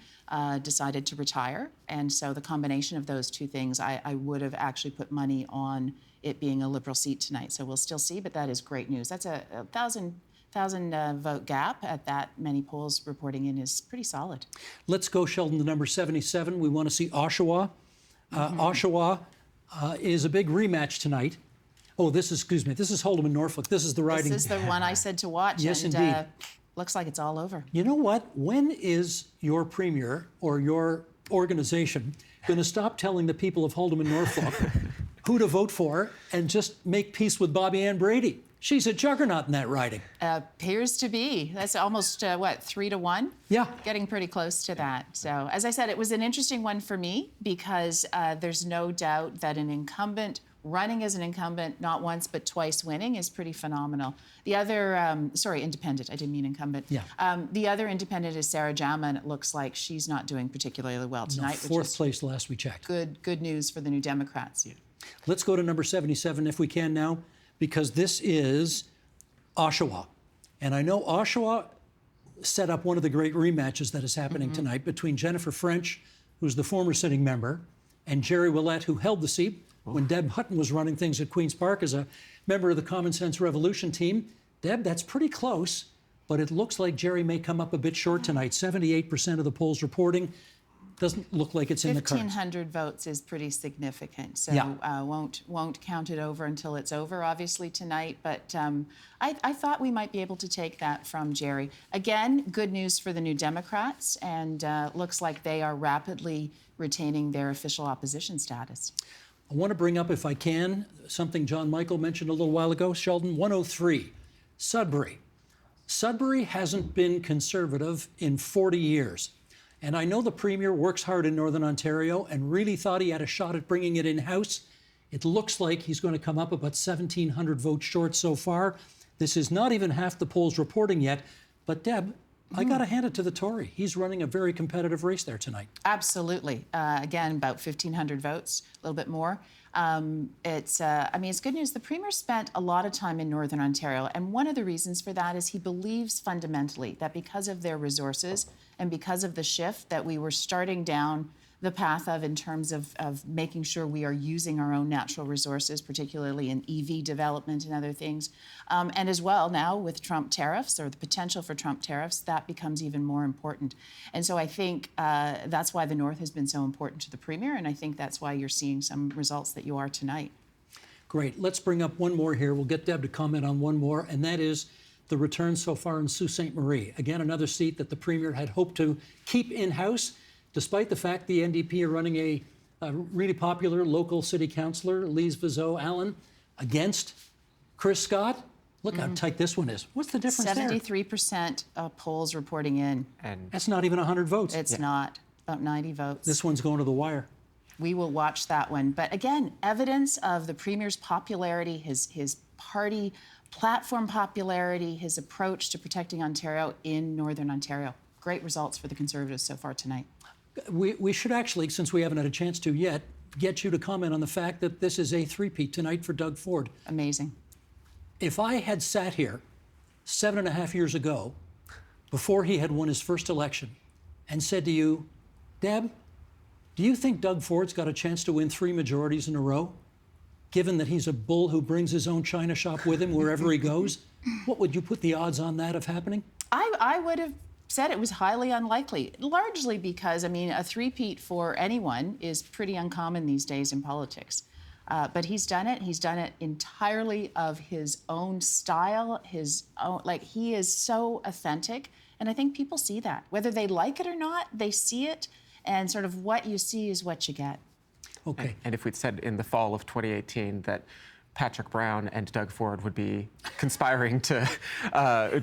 S26: decided to retire. And so the combination of those two things, I would have actually put money on it being a Liberal seat tonight. So we'll still see, but that is great news. That's a 1,000 vote gap at that many polls reporting in is pretty solid.
S1: Let's go, Sheldon, to number 77. We want to see Oshawa. Oshawa is a big rematch tonight. Oh, this is Hold'em in Norfolk. This is the riding.
S26: This is the one I said to watch.
S1: Yes,
S26: and,
S1: indeed.
S26: Looks like it's all over.
S1: You know what? When is your premier or your organization going to stop telling the people of Hold'em in Norfolk who to vote for and just make peace with Bobby Ann Brady? She's a juggernaut in that riding.
S26: Appears to be. That's almost, 3-1?
S1: Yeah.
S26: Getting pretty close to that. So, as I said, it was an interesting one for me because there's no doubt that an incumbent running as an incumbent, not once but twice winning, is pretty phenomenal. The other, independent, I didn't mean incumbent.
S1: Yeah.
S26: The other independent is Sarah Jama, and it looks like she's not doing particularly well tonight.
S1: No, fourth place last we checked.
S26: Good news for the New Democrats. Yeah.
S1: Let's go to number 77 if we can now, because this is Oshawa. And I know Oshawa set up one of the great rematches that is happening tonight between Jennifer French, who's the former sitting member, and Jerry Willett, who held the seat when Deb Hutton was running things at Queen's Park as a member of the Common Sense Revolution team. Deb, that's pretty close, but it looks like Jerry may come up a bit short tonight. 78% of the polls reporting. Doesn't look like it's in the cards.
S26: 1,500 votes is pretty significant, so
S1: Yeah.
S26: won't count it over until it's over, obviously, tonight. But I thought we might be able to take that from Jerry. Again, good news for the New Democrats, and looks like they are rapidly retaining their official opposition status.
S1: I want to bring up, if I can, something John Michael mentioned a little while ago. Sheldon, 103, Sudbury. Sudbury hasn't been conservative in 40 years. And I know the Premier works hard in Northern Ontario and really thought he had a shot at bringing it in-house. It looks like he's going to come up about 1,700 votes short so far. This is not even half the polls reporting yet. But Deb, I got to hand it to the Tory. He's running a very competitive race there tonight.
S26: Absolutely. Again, about 1,500 votes, a little bit more. I mean, it's good news. The Premier spent a lot of time in Northern Ontario, and one of the reasons for that is he believes fundamentally that because of their resources and because of the shift that we were starting down the path of in terms of making sure we are using our own natural resources, particularly in EV development and other things. And as well now with Trump tariffs or the potential for Trump tariffs, that becomes even more important. And so I think that's why the North has been so important to the Premier, and I think that's why you're seeing some results that you are tonight.
S1: Great. Let's bring up one more here. We'll get Deb to comment on one more, and that is the return so far in Sault Ste. Marie. Again, another seat that the Premier had hoped to keep in-house, despite the fact the NDP are running a really popular local city councillor, Lise Vizot-Allen, against Chris Scott. Look how tight this one is. What's the difference
S26: 73% of polls reporting in.
S1: And that's not even 100 votes.
S26: It's not. About 90 votes.
S1: This one's going to the wire.
S26: We will watch that one. But again, evidence of the Premier's popularity, his party platform popularity, his approach to protecting Ontario in Northern Ontario. Great results for the Conservatives so far tonight.
S1: We should actually, since we haven't had a chance to yet, get you to comment on the fact that this is a three-peat tonight for Doug Ford.
S26: Amazing.
S1: If I had sat here 7.5 years ago, before he had won his first election, and said to you, Deb, do you think Doug Ford's got a chance to win 3 majorities in a row, given that he's a bull who brings his own china shop with him wherever he goes? What would you put the odds on that of happening?
S26: I would have said it was highly unlikely, largely because, I mean, a three-peat for anyone is pretty uncommon these days in politics. But he's done it. He's done it entirely of his own style, his own, like, he is so authentic. And I think people see that. Whether they like it or not, they see it. And sort of what you see is what you get.
S1: Okay.
S2: And if we'd said in the fall of 2018 that Patrick Brown and Doug Ford would be conspiring to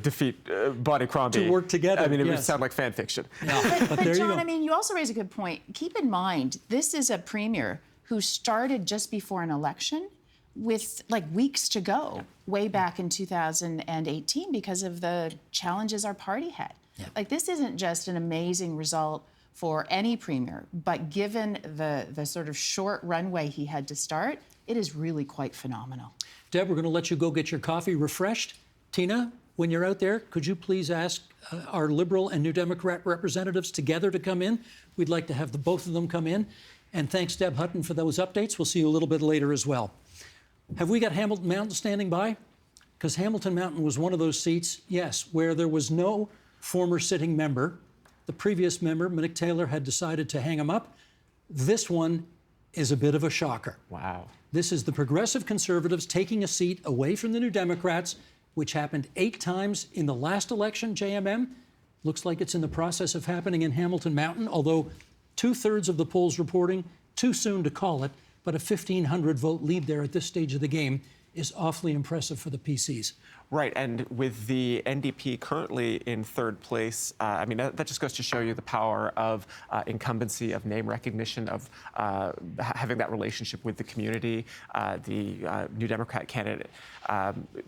S2: defeat Bonnie Crombie.
S1: To work together.
S2: I mean, it would sound like fan fiction.
S1: Yeah.
S26: But John, I mean, you also raise a good point. Keep in mind, this is a Premier who started just before an election with like weeks to go, way back in 2018, because of the challenges our party had. Yeah. Like, this isn't just an amazing result for any Premier, but given the sort of short runway he had to start, it is really quite phenomenal.
S1: Deb, we're going to let you go get your coffee refreshed. Tina, when you're out there, could you please ask our Liberal and New Democrat representatives together to come in? We'd like to have both of them come in. And thanks, Deb Hutton, for those updates. We'll see you a little bit later as well. Have we got Hamilton Mountain standing by? Because Hamilton Mountain was one of those seats, yes, where there was no former sitting member. The previous member, Mick Taylor, had decided to hang him up. This one is a bit of a shocker.
S2: Wow.
S1: This is the Progressive Conservatives taking a seat away from the New Democrats, which happened 8 times in the last election, JMM. Looks like it's in the process of happening in Hamilton Mountain, although 2/3 of the polls reporting, too soon to call it, but a 1,500 vote lead there at this stage of the game is awfully impressive for the PCs.
S2: Right, and with the NDP currently in 3rd place, I mean, that just goes to show you the power of incumbency, of name recognition, of having that relationship with the community. The New Democrat candidate,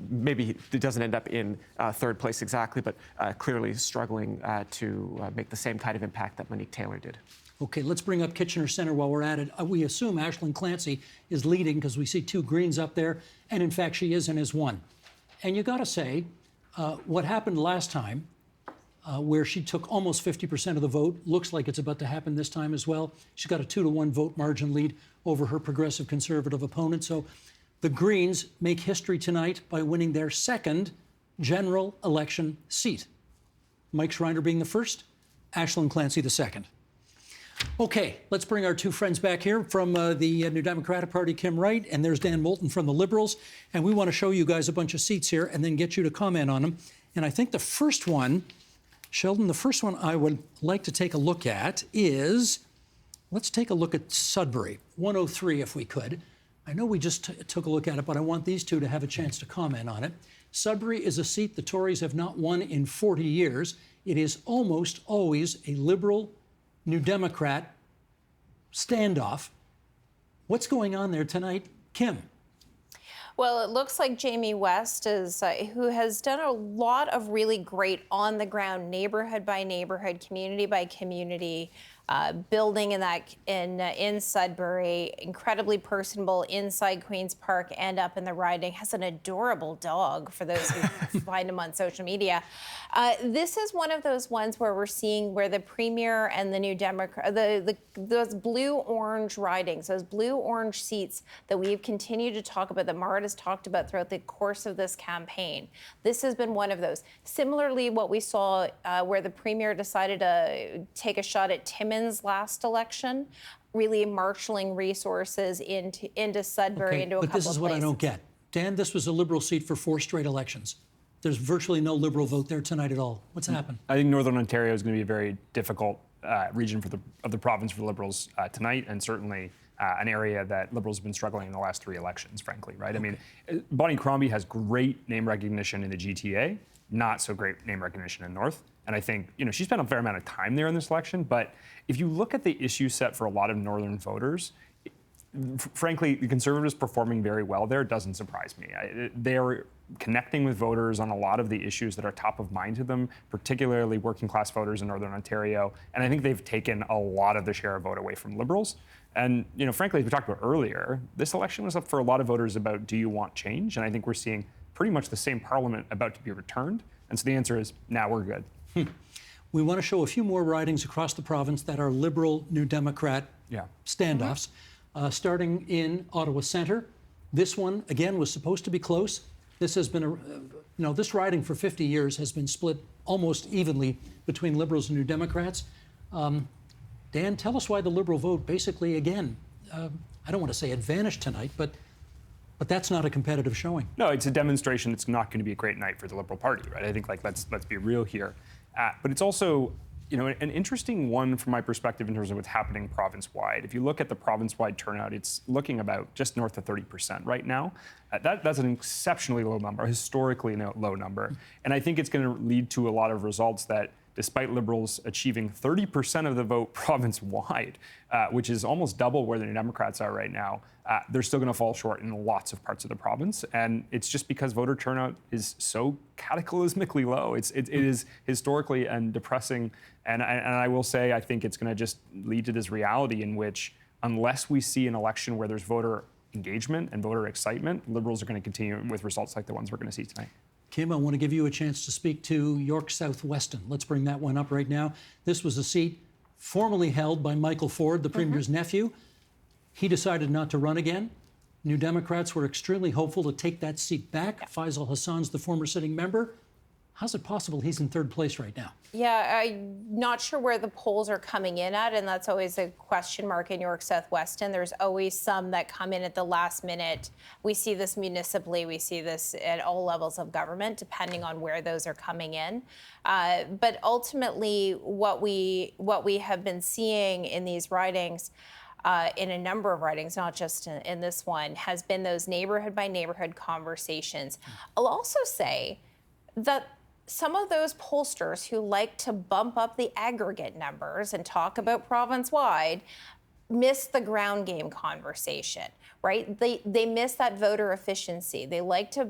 S2: maybe it doesn't end up in 3rd place exactly, but clearly struggling to make the same kind of impact that Monique Taylor did.
S1: Okay, let's bring up Kitchener Centre while we're at it. We assume Aisling Clancy is leading because we see 2 Greens up there, and in fact she is and is one. And you got to say, what happened last time, where she took almost 50% of the vote. Looks like it's about to happen this time as well. She's got a 2-to-1 vote margin lead over her progressive conservative opponent. So the Greens make history tonight by winning their second general election seat. Mike Schreiner being the first, Ashland Clancy the second. Okay, let's bring our two friends back here from the New Democratic Party, Kim Wright, and there's Dan Moulton from the Liberals. And we want to show you guys a bunch of seats here and then get you to comment on them. And I think the first one, Sheldon, the first one I would like to take a look at is, let's take a look at Sudbury, 103 if we could. I know we just took a look at it, but I want these two to have a chance to comment on it. Sudbury is a seat the Tories have not won in 40 years. It is almost always a Liberal New Democrat standoff. What's going on there tonight, Kim?
S27: Well, it looks like Jamie West is who has done a lot of really great on-the-ground, neighborhood by neighborhood, community by community building in Sudbury, incredibly personable inside Queen's Park and up in the riding, has an adorable dog for those who find him on social media. This is one of those ones where we're seeing where the Premier and the New Democrat, those blue-orange ridings, those blue-orange seats that we've continued to talk about, that Marit has talked about throughout the course of this campaign. This has been one of those. Similarly, what we saw where the Premier decided to take a shot at Timmins last election, really marshalling resources into Sudbury, into a couple of places.
S1: But this is what I don't get. Dan, this was a Liberal seat for 4 straight elections. There's virtually no Liberal vote there tonight at all. What's happened?
S28: I think Northern Ontario is going to be a very difficult region of the province for the Liberals tonight, and certainly an area that Liberals have been struggling in the last 3 elections, frankly, right? Okay. I mean, Bonnie Crombie has great name recognition in the GTA, not so great name recognition in North. And I think, she spent a fair amount of time there in this election, but if you look at the issue set for a lot of Northern voters, frankly, the Conservatives performing very well there doesn't surprise me. They're connecting with voters on a lot of the issues that are top of mind to them, particularly working class voters in Northern Ontario. And I think they've taken a lot of the share of vote away from Liberals. And, frankly, as we talked about earlier, this election was up for a lot of voters about, do you want change? And I think we're seeing pretty much the same parliament about to be returned. And so the answer is, now we're good.
S1: We want to show a few more ridings across the province that are Liberal New Democrat standoffs. Starting in Ottawa Centre. This one, again, was supposed to be close. This has been this riding for 50 years has been split almost evenly between Liberals and New Democrats. Dan, tell us why the Liberal vote basically, again, I don't want to say advantaged tonight, but that's not a competitive showing.
S28: No, it's a demonstration it's not going to be a great night for the Liberal Party, right? I think, let's be real here. But it's also, an interesting one from my perspective in terms of what's happening province-wide. If you look at the province-wide turnout, it's looking about just north of 30% right now. That's an exceptionally low number, a historically low number. And I think it's going to lead to a lot of results that, despite Liberals achieving 30% of the vote province-wide, which is almost double where the New Democrats are right now, they're still going to fall short in lots of parts of the province. And it's just because voter turnout is so cataclysmically low. It is historically and depressing. And I will say, I think it's going to just lead to this reality in which, unless we see an election where there's voter engagement and voter excitement, Liberals are going to continue with results like the ones we're going to see tonight.
S1: Kim, I want to give you a chance to speak to York South Weston. Let's bring that one up right now. This was a seat formerly held by Michael Ford, the Premier's nephew. He decided not to run again. New Democrats were extremely hopeful to take that seat back. Faisal Hassan's the former sitting member. How's it possible he's in 3rd place right now?
S27: Yeah, I'm not sure where the polls are coming in at, and that's always a question mark in York South Weston. There's always some that come in at the last minute. We see this municipally, we see this at all levels of government, depending on where those are coming in. But ultimately, what we have been seeing in these ridings, in a number of ridings, not just in this one, has been those neighborhood by neighborhood conversations. I'll also say that some of those pollsters who like to bump up the aggregate numbers and talk about province-wide miss the ground game conversation, right? They miss that voter efficiency. They like to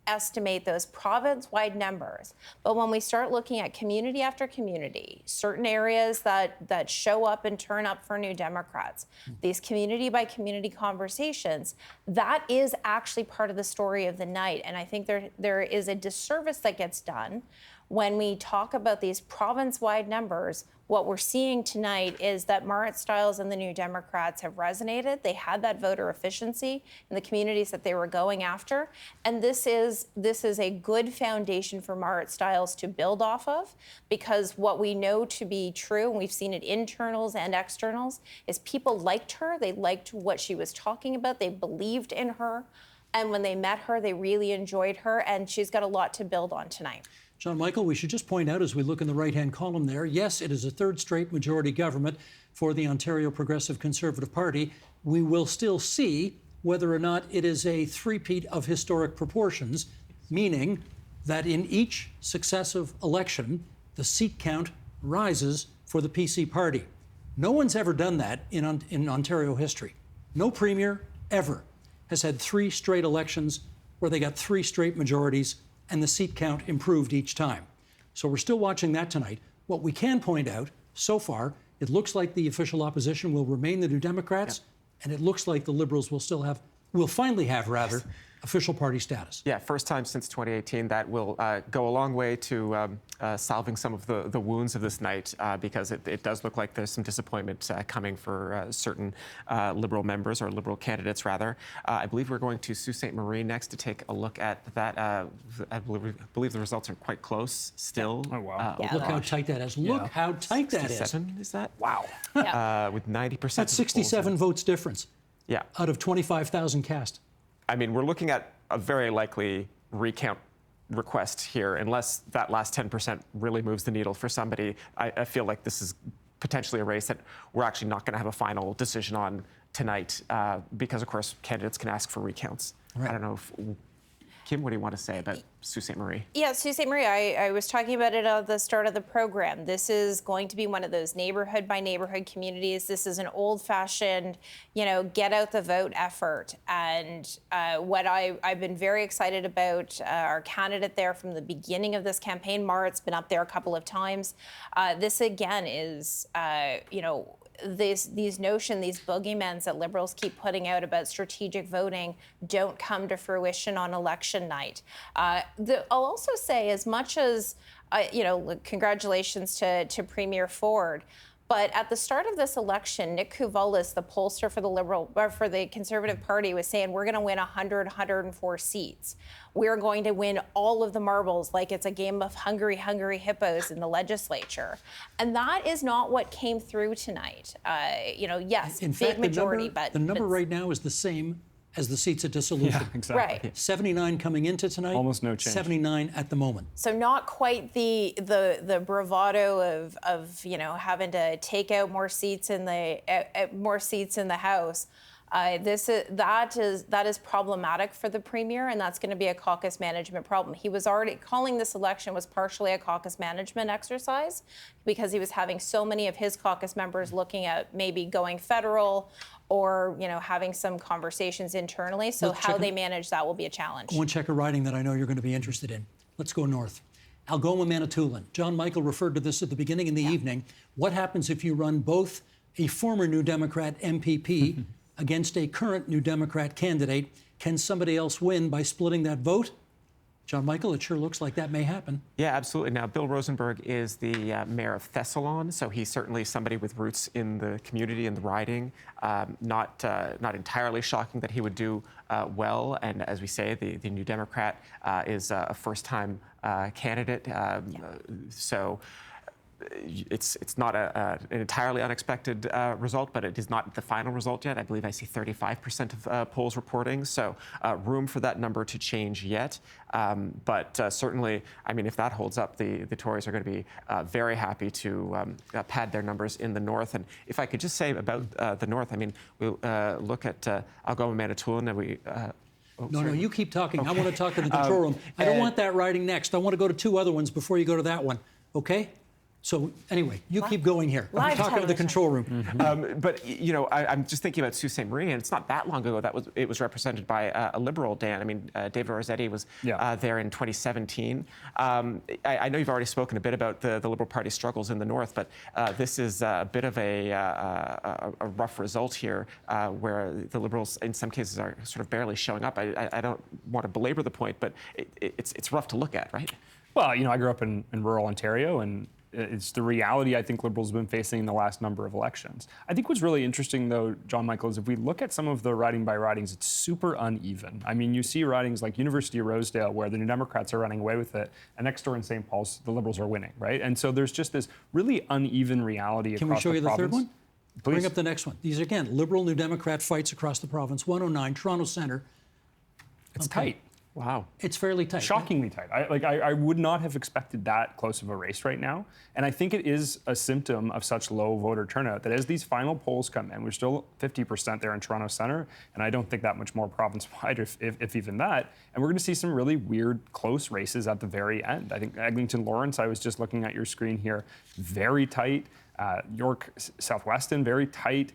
S27: estimate those province-wide numbers. But when we start looking at community after community, certain areas that show up and turn up for New Democrats, these community by community conversations, that is actually part of the story of the night. And I think there is a disservice that gets done when we talk about these province-wide numbers. What we're seeing tonight is that Marit Stiles and the New Democrats have resonated. They had that voter efficiency in the communities that they were going after. And this is a good foundation for Marit Stiles to build off of, because what we know to be true, and we've seen it internals and externals, is people liked her. They liked what she was talking about. They believed in her. And when they met her, they really enjoyed her. And she's got a lot to build on tonight.
S1: John Michael, we should just point out as we look in the right-hand column there, yes, it is a third straight majority government for the Ontario Progressive Conservative Party. We will still see whether or not it is a three-peat of historic proportions, meaning that in each successive election, the seat count rises for the PC party. No one's ever done that in Ontario history. No premier ever has had 3 straight elections where they got 3 straight majorities and the seat count improved each time. So we're still watching that tonight. What we can point out, so far, it looks like the official opposition will remain the New Democrats, and it looks like the Liberals will finally have official party status.
S2: Yeah, first time since 2018. That will go a long way to salving some of the wounds of this night, because it does look like there's some disappointment coming for certain Liberal members, or Liberal candidates, rather. I believe we're going to Sault Ste. Marie next to take a look at that. I believe the results are quite close still.
S28: Oh, wow.
S1: Look how tight that is. Look how tight that is.
S2: 67, is that?
S1: Wow.
S2: With 90%.
S1: That's 67 votes difference.
S2: Yeah.
S1: Out of 25,000 cast.
S2: I mean, we're looking at a very likely recount request here, unless that last 10% really moves the needle for somebody. I feel like this is potentially a race that we're actually not going to have a final decision on tonight, because, of course, candidates can ask for recounts. Right. I don't know if Kim, what do you want to say about Sault Ste. Marie?
S27: Yeah, Sault Ste. Marie, I was talking about it at the start of the program. This is going to be one of those neighborhood by neighborhood communities. This is an old-fashioned, get out the vote effort. And what I've been very excited about, our candidate there from the beginning of this campaign, Marit's been up there a couple of times. This, again, is, these notions, these boogeymen that Liberals keep putting out about strategic voting don't come to fruition on election night. I'll also say, as much as, congratulations to Premier Ford, but at the start of this election, Nick Kouvalis, the pollster for the Conservative Party, was saying we're going to win 104 seats. We're going to win all of the marbles like it's a game of hungry hippos in the legislature. And that is not what came through tonight. Yes,
S1: in
S27: big
S1: fact,
S27: majority,
S1: the number right now is the same as the seats at dissolution.
S28: Yeah, exactly.
S27: Right.
S1: 79 coming into tonight.
S28: Almost no change.
S1: 79 at the moment.
S27: So not quite the bravado of having to take out more seats in the House. That is problematic for the Premier, and that's going to be a caucus management problem. He was already calling this election was partially a caucus management exercise, because he was having so many of his caucus members looking at maybe going federal, or having some conversations internally. So how they manage that will be a challenge.
S1: One checker riding that I know you're going to be interested in. Let's go north. Algoma, Manitoulin. John Michael referred to this at the beginning in the evening. What happens if you run both a former New Democrat MPP against a current New Democrat candidate? Can somebody else win by splitting that vote? John Michael, it sure looks like that may happen.
S2: Yeah, absolutely. Now, Bill Rosenberg is the mayor of Thessalon, so he's certainly somebody with roots in the community and the riding. Not entirely shocking that he would do well. And as we say, the New Democrat is a first-time candidate. So it's not an entirely unexpected result, but it is not the final result yet. I believe I see 35% of polls reporting, so room for that number to change yet. But certainly, I mean, if that holds up, the Tories are going to be very happy to pad their numbers in the north. And if I could just say about the north, I mean, we'll look at Algoma, Manitoulin, and we...
S1: No, you keep talking. Okay. I want to talk to the control room. I don't want that riding next. I want to go to 2 other ones before you go to that one, okay? So anyway, you keep going here. I'm talking to the control room.
S2: But you know, I'm just thinking about Sault Ste. Marie, and it's not that long ago it was represented by a Liberal, Dan. I mean, David Rossetti was there in 2017. I know you've already spoken a bit about the Liberal Party struggles in the North, but this is a bit of a rough result here, where the Liberals, in some cases, are sort of barely showing up. I don't want to belabor the point, but it's rough to look at, right?
S28: Well, you know, I grew up in rural Ontario, and it's the reality I think Liberals have been facing in the last number of elections. I think what's really interesting, though, John Michael, is if we look at some of the riding by ridings, it's super uneven. I mean, you see ridings like University of Rosedale, where the New Democrats are running away with it, and next door in St. Paul's, the Liberals are winning, right? And so there's just this really uneven reality across the province.
S1: Can we show you the third one?
S28: Please.
S1: Bring up the next one. These are, again, Liberal, New Democrat fights across the province. 109, Toronto Centre.
S28: It's tight.
S2: Wow.
S1: It's fairly tight.
S28: Shockingly tight. I would not have expected that close of a race right now. And I think it is a symptom of such low voter turnout that as these final polls come in, we're still 50% there in Toronto Centre, and I don't think that much more province-wide, if even that. And we're going to see some really weird, close races at the very end. I think Eglinton Lawrence, I was just looking at your screen here, very tight. York Southweston, very tight.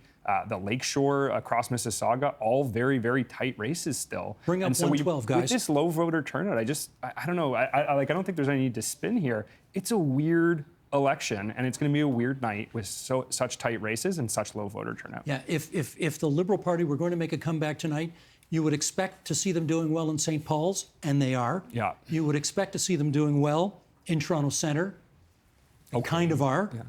S28: The Lakeshore across Mississauga, all very, very tight races still.
S1: Bring up 112, guys.
S28: With this low voter turnout, I don't know. I don't think there's any need to spin here. It's a weird election, and it's going to be a weird night with such tight races and such low voter turnout.
S1: Yeah, if the Liberal Party were going to make a comeback tonight, you would expect to see them doing well in St. Paul's, and they are.
S28: Yeah.
S1: You would expect to see them doing well in Toronto Centre. They kind of are. Yeah.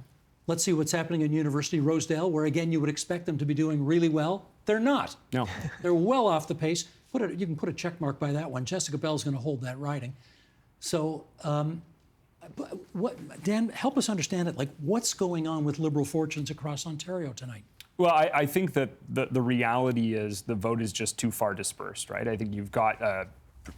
S1: Let's see what's happening in University of Rosedale, where, again, you would expect them to be doing really well. They're not.
S28: No.
S1: They're well off the pace. You can put a check mark by that one. Jessica Bell's going to hold that riding. So, Dan, help us understand it. Like, what's going on with Liberal fortunes across Ontario tonight?
S28: Well, I think that the reality is the vote is just too far dispersed, right? I think you've got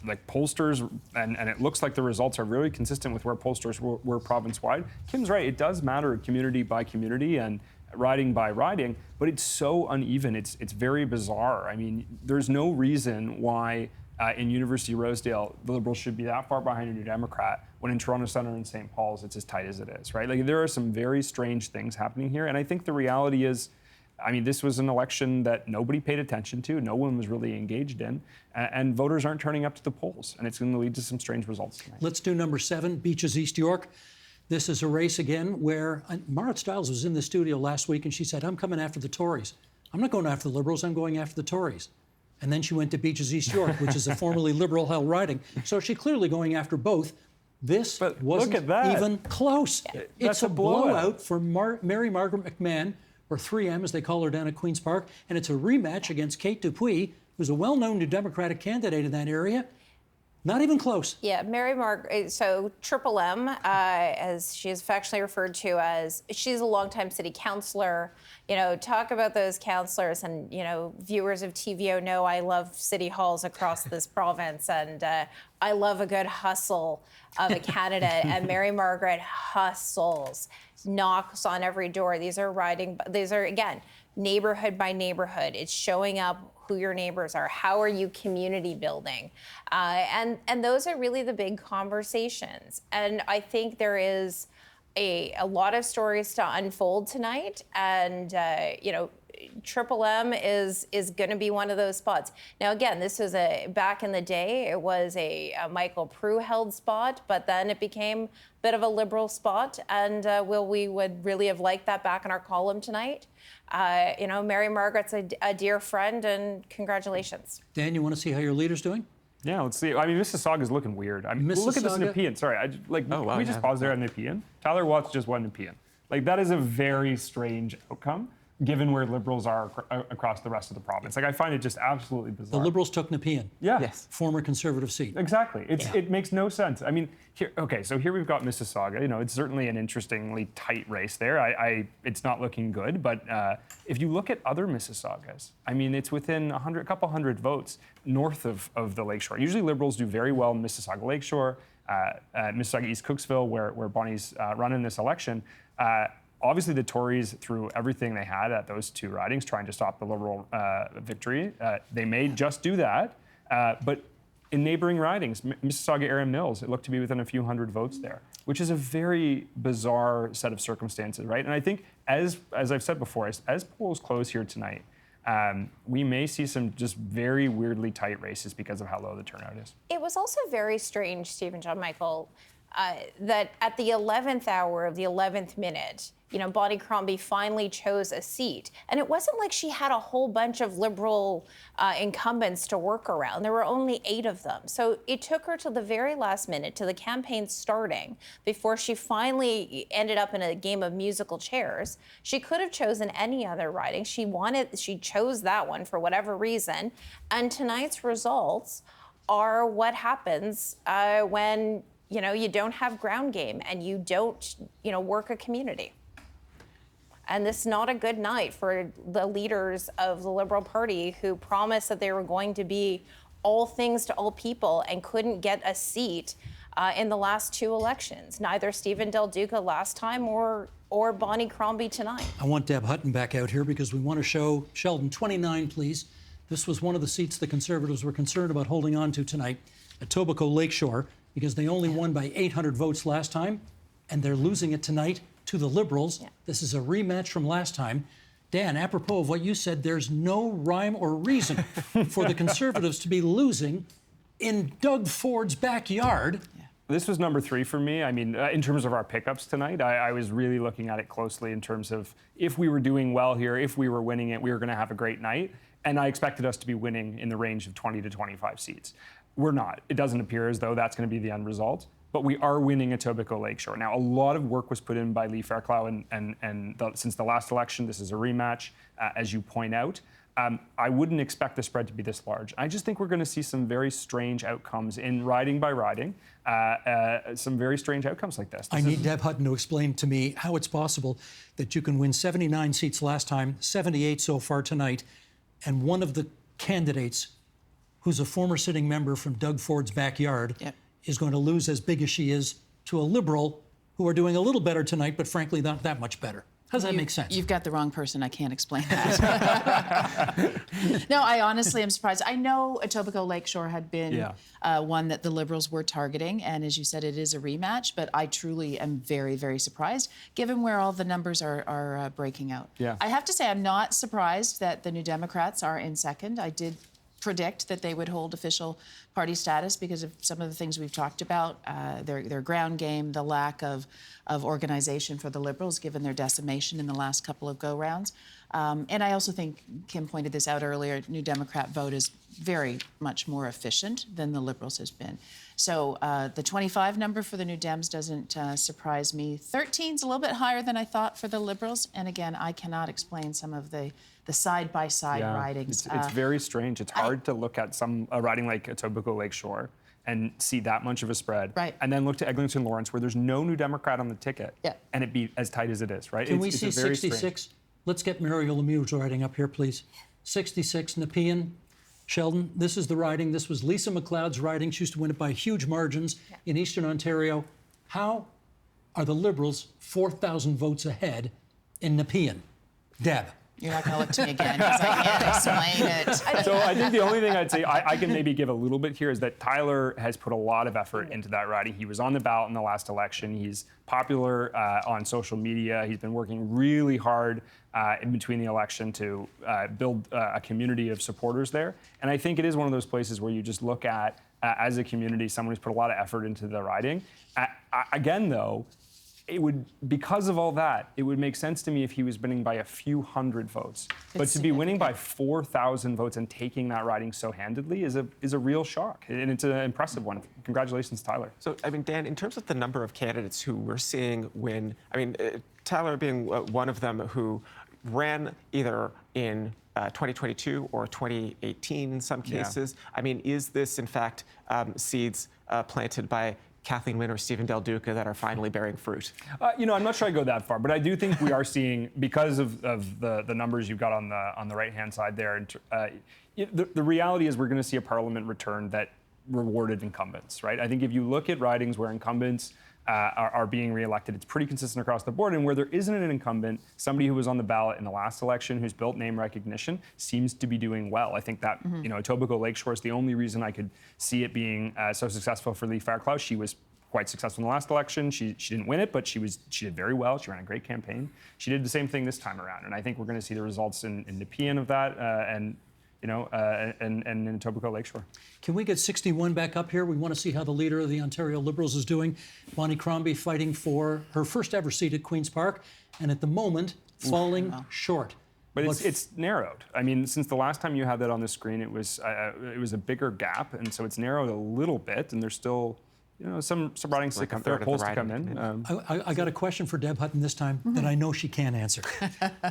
S28: like pollsters, and it looks like the results are really consistent with where pollsters were province-wide. Kim's right, it does matter community by community and riding by riding, but it's so uneven. It's very bizarre. I mean, there's no reason why in University of Rosedale the Liberals should be that far behind a New Democrat when in Toronto Centre and St. Paul's it's as tight as it is, right? Like, there are some very strange things happening here, and I think the reality is, I mean, this was an election that nobody paid attention to, no one was really engaged in, and voters aren't turning up to the polls, and it's going to lead to some strange results tonight.
S1: Let's do number 7, Beaches East York. This is a race again where Marit Stiles was in the studio last week, and she said, I'm coming after the Tories. I'm not going after the Liberals, I'm going after the Tories. And then she went to Beaches East York, which is a formerly Liberal-held riding. So she's clearly going after both. This wasn't even close. It's a blowout for Mary Margaret McMahon, or 3M, as they call her down at Queen's Park, and it's a rematch against Kate Dupuis, who's a well-known New Democratic candidate in that area. Not even close.
S27: Yeah, Mary Margaret, so Triple M, as she is affectionately referred to as, she's a longtime city councillor. You know, talk about those councillors, and, you know, viewers of TVO know I love city halls across this province, and I love a good hustle of a candidate, and Mary Margaret hustles, knocks on every door. These are, again, neighborhood by neighborhood. It's showing up who your neighbors are. How are you community building? And those are really the big conversations. And I think there is a lot of stories to unfold tonight. And, you know, Triple M is going to be one of those spots. Now, again, this is back in the day, it was a Michael Proulx held spot, but then it became a bit of a Liberal spot. And we would really have liked that back in our column tonight. You know, Mary Margaret's a dear friend, and congratulations.
S1: Dan, you want to see how your leader's doing?
S28: Yeah, let's see. I mean, Mississauga's looking weird. I mean, look at this Nepean. Sorry, can we just pause there on Nepean? Tyler Watts just won Nepean. Like, that is a very strange outcome, given where Liberals are across the rest of the province. Like, I find it just absolutely bizarre.
S1: The Liberals took Nepean.
S28: Yeah. Yes.
S1: Former Conservative seat.
S28: Exactly. It makes no sense. I mean, here we've got Mississauga. You know, it's certainly an interestingly tight race there. It's not looking good, but if you look at other Mississaugas, I mean, it's within a couple hundred votes north of the Lakeshore. Usually Liberals do very well in Mississauga Lakeshore, Mississauga East Cooksville, where Bonnie's running this election. Obviously, the Tories threw everything they had at those two ridings, trying to stop the Liberal victory. They may just do that, but in neighboring ridings, Mississauga Erin Mills, it looked to be within a few hundred votes there. which is a very bizarre set of circumstances, right? And I think, as I've said before, as polls close here tonight, we may see some just very weirdly tight races because of how low the turnout is.
S27: It was also very strange, Steve and John Michael, that at the 11th hour of the 11th minute, Bonnie Crombie finally chose a seat. And it wasn't like she had a whole bunch of Liberal incumbents to work around. There were only 8 of them. So it took her to the very last minute, to the campaign starting, before she finally ended up in a game of musical chairs. She could have chosen any other riding. She chose that one for whatever reason. And tonight's results are what happens when you don't have ground game and you don't work a community. And this is not a good night for the leaders of the Liberal Party who promised that they were going to be all things to all people and couldn't get a seat in the last 2 elections. Neither Stephen Del Duca last time or Bonnie Crombie tonight.
S1: I want Deb Hutton back out here because we want to show Sheldon 29, please. This was one of the seats the Conservatives were concerned about holding on to tonight, Etobicoke Lakeshore, because they only won by 800 votes last time, and they're losing it tonight to the Liberals. Yeah. This is a rematch from last time. Dan, apropos of what you said, there's no rhyme or reason for the Conservatives to be losing in Doug Ford's backyard. Yeah.
S28: This was number 3 for me. I mean, in terms of our pickups tonight, I was really looking at it closely in terms of if we were doing well here, if we were winning it, we were going to have a great night. And I expected us to be winning in the range of 20 to 25 seats. We're not. It doesn't appear as though that's going to be the end result. But we are winning Etobicoke Lakeshore. Now, a lot of work was put in by Lee Fairclough, since the last election, this is a rematch, as you point out. I wouldn't expect the spread to be this large. I just think we're going to see some very strange outcomes in riding by riding, some very strange outcomes like this.
S1: I need Deb Hutton to explain to me how it's possible that you can win 79 seats last time, 78 so far tonight, and one of the candidates, who's a former sitting member from Doug Ford's backyard, is going to lose as big as she is to a Liberal who are doing a little better tonight, but frankly not that much better. How does that make sense?
S26: You've got the wrong person. I can't explain that. No, I honestly am surprised. I know Etobicoke Lakeshore had been one that the Liberals were targeting, and as you said, it is a rematch, but I truly am very, very surprised, given where all the numbers are breaking out. Yeah. I have to say I'm not surprised that the New Democrats are in second. I did predict that they would hold official party status because of some of the things we've talked about, their ground game, the lack of organization for the Liberals, given their decimation in the last couple of go-rounds. And I also think, Kim pointed this out earlier, New Democrat vote is very much more efficient than the Liberals has been. So the 25 number for the New Dems doesn't surprise me. 13's a little bit higher than I thought for the Liberals. And again, I cannot explain some of the side-by-side ridings.
S28: It's very strange. It's hard to look at a riding like Etobicoke Lakeshore and see that much of a spread. Right. And then look to Eglinton Lawrence, where there's no New Democrat on the ticket, and it be as tight as it is, right?
S1: Can we see 66? Strange. Let's get Muriel Lemieux's riding up here, please. 66, Nepean. Sheldon, this is the riding. This was Lisa MacLeod's riding. She used to win it by huge margins in Eastern Ontario. How are the Liberals 4,000 votes ahead in Nepean? Deb.
S26: You're not going to look to me again because I can't explain it.
S28: So I think the only thing I'd say I can maybe give a little bit here is that Tyler has put a lot of effort into that riding. He was on the ballot in the last election. He's popular on social media. He's been working really hard in between the election to build a community of supporters there. And I think it is one of those places where you just look at, as a community, someone who's put a lot of effort into the riding. Again, though, because of all that, it would make sense to me if he was winning by a few hundred votes. But to be winning by 4,000 votes and taking that riding so handedly is a real shock, and it's an impressive one. Congratulations, Tyler.
S2: So, I mean, Dan, in terms of the number of candidates who we're seeing win, I mean, Tyler being one of them who ran either in 2022 or 2018 in some cases. I mean, is this, in fact, seeds planted by Kathleen Wynne or Stephen Del Duca that are finally bearing fruit?
S28: I'm not sure I go that far, but I do think we are seeing, because of the numbers you've got on the right-hand side there, the reality is we're going to see a parliament return that rewarded incumbents, right? I think if you look at ridings where incumbents are being reelected, it's pretty consistent across the board. And where there isn't an incumbent, somebody who was on the ballot in the last election who's built name recognition seems to be doing well. I think that, Etobicoke Lakeshore is the only reason I could see it being so successful for Lee Fairclough. She was quite successful in the last election. She didn't win it, but she did very well. She ran a great campaign. She did the same thing this time around, and I think we're going to see the results in Nepean of that, and in Etobicoke Lakeshore.
S1: Can we get 61 back up here? We want to see how the leader of the Ontario Liberals is doing. Bonnie Crombie fighting for her first ever seat at Queen's Park, and at the moment falling short.
S28: But it's narrowed. I mean, since the last time you had that on the screen, it was a bigger gap, and so it's narrowed a little bit, and there's still, some ridings to come, there are polls to come in.
S1: I got a question for Deb Hutton this time that I know she can answer,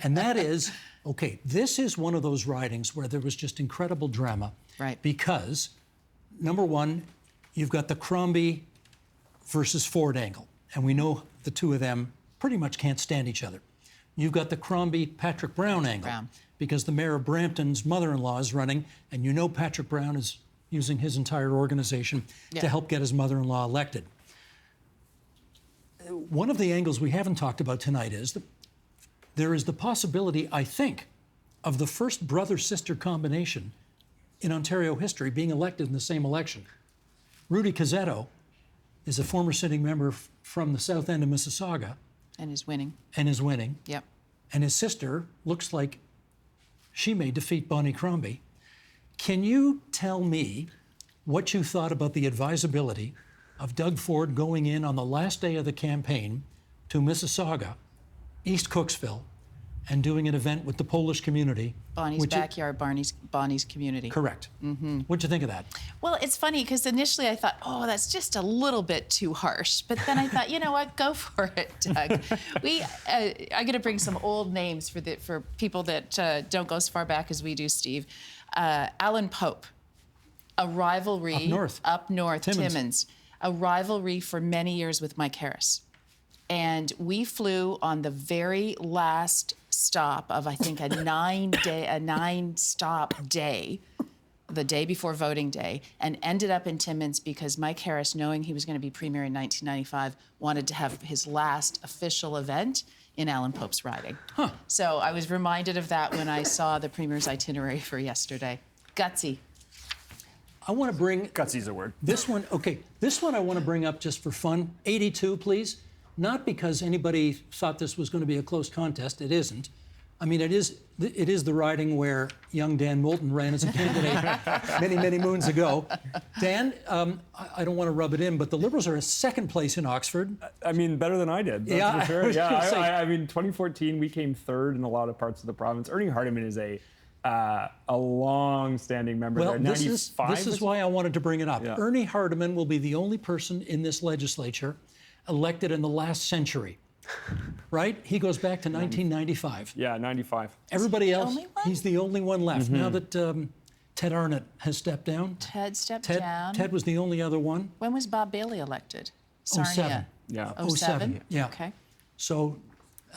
S1: and that is, okay, this is one of those ridings where there was just incredible drama,
S26: right?
S1: Because number one, you've got the Crombie versus Ford angle, and we know the two of them pretty much can't stand each other. You've got the Crombie-Patrick Brown angle, because the mayor of Brampton's mother-in-law is running, and you know Patrick Brown is using his entire organization to help get his mother-in-law elected. One of the angles we haven't talked about tonight is that there is the possibility, I think, of the first brother-sister combination in Ontario history being elected in the same election. Rudy Cazzetto is a former sitting member from the south end of Mississauga,
S26: and is winning. Yep.
S1: And his sister looks like she may defeat Bonnie Crombie. Can you tell me what you thought about the advisability of Doug Ford going in on the last day of the campaign to Mississauga, East Cooksville, and doing an event with the Polish community?
S26: Bonnie's backyard, Bonnie's community.
S1: Correct.
S26: Mm-hmm.
S1: What'd you think of that?
S26: Well, it's funny because initially I thought, oh, that's just a little bit too harsh. But then I thought, you know what, go for it, Doug. I'm going to bring some old names for people that don't go as far back as we do, Steve. Alan Pope, a rivalry up north, Timmins, a rivalry for many years with Mike Harris. And we flew on the very last stop of, I think, a 9-stop day, the day before voting day, and ended up in Timmins because Mike Harris, knowing he was going to be premier in 1995, wanted to have his last official event in Alan Pope's riding. So I was reminded of that when I saw the premier's itinerary for yesterday. Gutsy.
S1: I want to bring...
S28: Gutsy's a word.
S1: This one, okay. This one I want to bring up just for fun. 82, please. Not because anybody thought this was going to be a close contest. It isn't. I mean, it is the riding where young Dan Moulton ran as a candidate many, many moons ago. Dan, I don't want to rub it in, but the Liberals are in second place in Oxford.
S28: I mean, better than I did. That's for sure. I mean, 2014, we came third in a lot of parts of the province. Ernie Hardeman is a long-standing member there.
S1: This is why I wanted to bring it up.
S28: Yeah.
S1: Ernie Hardeman will be the only person in this legislature elected in the last century, right? He goes back to 1995.
S28: Yeah, 95.
S1: Everybody else, he's the only one left.
S28: Mm-hmm.
S1: Now that Ted Arnott has stepped down.
S26: Ted stepped down.
S1: Ted was the only other one.
S26: When was Bob Bailey elected?
S1: 07.
S28: Yeah.
S26: 07?
S1: Yeah.
S26: Okay.
S1: So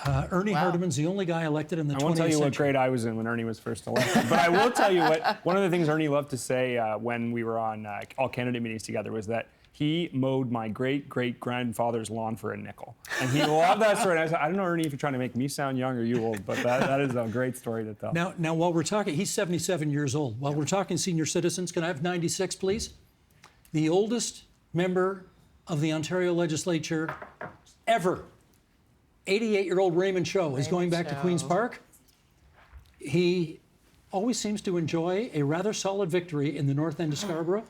S1: Ernie Hardeman's the only guy elected in the 20th century.
S28: I won't tell you what grade I was in when Ernie was first elected, but I will tell you one of the things Ernie loved to say when we were on all candidate meetings together was that he mowed my great-great-grandfather's lawn for a nickel. And he loved that story. And I said, I don't know, Ernie, if you're trying to make me sound young or you old, but that is a great story to tell.
S1: Now, while we're talking, he's 77 years old. While we're talking senior citizens, can I have 96, please? The oldest member of the Ontario legislature ever, 88-year-old Raymond Cho, is going back to Queen's Park. He always seems to enjoy a rather solid victory in the north end of Scarborough.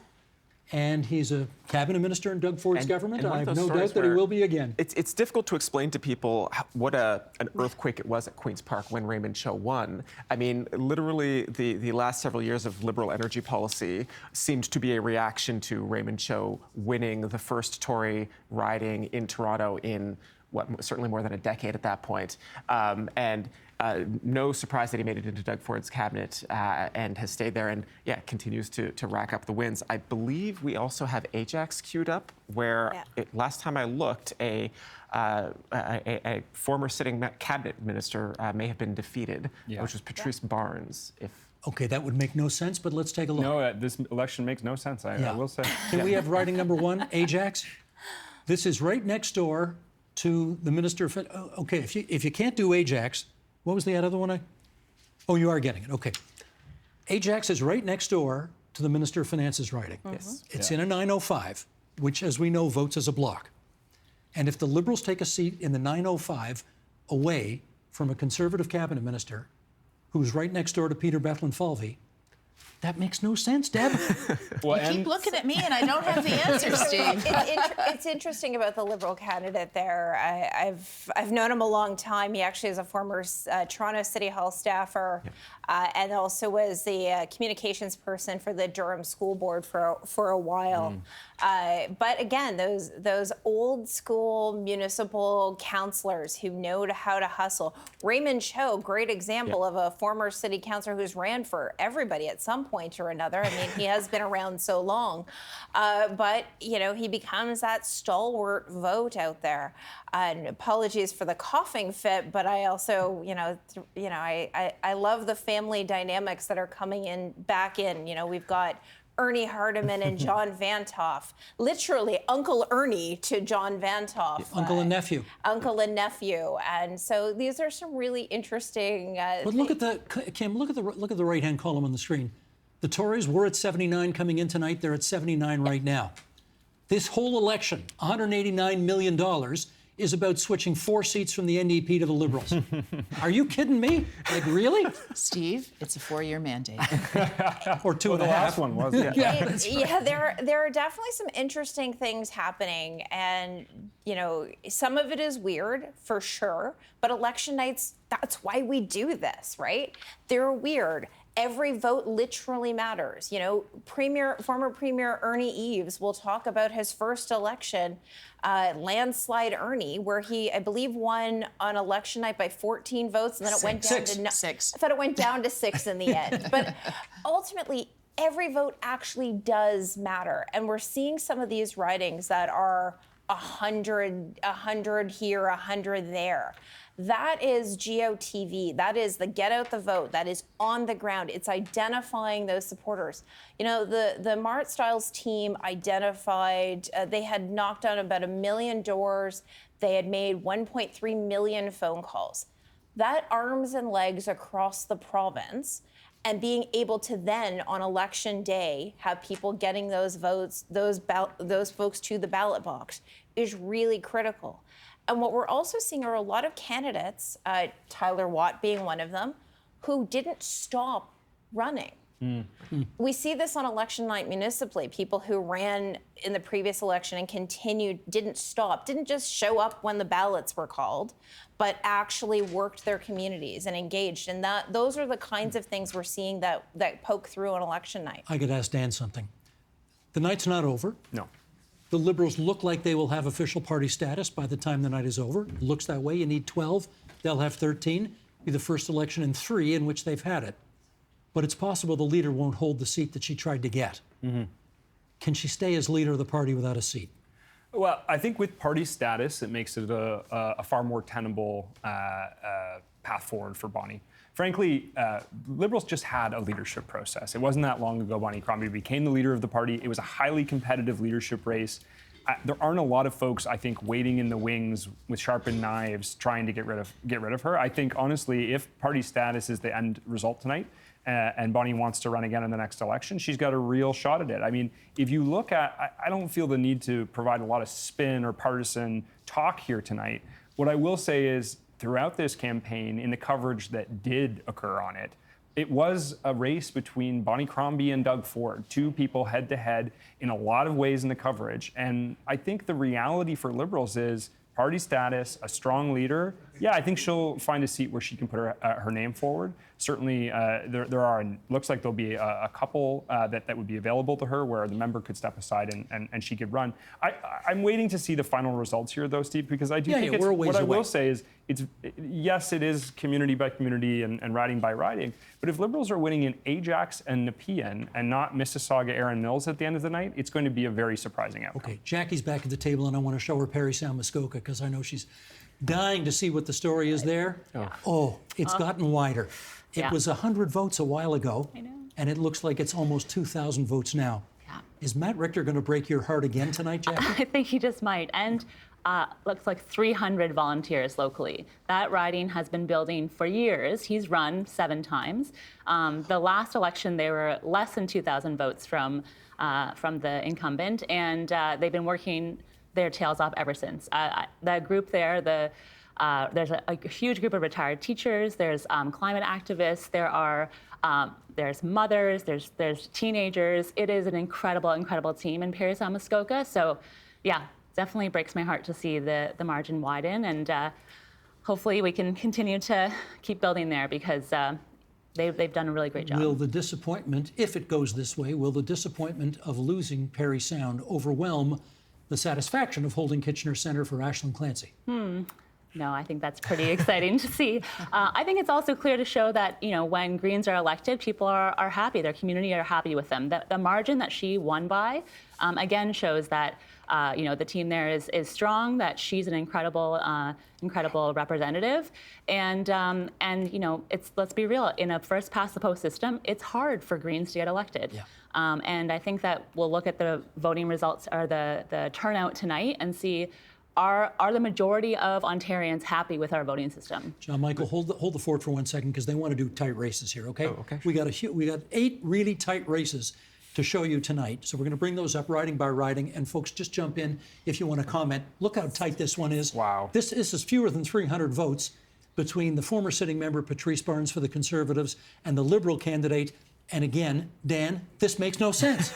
S1: And he's a cabinet minister in Doug Ford's government. I have no doubt that he will be again.
S2: It's difficult to explain to people what an earthquake it was at Queen's Park when Raymond Cho won. I mean, literally, the last several years of Liberal energy policy seemed to be a reaction to Raymond Cho winning the first Tory riding in Toronto in certainly more than a decade at that point. No surprise that he made it into Doug Ford's cabinet and has stayed there and, continues to rack up the wins. I believe we also have Ajax queued up, where last time I looked, a former sitting cabinet minister may have been defeated, which was Patrice Barnes.
S1: Okay, that would make no sense, but let's take a look.
S28: No, this election makes no sense, I will say.
S1: Can we have riding number one, Ajax? This is right next door to the Minister of... Okay, if you can't do Ajax... What was the other one? Oh, you are getting it. Okay. Ajax is right next door to the Minister of Finance's riding.
S2: Yes.
S1: It's in a 905. which, as we know, votes as a bloc. And if the Liberals take a seat in the 905 away from a Conservative cabinet minister who's right next door to Peter Bethlen-Falvey, that makes no sense, Deb.
S27: You keep looking at me and I don't have the answer, Steve. It's interesting about the Liberal candidate there. I've known him a long time. He actually is a former Toronto City Hall staffer and also was the communications person for the Durham School Board for a while. But again, those old school municipal councillors who know how to hustle. Raymond Cho, great example of a former city councillor who's ran for everybody at some point or another. I mean, he has been around so long, but he becomes that stalwart vote out there. And apologies for the coughing fit, but I also, I love the family dynamics that are coming back in. We've got Ernie Hardeman and John Vantoff, literally Uncle Ernie to John Vantoff.
S1: Uncle and nephew.
S27: Uncle and nephew, and so these are some really interesting.
S1: But look at Kim. Look at the right-hand column on the screen. The Tories were at 79 coming in tonight. They're at 79 right now. This whole election, $189 million, is about switching 4 seats from the NDP to the Liberals. Are you kidding me? Like, really?
S26: Steve, it's a 4-year mandate.
S1: Or 2 and a half.
S28: The last one was,
S27: Yeah, there are definitely some interesting things happening, and some of it is weird for sure. But election nights, that's why we do this, right? They're weird. Every vote literally matters. Former Premier Ernie Eves will talk about his first election, landslide Ernie, where he, I believe, won on election night by 14 votes, and then it went down to 6. I thought it went down to 6 in the end. But ultimately, every vote actually does matter, and we're seeing some of these ridings that are 100 here, 100 there. That is GOTV. That is the get out the vote. That is on the ground. It's identifying those supporters. The Mart Stiles team identified, they had knocked on about 1 million doors. They had made 1.3 million phone calls. That arms and legs across the province, and being able to then, on election day, have people getting those votes, those folks to the ballot box is really critical. And what we're also seeing are a lot of candidates, Tyler Watt being one of them, who didn't stop running. We see this on election night municipally. People who ran in the previous election and continued, didn't stop, didn't just show up when the ballots were called, but actually worked their communities and engaged. And those are the kinds of things we're seeing that poke through on election night.
S1: I could ask Dan something. The night's not over.
S28: No.
S1: The Liberals look like they will have official party status by the time the night is over. It looks that way. You need 12. They'll have 13. Be the first election in 3 in which they've had it. But it's possible the leader won't hold the seat that she tried to get. Can she stay as leader of the party without a seat?
S28: Well, I think with party status, it makes it a far more tenable path forward for Bonnie. Frankly, Liberals just had a leadership process. It wasn't that long ago Bonnie Crombie became the leader of the party. It was a highly competitive leadership race. There aren't a lot of folks, I think, waiting in the wings with sharpened knives trying to get rid of her. I think, honestly, if party status is the end result tonight, and Bonnie wants to run again in the next election, she's got a real shot at it. I mean, if you look at, I don't feel the need to provide a lot of spin or partisan talk here tonight. What I will say is, throughout this campaign, in the coverage that did occur on it, it was a race between Bonnie Crombie and Doug Ford, 2 people head-to-head in a lot of ways in the coverage. And I think the reality for Liberals is party status, a strong leader. Yeah, I think she'll find a seat where she can put her name forward. Certainly, looks like there'll be a couple that would be available to her where the member could step aside and she could run. I'm waiting to see the final results here, though, Steve, because I do think what I will say is, yes, it is community by community and riding by riding, but if Liberals are winning in Ajax and Nepean and not Mississauga, Erin Mills at the end of the night, it's going to be a very surprising outcome.
S1: Okay, Jackie's back at the table, and I want to show her Parry Sound Muskoka because I know she's dying to see what the story is there. It's gotten wider. It was 100 votes a while ago, and it looks like it's almost 2,000 votes now. Is Matt Richter going to break your heart again tonight, Jackie?
S29: I think he just might. And looks like 300 volunteers locally. That riding has been building for years. He's run 7 times. The last election, they were less than 2,000 votes from the incumbent, and they've been working their tails off ever since. The group there, there's a huge group of retired teachers. There's climate activists. There's mothers. There's teenagers. It is an incredible, incredible team in Parry Sound Muskoka. So, yeah, definitely breaks my heart to see the margin widen, and hopefully we can continue to keep building there because they've done a really great job.
S1: Will the disappointment, if it goes this way, will the disappointment of losing Parry Sound overwhelm the satisfaction of holding Kitchener Centre for Aisling Clancy?
S29: No, I think that's pretty exciting to see. I think it's also clear to show that, when Greens are elected, people are happy. Their community are happy with them. The margin that she won by, again, shows that, the team there is strong, that she's an incredible representative. And let's be real, in a first past the post system, it's hard for Greens to get elected.
S1: Yeah.
S29: And I think that we'll look at the voting results or the turnout tonight and see, are the majority of Ontarians happy with our voting system?
S1: John Michael, hold the fort for 1 second because they want to do tight races here, okay?
S2: Oh, okay.
S1: We got 8 really tight races to show you tonight. So we're going to bring those up riding by riding, and folks, just jump in if you want to comment. Look how tight this one is.
S28: Wow.
S1: This is fewer than 300 votes between the former sitting member Patrice Barnes for the Conservatives and the Liberal candidate. And again, Dan, this makes no sense.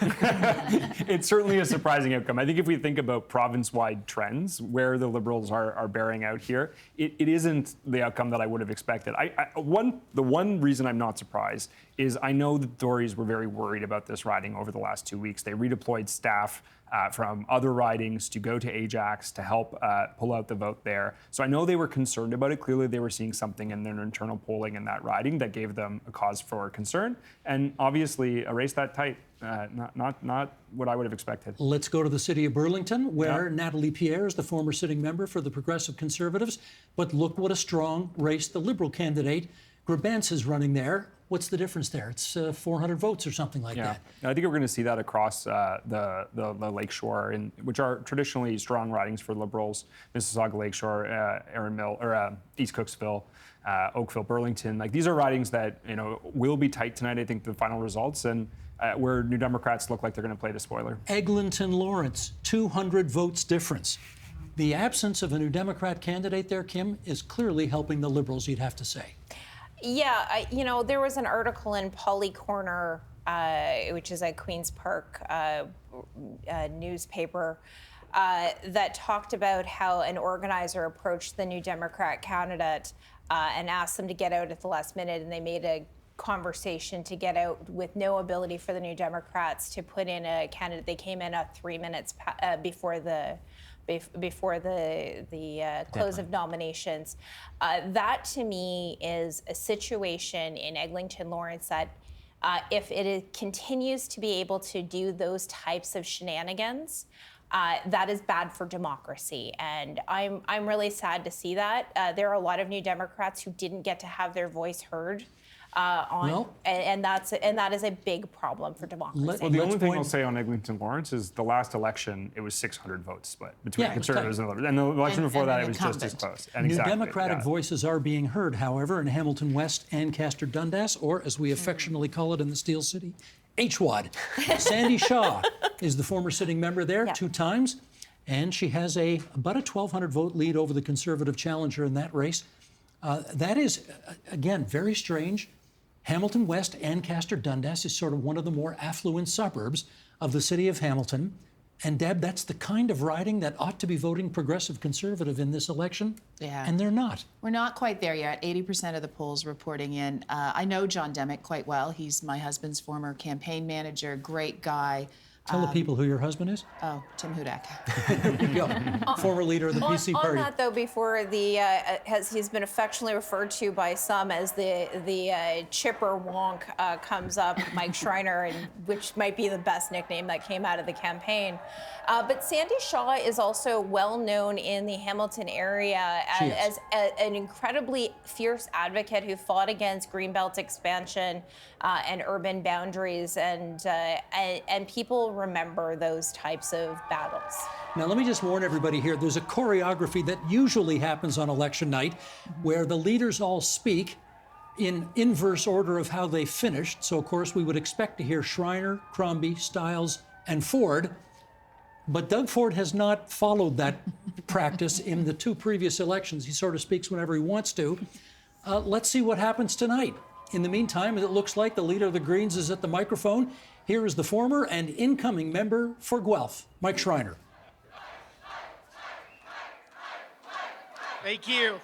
S28: It's certainly a surprising outcome. I think if we think about province-wide trends, where the Liberals are bearing out here, it isn't the outcome that I would have expected. The one reason I'm not surprised is I know the Tories were very worried about this riding over the last 2 weeks. They redeployed staff from other ridings to go to Ajax to help pull out the vote there. So I know they were concerned about it. Clearly, they were seeing something in their internal polling in that riding that gave them a cause for concern. And obviously, a race that tight, not what I would have expected.
S1: Let's go to the city of Burlington, where Natalie Pierre is the former sitting member for the Progressive Conservatives. But look what a strong race the Liberal candidate, Grabance, is running there. What's the difference there? It's 400 votes or something like that.
S28: I think we're going to see that across the Lakeshore, which are traditionally strong ridings for Liberals. Mississauga Lakeshore, Erin Mill, or East Cooksville, Oakville, Burlington. Like, these are ridings that will be tight tonight. I think the final results, and where New Democrats look like they're going to play the spoiler.
S1: Eglinton Lawrence, 200 votes difference. The absence of a New Democrat candidate there, Kim, is clearly helping the Liberals, you'd have to say.
S27: Yeah, there was an article in Polly Corner, which is a Queen's Park newspaper, that talked about how an organizer approached the New Democrat candidate and asked them to get out at the last minute, and they made a conversation to get out with no ability for the New Democrats to put in a candidate. They came in 3 minutes before the close of nominations. That, to me, is a situation in Eglinton Lawrence that if it continues to be able to do those types of shenanigans, that is bad for democracy. And I'm really sad to see that. There are a lot of New Democrats who didn't get to have their voice heard. And that is a big problem for democracy.
S28: Well, the only thing I'll say on Eglinton Lawrence is the last election, it was 600 votes split between Conservatives and Liberals. And the election before that, it was just as close. And
S1: New Democratic voices are being heard, however, in Hamilton West and Ancaster Dundas, or as we affectionately call it in the Steel City, HWAD. Sandy Shaw is the former sitting member there 2 times, and she has about a 1,200 vote lead over the Conservative challenger in that race. That is, again, very strange. Hamilton West, Ancaster Dundas is sort of one of the more affluent suburbs of the city of Hamilton. And Deb, that's the kind of riding that ought to be voting Progressive Conservative in this election.
S26: Yeah.
S1: And they're not.
S26: We're not quite there yet. 80% of the polls reporting in. I know John Demick quite well. He's my husband's former campaign manager, great guy.
S1: Tell the people who your husband is.
S26: Oh, Tim Hudak.
S1: There you go. Former leader of the PC party.
S27: On that, though, before he's been affectionately referred to by some as the chipper wonk comes up, Mike Schreiner, and which might be the best nickname that came out of the campaign. But Sandy Shaw is also well known in the Hamilton area as an incredibly fierce advocate who fought against Greenbelt expansion and urban boundaries, and people will remember those types of battles.
S1: Now, let me just warn everybody here, there's a choreography that usually happens on election night where the leaders all speak in inverse order of how they finished. So, of course, we would expect to hear Schreiner, Crombie, Stiles, and Ford. But Doug Ford has not followed that practice in the 2 previous elections. He sort of speaks whenever he wants to. Let's see what happens tonight. In the meantime, it looks like the leader of the Greens is at the microphone. Here is the former and incoming member for Guelph, Mike Schreiner.
S3: Thank you.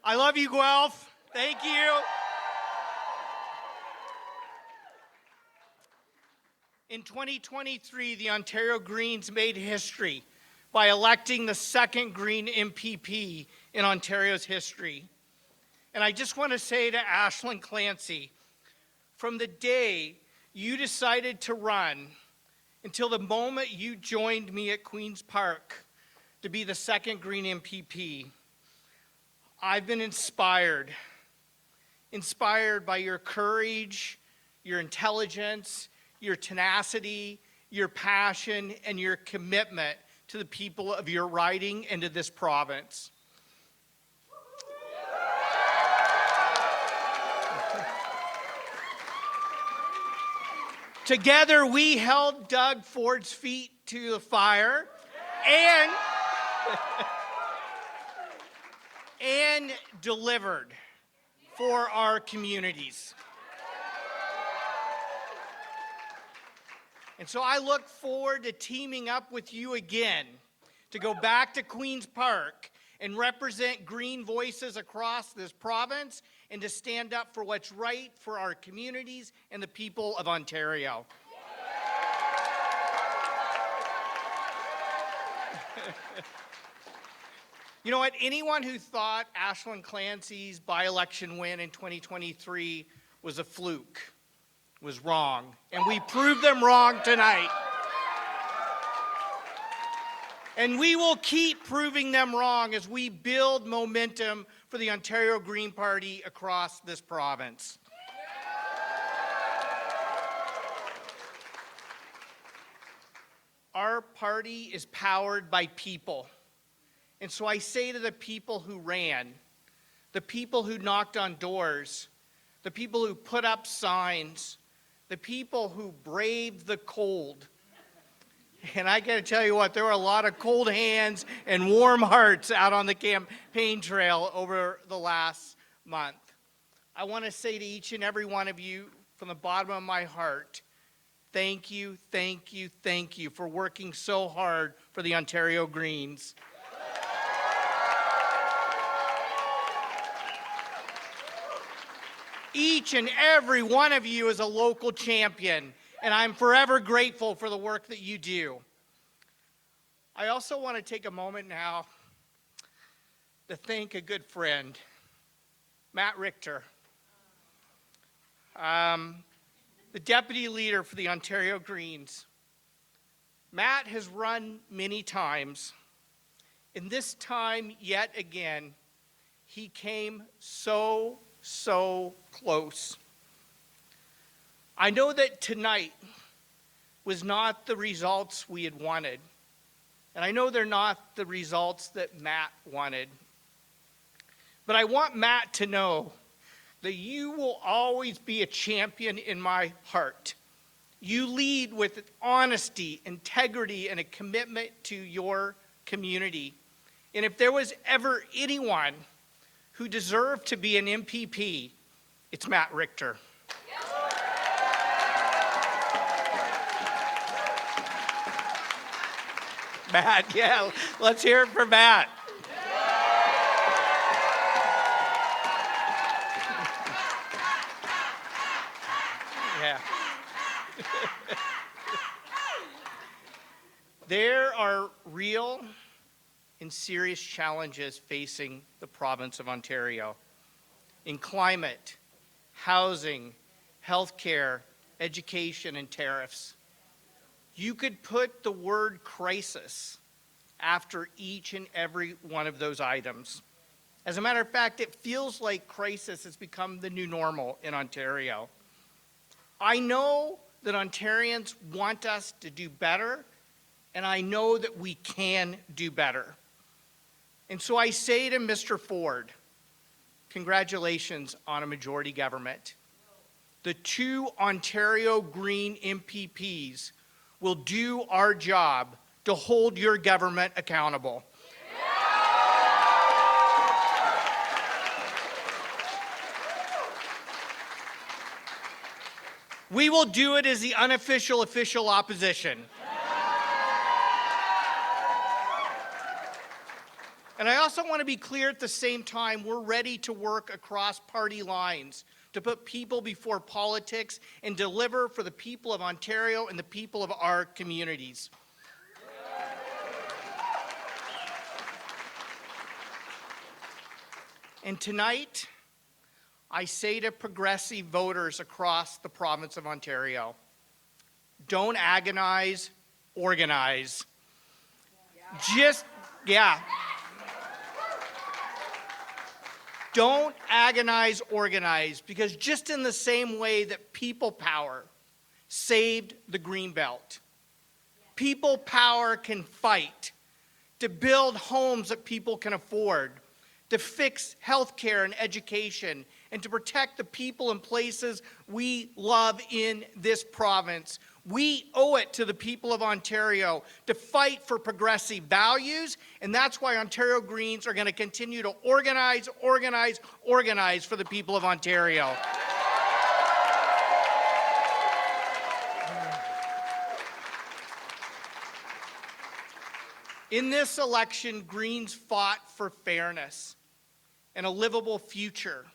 S3: I love you, Guelph. Thank you. In 2023, the Ontario Greens made history by electing the 2nd Green MPP in Ontario's history. And I just want to say to Ashland Clancy, from the day you decided to run until the moment you joined me at Queen's Park to be the 2nd Green MPP, I've been inspired by your courage, your intelligence, your tenacity, your passion, and your commitment to the people of your riding and to this province. Together, we held Doug Ford's feet to the fire and delivered for our communities. And so I look forward to teaming up with you again to go back to Queen's Park and represent green voices across this province and to stand up for what's right for our communities and the people of Ontario. You know what? Anyone who thought Ashland Clancy's by-election win in 2023 was a fluke was wrong, and we proved them wrong tonight. And we will keep proving them wrong as we build momentum for the Ontario Green Party across this province. Our party is powered by people. And so I say to the people who ran, the people who knocked on doors, the people who put up signs, the people who braved the cold. And I got to tell you what, there were a lot of cold hands and warm hearts out on the campaign trail over the last month. I want to say to each and every one of you from the bottom of my heart, thank you, thank you, thank you for working so hard for the Ontario Greens. Each and every one of you is a local champion, and I'm forever grateful for the work that you do. I also want to take a moment now to thank a good friend, Matt Richter, the deputy leader for the Ontario Greens. Matt has run many times, and this time, yet again, he came so close. I know that tonight was not the results we had wanted, and I know they're not the results that Matt wanted. But I want Matt to know that you will always be a champion in my heart. You lead with honesty, integrity, and a commitment to your community. And if there was ever anyone who deserved to be an MPP, it's Matt Richter. Matt, yeah, let's hear it for Matt. Yeah. There are real and serious challenges facing the province of Ontario in climate, housing, healthcare, education, and tariffs. You could put the word crisis after each and every one of those items. As a matter of fact, it feels like crisis has become the new normal in Ontario. I know that Ontarians want us to do better, and I know that we can do better. And so I say to Mr. Ford, congratulations on a majority government. The 2 Ontario Green MPPs will do our job to hold your government accountable. We will do it as the unofficial official opposition. And I also want to be clear at the same time, we're ready to work across party lines to put people before politics and deliver for the people of Ontario and the people of our communities. And tonight, I say to progressive voters across the province of Ontario, don't agonize, organize. Don't agonize, organize, because just in the same way that people power saved the Greenbelt, people power can fight to build homes that people can afford, to fix healthcare and education, and to protect the people and places we love in this province. We owe it to the people of Ontario to fight for progressive values, and that's why Ontario Greens are going to continue to organize, organize, organize for the people of Ontario. In this election, Greens fought for fairness and a livable future,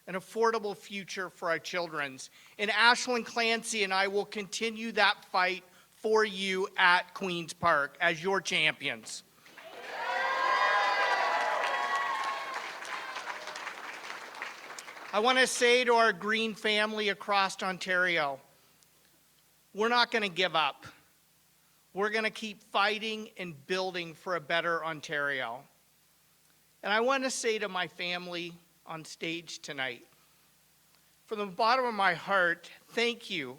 S3: an affordable future for our children. And Ashland Clancy and I will continue that fight for you at Queen's Park as your champions. I want to say to our Green family across Ontario, we're not going to give up. We're going to keep fighting and building for a better Ontario. And I want to say to my family on stage tonight, from the bottom of my heart, thank you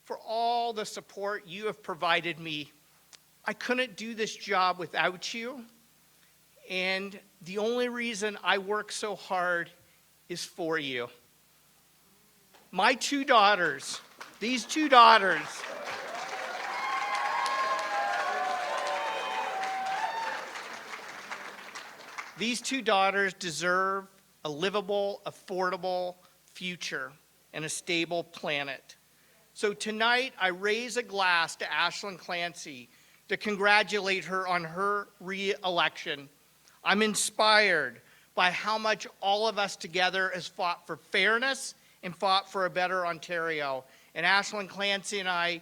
S3: for all the support you have provided me. I couldn't do this job without you, and the only reason I work so hard is for you. My 2 daughters, these 2 daughters, deserve a livable, affordable future and a stable planet. So tonight, I raise a glass to Ashland Clancy to congratulate her on her re-election. I'm inspired by how much all of us together has fought for fairness and fought for a better Ontario. And Ashland Clancy and I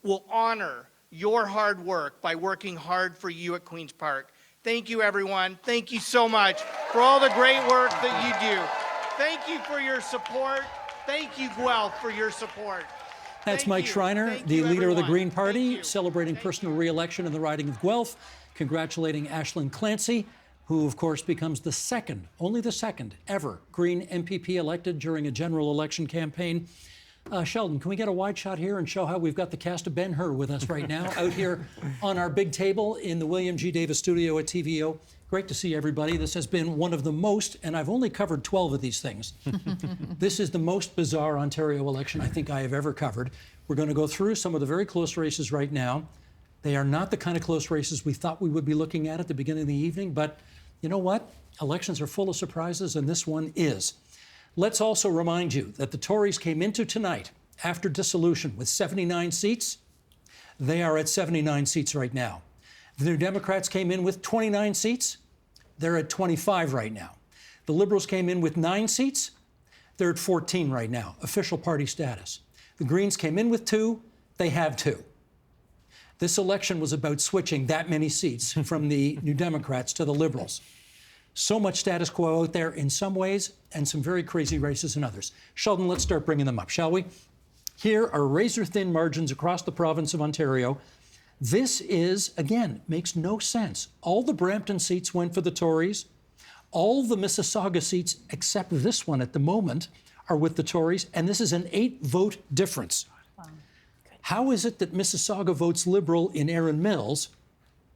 S3: will honor your hard work by working hard for you at Queen's Park. Thank you, everyone. Thank you so much for all the great work that you do. Thank you for your support. Thank you, Guelph, for your support.
S1: That's Mike Schreiner, the leader of the Green Party, celebrating personal re-election in the riding of Guelph, congratulating Ashland Clancy, who, of course, becomes the second, only the second ever Green MPP elected during a general election campaign. Sheldon, can we get a wide shot here and show how we've got the cast of Ben-Hur with us right now out here on our big table in the William G. Davis studio at TVO? Great to see everybody. This has been one of the most, and I've only covered 12 of these things. This is the most bizarre Ontario election I think I have ever covered. We're going to go through some of the very close races right now. They are not the kind of close races we thought we would be looking at the beginning of the evening, but you know what? Elections are full of surprises, and this one is. Let's also remind you that the Tories came into tonight after dissolution with 79 seats. They are at 79 seats right now. The New Democrats came in with 29 seats. They're at 25 right now. The Liberals came in with 9 seats. They're at 14 right now, official party status. The Greens came in with 2. They have 2. This election was about switching that many seats from the New Democrats to the Liberals. So much status quo out there in some ways and some very crazy races in others. Sheldon, let's start bringing them up, shall we? Here are razor-thin margins across the province of Ontario. This is, again, makes no sense. All the Brampton seats went for the Tories. All the Mississauga seats, except this one at the moment, are with the Tories, and this is an 8-vote difference. Wow. How is it that Mississauga votes Liberal in Erin Mills,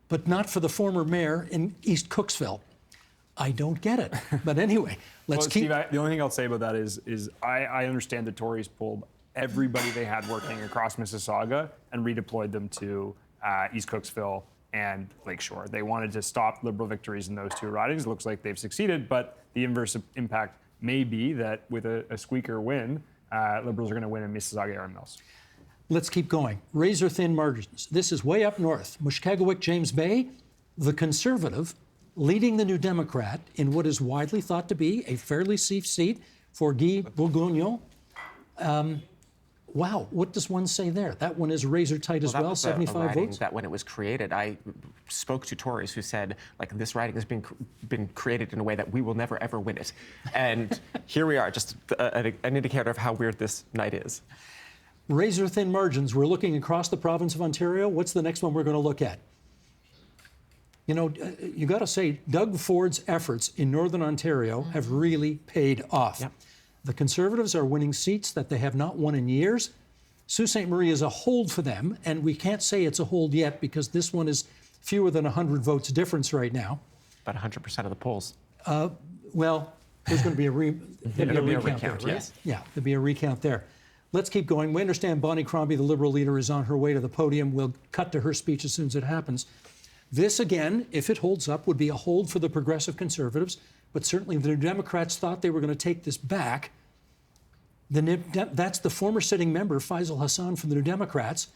S1: but not for the former mayor in East Cooksville? I don't get it. But anyway, let's keep...
S28: Steve, the only thing I'll say about that is I understand the Tories pulled everybody they had working across Mississauga and redeployed them to East Cooksville and Lakeshore. They wanted to stop Liberal victories in those two ridings. It looks like they've succeeded, but the inverse impact may be that with a squeaker win, Liberals are going to win in Mississauga, Erin Mills.
S1: Let's keep going. Razor-thin margins. This is way up north. Mushkegowuk, James Bay, the Conservative, leading the New Democrat in what is widely thought to be a fairly safe seat for Guy Bourguignon. Wow, what does one say there? That one is razor tight as well, 75 votes.
S2: That when it was created, I spoke to Tories who said, like, this riding has been created in a way that we will never ever win it. And here we are, just an indicator of how weird this night is.
S1: Razor-thin margins. We're looking across the province of Ontario. What's the next one we're going to look at? You know, you got to say, Doug Ford's efforts in Northern Ontario have really paid off. Yep. The Conservatives are winning seats that they have not won in years. Sault Ste. Marie is a hold for them, and we can't say it's a hold yet because this one is fewer than 100 votes difference right now.
S2: About 100% of the polls.
S1: Well, there's going to be a recount there, right?
S2: Yes.
S1: Yeah, there'll be a recount there. Let's keep going. We understand Bonnie Crombie, the Liberal leader, is on her way to the podium. We'll cut to her speech as soon as it happens. This, again, if it holds up, would be a hold for the Progressive Conservatives, but certainly the Democrats thought they were going to take this back. That's the former sitting member, Faisal Hassan, from the New Democrats,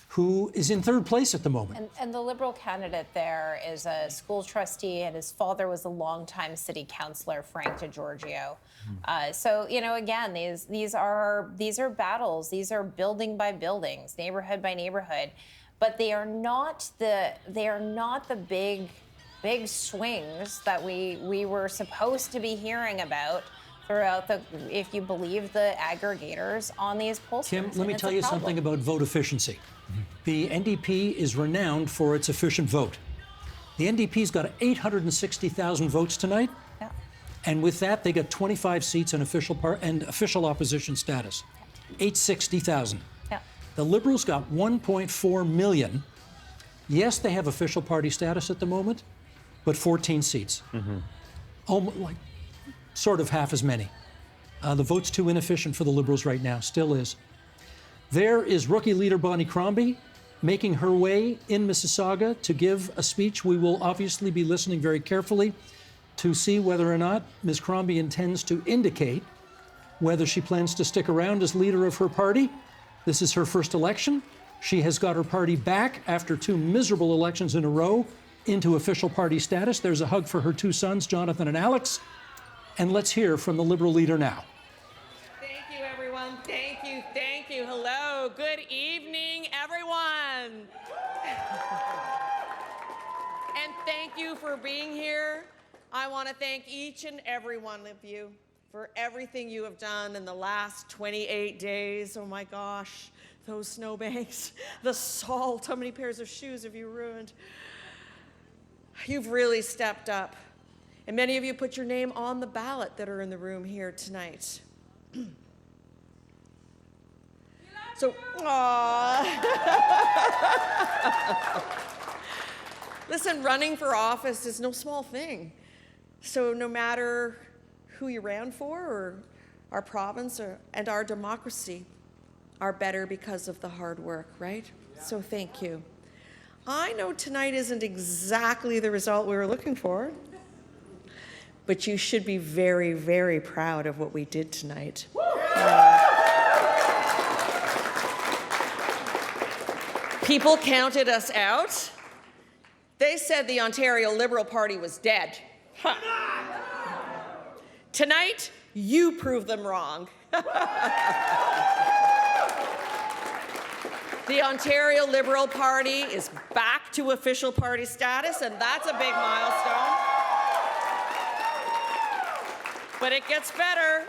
S1: who is in third place at the moment.
S27: And the Liberal candidate there is a school trustee, and his father was a longtime city councillor, Frank DiGiorgio. So, you know, again, these are battles. These are building by buildings, neighborhood by neighborhood. But they are not the big swings that we were supposed to be hearing about throughout if you believe the aggregators on these pollsters.
S1: Kim, let me tell you something about vote efficiency. The NDP is renowned for its efficient vote. The NDP's got 860,000 votes tonight, and with that, they got 25 seats in official opposition status. 860,000. The Liberals got 1.4 million. Yes, they have official party status at the moment, but 14 seats. Sort of half as many. The vote's too inefficient for the Liberals right now, still is. There is rookie leader Bonnie Crombie making her way in Mississauga to give a speech. We will obviously be listening very carefully to see whether or not Ms. Crombie intends to indicate whether she plans to stick around as leader of her party. This is her first election. She has got her party back after 2 miserable elections in a row into official party status. There's a hug for her 2 sons, Jonathan and Alex. And let's hear from the Liberal leader now.
S4: Thank you, everyone. Thank you. Thank you. Hello. Good evening, everyone. And thank you for being here. I want to thank each and every one of you for everything you have done in the last 28 days. Oh my gosh, those snowbanks, the salt, how many pairs of shoes have you ruined? You've really stepped up. And many of you put your name on the ballot that are in the room here tonight. So, listen, running for office is no small thing. So no matter who you ran for, or our province and our democracy are better because of the hard work, right? So thank you. I know tonight isn't exactly the result we were looking for, but you should be very, very proud of what we did tonight. People counted us out. They said the Ontario Liberal Party was dead. Huh. Tonight, you prove them wrong. The Ontario Liberal Party is back to official party status, and that's a big milestone. But it gets better.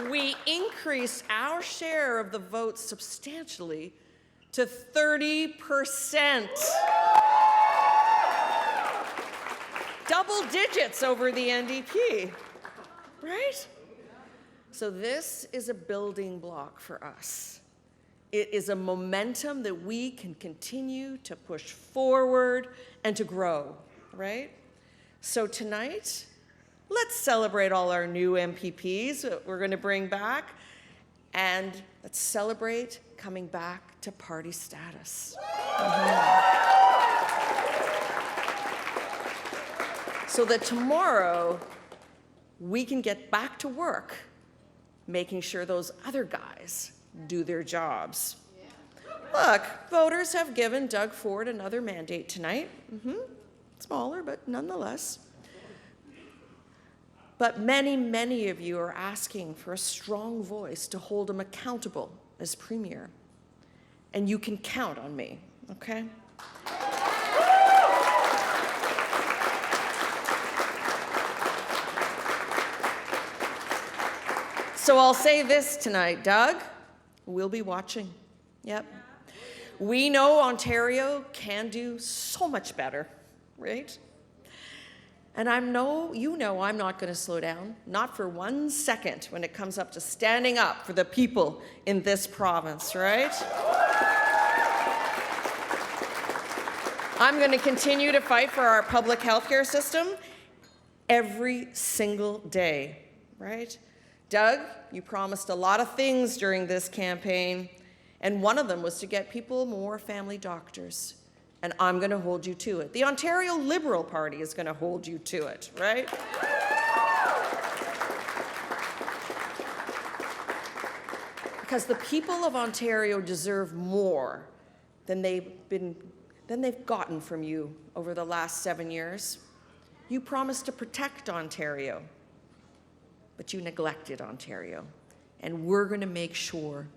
S4: We increased our share of the votes substantially to 30%. Double digits over the NDP, right? So this is a building block for us. It is a momentum that we can continue to push forward and to grow, right? So tonight, let's celebrate all our new MPPs that we're going to bring back, and let's celebrate coming back to party status. So that tomorrow, we can get back to work, making sure those other guys do their jobs. Look, voters have given Doug Ford another mandate tonight. Smaller, but nonetheless. But many, many of you are asking for a strong voice to hold him accountable as Premier. And you can count on me, okay? So I'll say this tonight, Doug, we'll be watching. Yep. We know Ontario can do so much better, right? And you know I'm not going to slow down, not for 1 second when it comes up to standing up for the people in this province, right? I'm going to continue to fight for our public healthcare system every single day, right? Doug, you promised a lot of things during this campaign, and one of them was to get people more family doctors. And I'm going to hold you to it. The Ontario Liberal Party is going to hold you to it, right? Because the people of Ontario deserve more than they've gotten from you over the last 7 years. You promised to protect Ontario, but you neglected Ontario. And we're going to make sure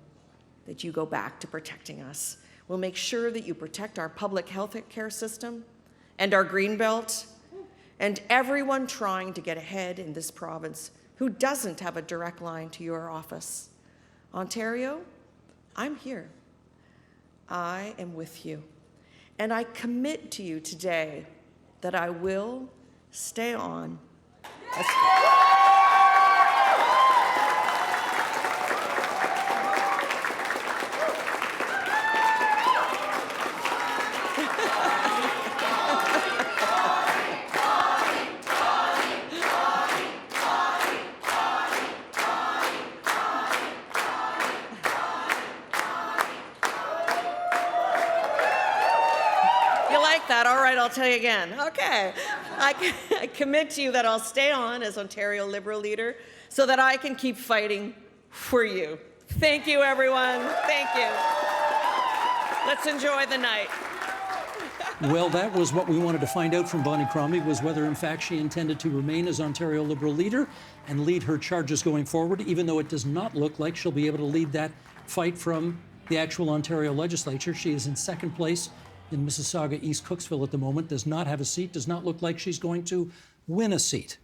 S4: that you go back to protecting us. We'll make sure that you protect our public health care system and our Greenbelt and everyone trying to get ahead in this province who doesn't have a direct line to your office. Ontario, I'm here. I am with you. And I commit to you today that I will stay on. All right, I'll tell you again. Okay. I commit to you that I'll stay on as Ontario Liberal leader so that I can keep fighting for you. Thank you, everyone. Thank you. Let's enjoy the night.
S1: Well, that was what we wanted to find out from Bonnie Crombie, was whether, in fact, she intended to remain as Ontario Liberal leader and lead her charges going forward, even though it does not look like she'll be able to lead that fight from the actual Ontario legislature. She is in second place in Mississauga, East Cooksville at the moment, does not have a seat, does not look like she's going to win a seat.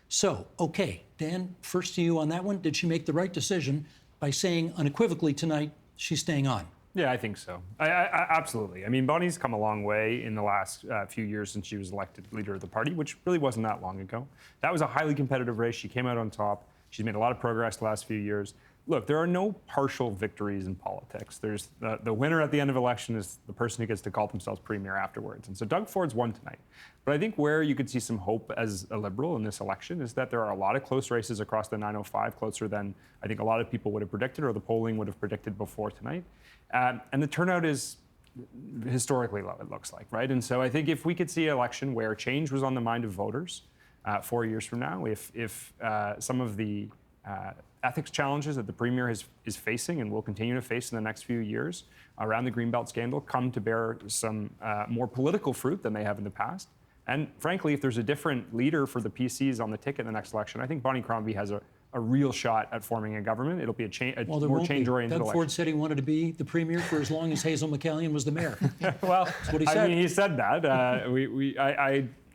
S1: So, okay, Dan, first to you on that one. Did she make the right decision by saying unequivocally tonight she's staying on?
S28: Yeah, I think so. I absolutely. I mean, Bonnie's come a long way in the last few years since she was elected leader of the party, which really wasn't that long ago. That was a highly competitive race. She came out on top. She's made a lot of progress the last few years. Look, there are no partial victories in politics. There's the winner at the end of election is the person who gets to call themselves premier afterwards. And so Doug Ford's won tonight. But I think where you could see some hope as a Liberal in this election is that there are a lot of close races across the 905, closer than I think a lot of people would have predicted or the polling would have predicted before tonight. And the turnout is historically low, it looks like, right? And so I think if we could see an election where change was on the mind of voters 4 years from now, if some of the ethics challenges that the Premier is facing and will continue to face in the next few years around the Greenbelt scandal come to bear some more political fruit than they have in the past. And frankly, if there's a different leader for the PCs on the ticket in the next election, I think Bonnie Crombie has a real shot at forming a government. It'll be a more change-oriented
S1: Doug
S28: election.
S1: Ford said he wanted to be the Premier for as long as Hazel McCallion was the mayor.
S28: Well,
S1: that's what he said.
S28: I mean, he said that.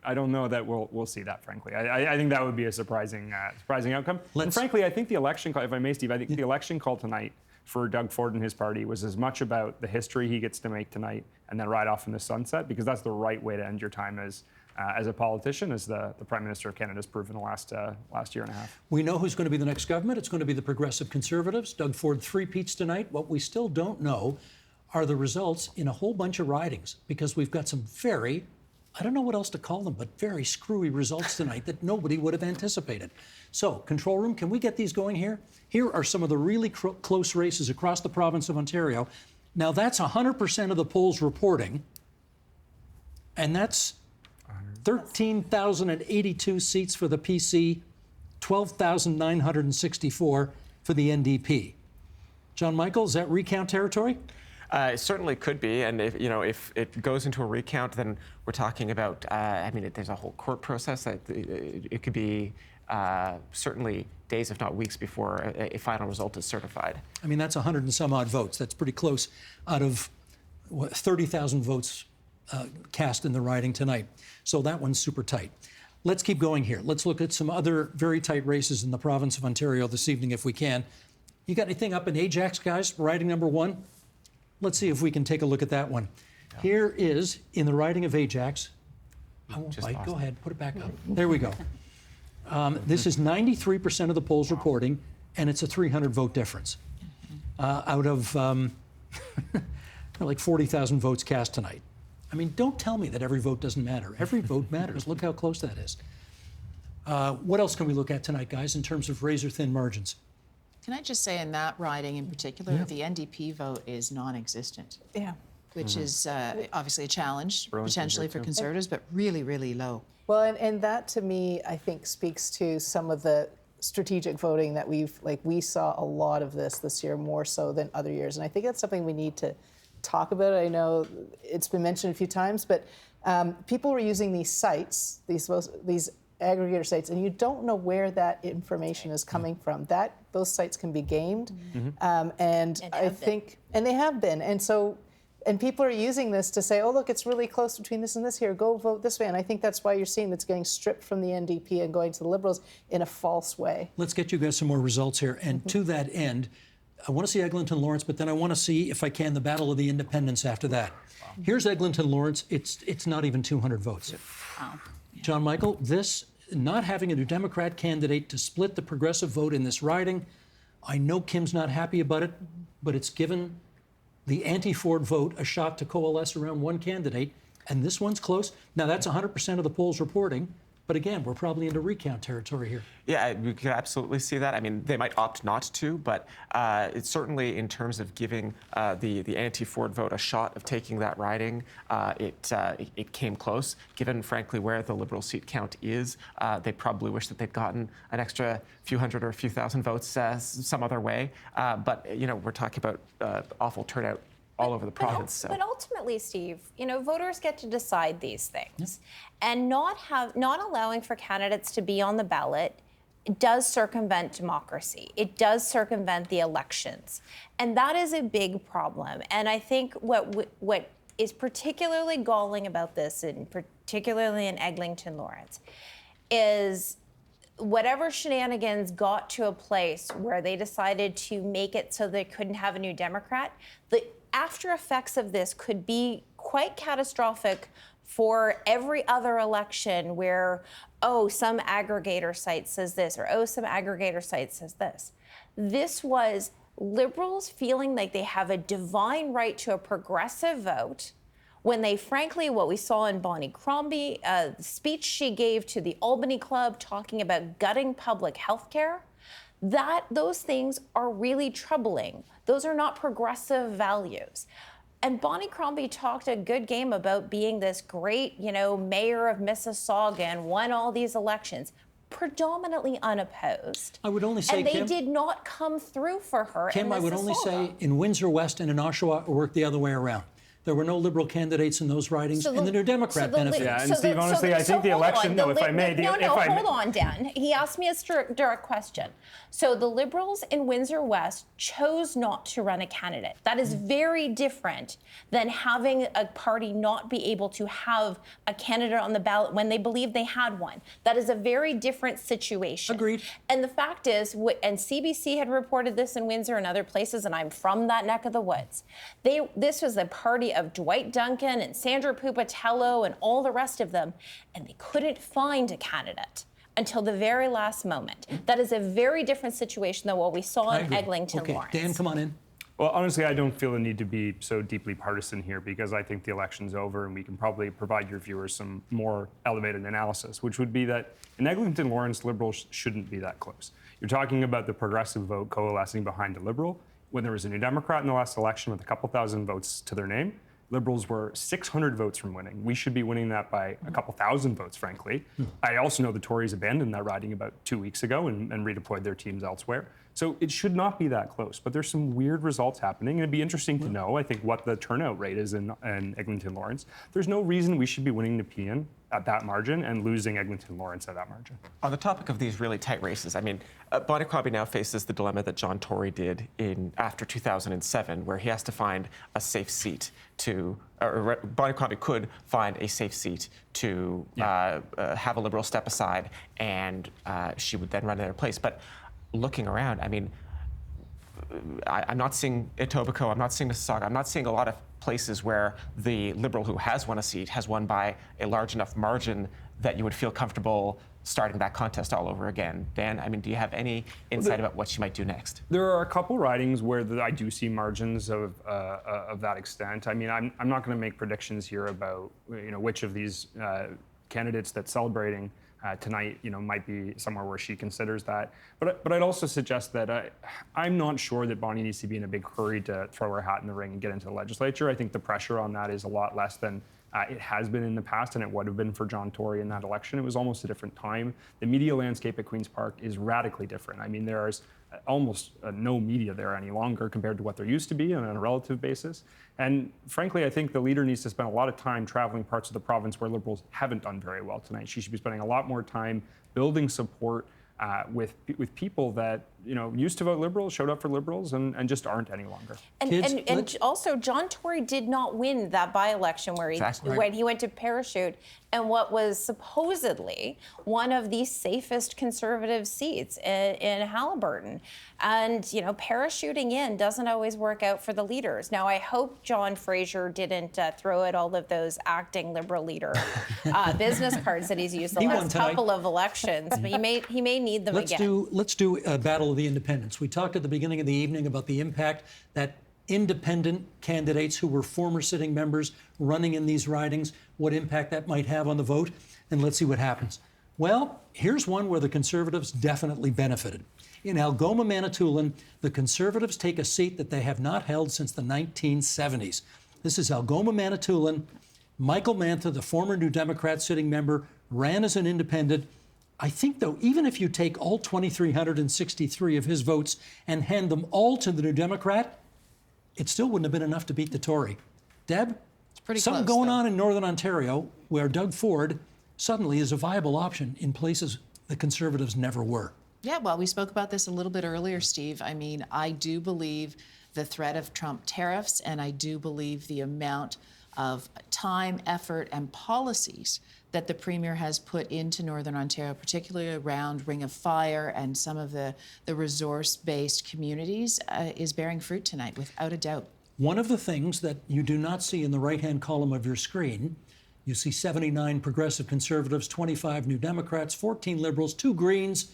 S28: I don't know that we'll see that, frankly. I think that would be a surprising outcome. And frankly, I think the election call, if I may, Steve, I think the election call tonight for Doug Ford and his party was as much about the history he gets to make tonight and then ride off in the sunset, because that's the right way to end your time as as a politician, as the Prime Minister of Canada has proven the last year and a half.
S1: We know who's going to be the next government. It's going to be the Progressive Conservatives. Doug Ford three-peats tonight. What we still don't know are the results in a whole bunch of ridings, because we've got some very, I don't know what else to call them, but very screwy results tonight that nobody would have anticipated. So, control room, can we get these going here? Here are some of the really close races across the province of Ontario. Now, that's 100% of the polls reporting, and that's 13,082 seats for the PC, 12,964 for the NDP. John Michael, is that recount territory?
S2: It certainly could be, and if it goes into a recount, then we're talking about. There's a whole court process that it could be certainly days, if not weeks, before a final result is certified.
S1: I mean, that's 100 and some odd votes. That's pretty close out of 30,000 votes cast in the riding tonight. So that one's super tight. Let's keep going here. Let's look at some other very tight races in the province of Ontario this evening, if we can. You got anything up in Ajax, guys? Riding number 1? Let's see if we can take a look at that one. Yeah. Here is, in the riding of Ajax, I won't bite. Go ahead, put it back up. There we go. This is 93% of the polls reporting, and it's a 300-vote difference out of like 40,000 votes cast tonight. I mean, don't tell me that every vote doesn't matter. Every vote matters. Look how close that is. What else can we look at tonight, guys, in terms of razor-thin margins?
S26: Can I just say, in that riding in particular, the NDP vote is non-existent.
S17: Yeah.
S26: Which is obviously a challenge, potentially for Conservatives, but really, really low.
S17: Well, and that to me, I think, speaks to some of the strategic voting that we saw a lot of this year, more so than other years. And I think that's something we need to talk about. I know it's been mentioned a few times, but people were using these sites, these aggregator sites, and you don't know where that information is coming from. Those sites can be gamed, and I think they have been, and people are using this to say, oh look, it's really close between this and this here. Go vote this way, and I think that's why you're seeing it's getting stripped from the NDP and going to the Liberals in a false way.
S1: Let's get you guys some more results here, and to that end, I want to see Eglinton Lawrence, but then I want to see, if I can, the Battle of the Independents after that. Here's Eglinton Lawrence. It's not even 200 votes.
S26: Wow. Yeah.
S1: John Michael, this not having a New Democrat candidate to split the progressive vote in this riding, I know Kim's not happy about it, but it's given the anti-Ford vote a shot to coalesce around one candidate, and this one's close. Now, that's 100% of the polls reporting, but again, we're probably into recount territory here.
S2: Yeah, we could absolutely see that. I mean, they might opt not to, but it's certainly in terms of giving the anti-Ford vote a shot of taking that riding, it came close. Given, frankly, where the Liberal seat count is, they probably wish that they'd gotten an extra few hundred or a few thousand votes some other way. But, we're talking about awful turnout all over the province.
S27: But ultimately, Steve, voters get to decide these things, and not allowing for candidates to be on the ballot does circumvent democracy. It does circumvent the elections, and that is a big problem. And I think what is particularly galling about this, and particularly in Eglinton Lawrence, is whatever shenanigans got to a place where they decided to make it so they couldn't have a New Democrat. The after effects of this could be quite catastrophic for every other election where, oh, some aggregator site says this, or oh, some aggregator site says this. This was Liberals feeling like they have a divine right to a progressive vote when they, frankly, what we saw in Bonnie Crombie, the speech she gave to the Albany Club talking about gutting public health care, those things are really troubling. Those are not progressive values. And Bonnie Crombie talked a good game about being this great, mayor of Mississauga and won all these elections, predominantly unopposed.
S1: I would only say,
S27: and they
S1: Kim,
S27: did not come through for her in
S1: Kim, I would only say in Windsor West and in Oshawa, it worked the other way around. There were no Liberal candidates in those ridings, and the New Democrat benefited.
S28: Yeah, and Steve, honestly, I think the election, hold
S27: on, Dan. He asked me a direct question. So the Liberals in Windsor West chose not to run a candidate. That is very different than having a party not be able to have a candidate on the ballot when they believed they had one. That is a very different situation.
S1: Agreed.
S27: And the fact is, and CBC had reported this in Windsor and other places, and I'm from that neck of the woods, this was a party story of Dwight Duncan and Sandra Pupatello and all the rest of them, and they couldn't find a candidate until the very last moment. That is a very different situation than what we saw in Eglinton Lawrence.
S1: Dan, come on in.
S28: Well, honestly, I don't feel the need to be so deeply partisan here because I think the election's over and we can probably provide your viewers some more elevated analysis, which would be that in Eglinton Lawrence, Liberals shouldn't be that close. You're talking about the progressive vote coalescing behind a Liberal. When there was a New Democrat in the last election with a couple thousand votes to their name, Liberals were 600 votes from winning. We should be winning that by a couple thousand votes, frankly. I also know the Tories abandoned that riding about 2 weeks ago and redeployed their teams elsewhere. So it should not be that close, but there's some weird results happening. And it'd be interesting to know, I think, what the turnout rate is in Eglinton Lawrence. There's no reason we should be winning Nepean at that margin and losing Eglinton Lawrence at that margin.
S2: On the topic of these really tight races, I mean, Bonnie Crombie now faces the dilemma that John Tory did after 2007, where he has to find a safe seat to, or Bonnie Crombie could find a safe seat to have a Liberal step aside, and she would then run in their place. But looking around, I mean, I'm not seeing Etobicoke, I'm not seeing Mississauga, I'm not seeing a lot of places where the Liberal who has won a seat has won by a large enough margin that you would feel comfortable starting that contest all over again. Dan, I mean, do you have any insight about what she might do next?
S28: There are a couple ridings where I do see margins of that extent. I mean, I'm not going to make predictions here about which of these candidates that's celebrating tonight, might be somewhere where she considers that. But I'd also suggest that I'm not sure that Bonnie needs to be in a big hurry to throw her hat in the ring and get into the legislature. I think the pressure on that is a lot less than it has been in the past, and it would have been for John Tory in that election. It was almost a different time. The media landscape at Queen's Park is radically different. I mean, there's almost no media there any longer compared to what there used to be on a relative basis. And frankly, I think the leader needs to spend a lot of time traveling parts of the province where Liberals haven't done very well tonight. She should be spending a lot more time building support with people that used to vote Liberal, showed up for Liberals, and just aren't any longer.
S27: And also, John Tory did not win that by-election where when he went to Parachute, and what was supposedly one of the safest Conservative seats in Haliburton. And parachuting in doesn't always work out for the leaders. Now, I hope John Fraser didn't throw out all of those acting Liberal leader business cards that he's used the last couple of elections, but he may need them again.
S1: Let's do a battle of the independents. We talked at the beginning of the evening about the impact that independent candidates who were former sitting members running in these ridings, what impact that might have on the vote, and let's see what happens. Well, here's one where the Conservatives definitely benefited. In Algoma, Manitoulin, the Conservatives take a seat that they have not held since the 1970s. This is Algoma, Manitoulin. Michael Mantha, the former New Democrat sitting member, ran as an independent. I think, though, even if you take all 2,363 of his votes and hand them all to the New Democrat, it still wouldn't have been enough to beat the Tory. Deb,
S26: it's pretty
S1: something
S26: close,
S1: going
S26: though.
S1: on in Northern Ontario where Doug Ford suddenly is a viable option in places the Conservatives never were.
S26: Yeah, well, we spoke about this a little bit earlier, Steve. I mean, I do believe the threat of Trump tariffs, and I do believe the amount of time, effort, and policies that the Premier has put into Northern Ontario, particularly around Ring of Fire and some of the resource-based communities, is bearing fruit tonight, without a doubt.
S1: One of the things that you do not see in the right-hand column of your screen, you see 79 Progressive Conservatives, 25 New Democrats, 14 Liberals, 2 Greens.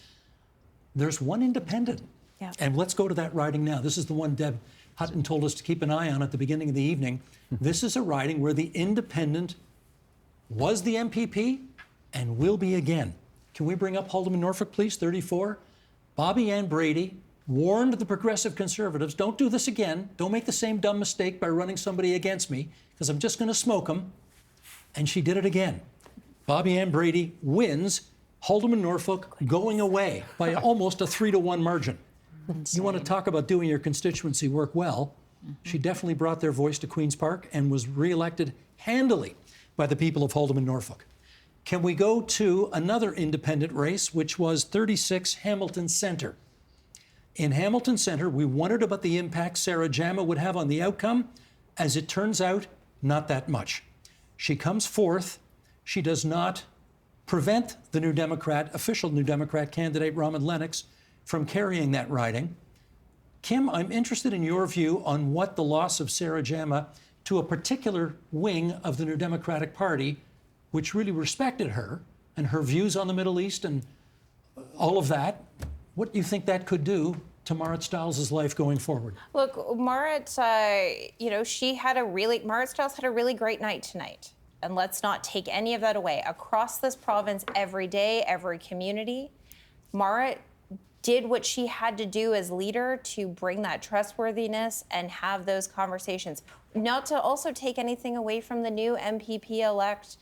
S1: There's one independent.
S27: Yeah.
S1: And let's go to that riding now. This is the one Deb Hutton told us to keep an eye on at the beginning of the evening. This is a riding where the independent was the MPP and will be again. Can we bring up Haldimand Norfolk, please? 34. Bobby Ann Brady warned the Progressive Conservatives, don't do this again. Don't make the same dumb mistake by running somebody against me, because I'm just going to smoke them. And she did it again. Bobby Ann Brady wins Haldimand Norfolk going away by almost a 3-to-1 margin. You want to talk about doing your constituency work well. She definitely brought their voice to Queen's Park and was re-elected handily by the people of Haldimand Norfolk. Can we go to another independent race, which was 36 Hamilton Centre? In Hamilton Centre, we wondered about the impact Sarah Jama would have on the outcome. As it turns out, not that much. She comes fourth. She does not prevent the New Democrat, official New Democrat candidate, Raman Lennox, from carrying that riding. Kim, I'm interested in your view on what the loss of Sarah Jama to a particular wing of the New Democratic Party, which really respected her and her views on the Middle East and all of that. What do you think that could do to Marit Stiles' life going forward?
S27: Look, Marit, Marit Stiles had a really great night tonight. And let's not take any of that away. Across this province, every day, every community, Marit did what she had to do as leader to bring that trustworthiness and have those conversations. Not to also take anything away from the new MPP-elect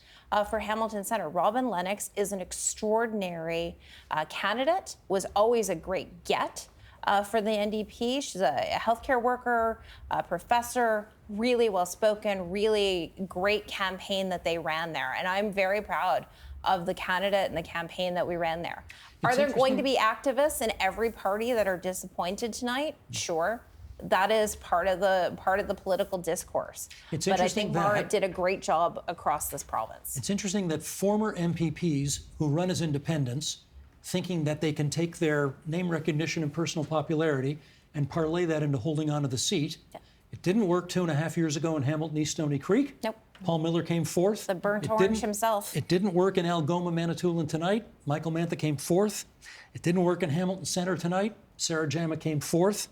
S27: for Hamilton Centre. Robin Lennox is an extraordinary candidate, was always a great get for the NDP. She's a healthcare worker, a professor, really well-spoken, really great campaign that they ran there. And I'm very proud of the candidate and the campaign that we ran there. Are there going to be activists in every party that are disappointed tonight? Sure. That is part of the political discourse. But I think Marit did a great job across this province.
S1: It's interesting that former MPPs who run as independents, thinking that they can take their name recognition and personal popularity and parlay that into holding on to the seat. Yeah. It didn't work 2.5 years ago in Hamilton East Stony Creek.
S27: Nope.
S1: Paul Miller came fourth.
S27: The burnt orange himself.
S1: It didn't work in Algoma, Manitoulin tonight. Michael Mantha came fourth. It didn't work in Hamilton Centre tonight. Sarah Jama came fourth.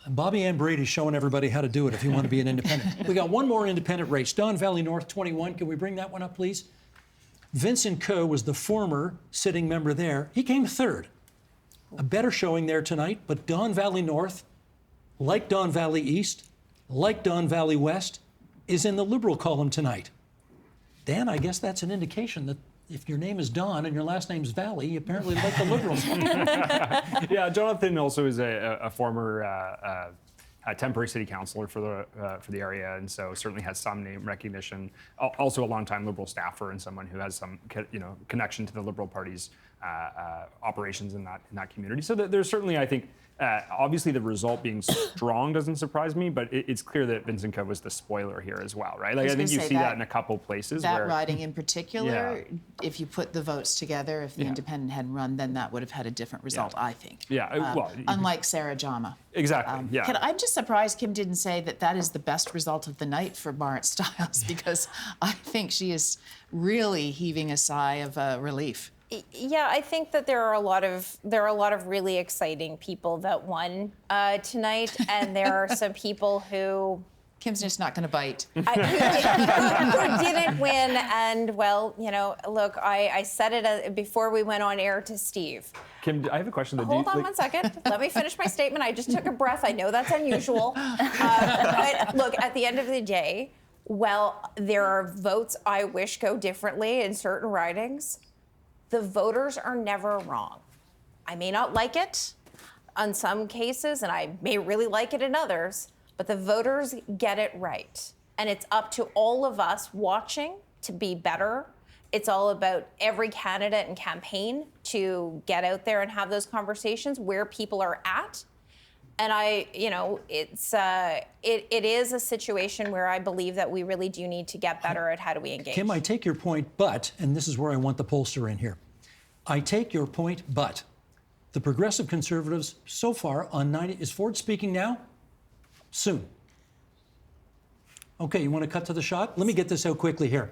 S1: And Bobby Ann Brady's showing everybody how to do it if you want to be an independent. We got one more independent race. Don Valley North 21. Can we bring that one up, please? Vincent Coe was the former sitting member there. He came third. A better showing there tonight, but Don Valley North, like Don Valley East, like Don Valley West, is in the Liberal column tonight. Dan, I guess that's an indication that if your name is Don and your last name's Valley, you apparently like the Liberals.
S28: Yeah, Jonathan also is a former temporary city councillor for the area, and so certainly has some name recognition. Also a longtime Liberal staffer and someone who has some connection to the Liberal Party's operations in that community. So there's certainly, I think, obviously the result being strong doesn't surprise me, but it's clear that Vincent Coe was the spoiler here as well, right? Like I think you see that in a couple places.
S26: That riding in particular, if you put the votes together, if the independent hadn't run, then that would have had a different result, I think.
S28: Yeah, well,
S26: unlike Sarah Jama.
S28: Exactly.
S26: I'm just surprised Kim didn't say that is the best result of the night for Marit Stiles, because I think she is really heaving a sigh of relief.
S27: Yeah, I think that there are a lot of really exciting people that won tonight, and there are some people who
S26: Kim's just not going to bite.
S27: Who didn't win, and well, look, I said it before we went on air to Steve.
S28: Kim, I have a question.
S27: Hold on 1 second. Let me finish my statement. I just took a breath. I know that's unusual. But look, at the end of the day, well, there are votes I wish go differently in certain ridings. The voters are never wrong. I may not like it on some cases, and I may really like it in others, but the voters get it right. And it's up to all of us watching to be better. It's all about every candidate and campaign to get out there and have those conversations where people are at. And it is a situation where I believe that we really do need to get better at how do we engage.
S1: Kim, I take your point, but, and this is where I want the pollster in here. I take your point, but the Progressive Conservatives so far on 90, is Ford speaking now? Soon. Okay, you want to cut to the shot? Let me get this out quickly here.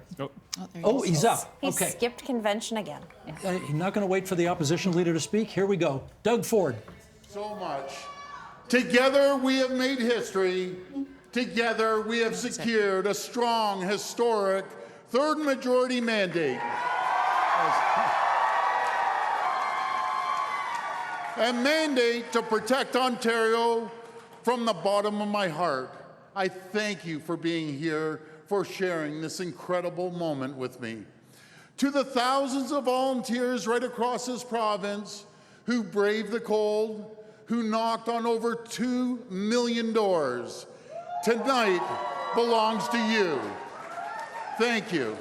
S1: Oh, he's up.
S27: He
S1: okay.
S27: skipped convention again.
S1: He's not going to wait for the opposition leader to speak. Here we go. Doug Ford.
S5: So much. Together we have made history. Together we have secured a strong, historic third majority mandate. A mandate to protect Ontario from the bottom of my heart. I thank you for being here, for sharing this incredible moment with me. To the thousands of volunteers right across this province who braved the cold, who knocked on over 2 million doors, tonight belongs to you. Thank you.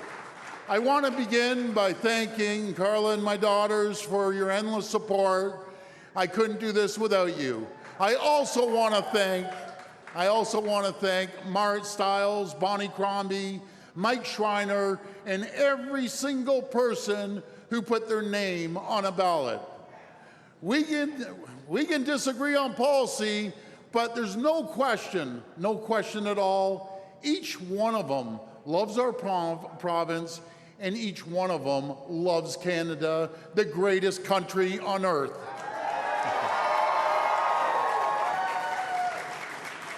S5: I want to begin by thanking Carla and my daughters for your endless support. I couldn't do this without you. I also want to thank Marit Stiles, Bonnie Crombie, Mike Schreiner, and every single person who put their name on a ballot. We can disagree on policy, but there's no question at all, Each one of them loves our province, and each one of them loves Canada, the greatest country on earth.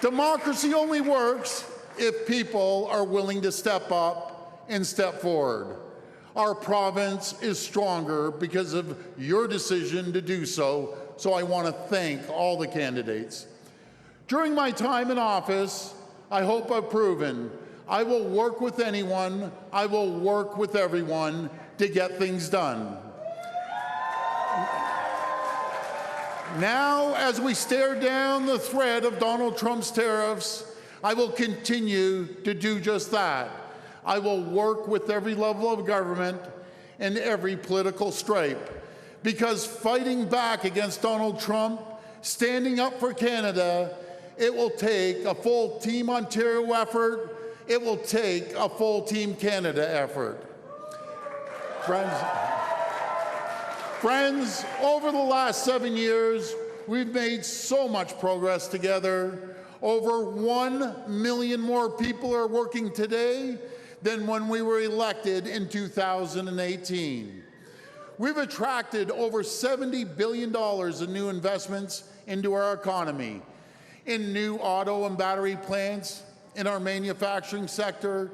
S5: Democracy only works if people are willing to step up and step forward. Our province is stronger because of your decision to do so, so I want to thank all the candidates. During my time in office, I hope I've proven I will work with anyone, I will work with everyone to get things done. Now, as we stare down the threat of Donald Trump's tariffs, I will continue to do just that. I will work with every level of government and every political stripe, because fighting back against Donald Trump, standing up for Canada, it will take a full Team Ontario effort. It will take a full Team Canada effort. Friends, over the last 7 years, we've made so much progress together. Over 1 million more people are working today than when we were elected in 2018. We've attracted over $70 billion in new investments into our economy, in new auto and battery plants, in our manufacturing sector,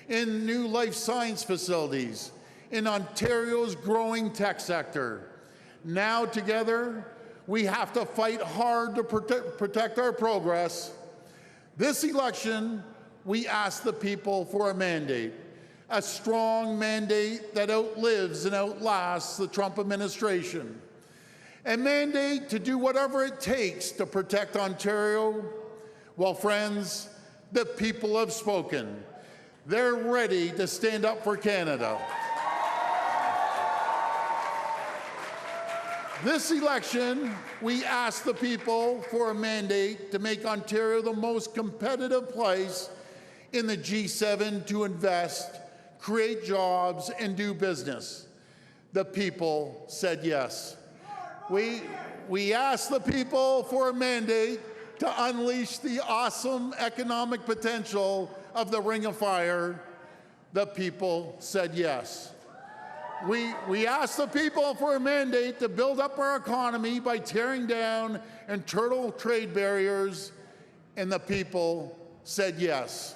S5: in new life science facilities, in Ontario's growing tech sector. Now together, we have to fight hard to protect our progress. This election, we ask the people for a mandate, a strong mandate that outlives and outlasts the Trump administration. A mandate to do whatever it takes to protect Ontario. Well, friends, the people have spoken. They're ready to stand up for Canada. This election, we ask the people for a mandate to make Ontario the most competitive place in the G7 to invest, create jobs, and do business. The people said yes. We asked the people for a mandate to unleash the awesome economic potential of the Ring of Fire. The people said yes. We asked the people for a mandate to build up our economy by tearing down internal trade barriers, and the people said yes.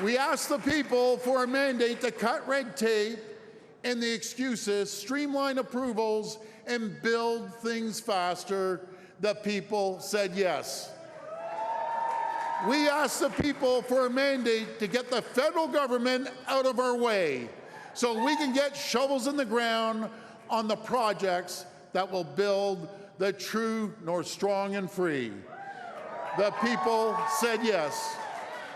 S5: We asked the people for a mandate to cut red tape and the excuses, streamline approvals, and build things faster. The people said yes. We asked the people for a mandate to get the federal government out of our way so we can get shovels in the ground on the projects that will build the true North Strong and Free. The people said yes.